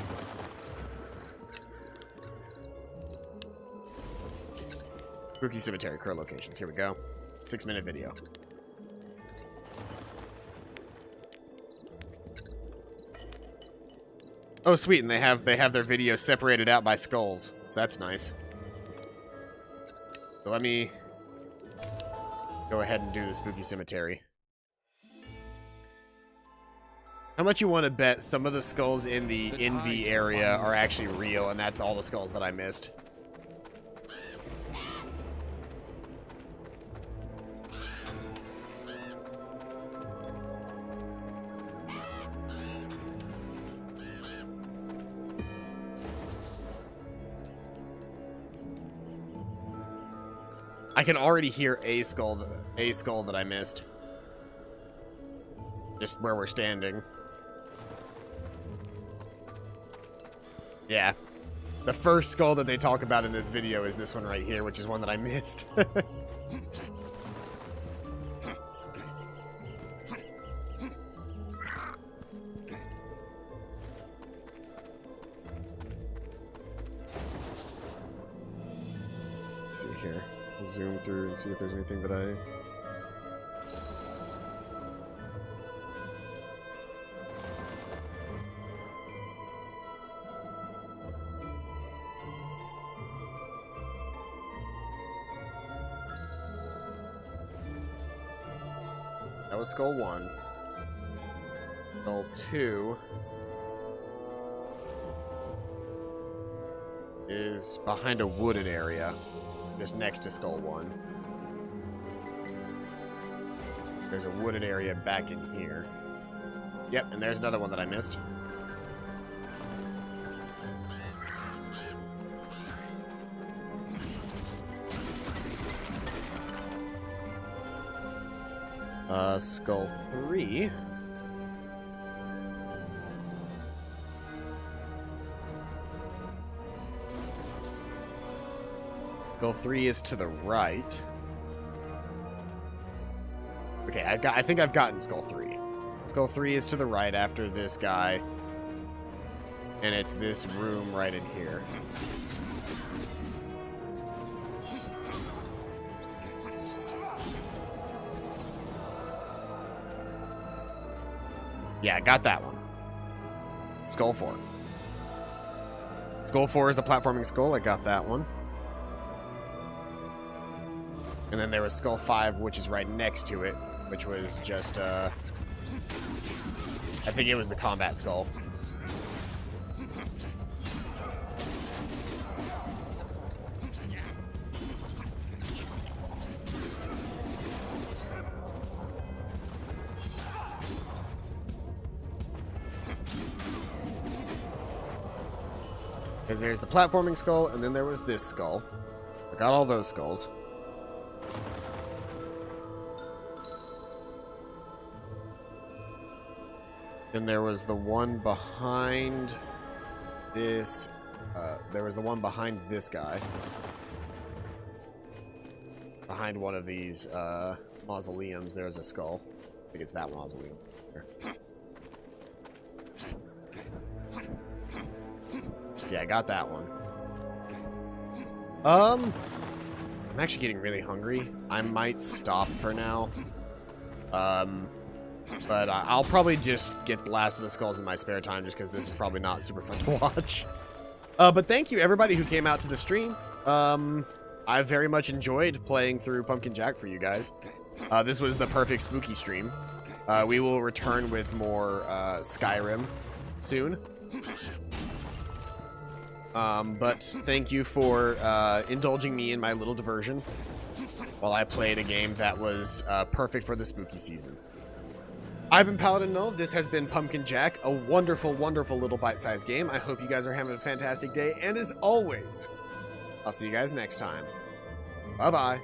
Spooky Cemetery, crow locations. Here we go. 6-minute video. Oh, sweet, and they have their video separated out by skulls. So that's nice. So let me go ahead and do the Spooky Cemetery. How much you want to bet some of the skulls in the Envy area are actually real, and that's all the skulls that I missed? I can already hear a skull that I missed. Just where we're standing. Yeah. The first skull that they talk about in this video is this one right here, which is one that I missed. Let's see here. I'll zoom through and see if there's anything that I... That was skull 1. Skull 2 is behind a wooded area, just next to skull 1. There's a wooded area back in here. Yep, and there's another one that I missed. Skull 3. Skull 3 is to the right. Okay, I think I've gotten Skull 3. Skull 3 is to the right after this guy. And it's this room right in here. Yeah, I got that one. Skull 4. Skull 4 is the platforming skull. I got that one. And then there was Skull 5, which is right next to it, which was just, I think it was the combat skull. Because there's the platforming skull, and then there was this skull. I got all those skulls. Then there was the one behind this. There was the one behind this guy. Behind one of these mausoleums, there's a skull. I think it's that mausoleum. Here. Yeah, I got that one. I'm actually getting really hungry. I might stop for now. But I'll probably just get the last of the skulls in my spare time just because this is probably not super fun to watch. But thank you, everybody who came out to the stream. I very much enjoyed playing through Pumpkin Jack for you guys. This was the perfect spooky stream. We will return with more Skyrim soon. But thank you for indulging me in my little diversion while I played a game that was perfect for the spooky season. I've been Paladin Null. This has been Pumpkin Jack, a wonderful, wonderful little bite-sized game. I hope you guys are having a fantastic day, and as always, I'll see you guys next time. Bye-bye.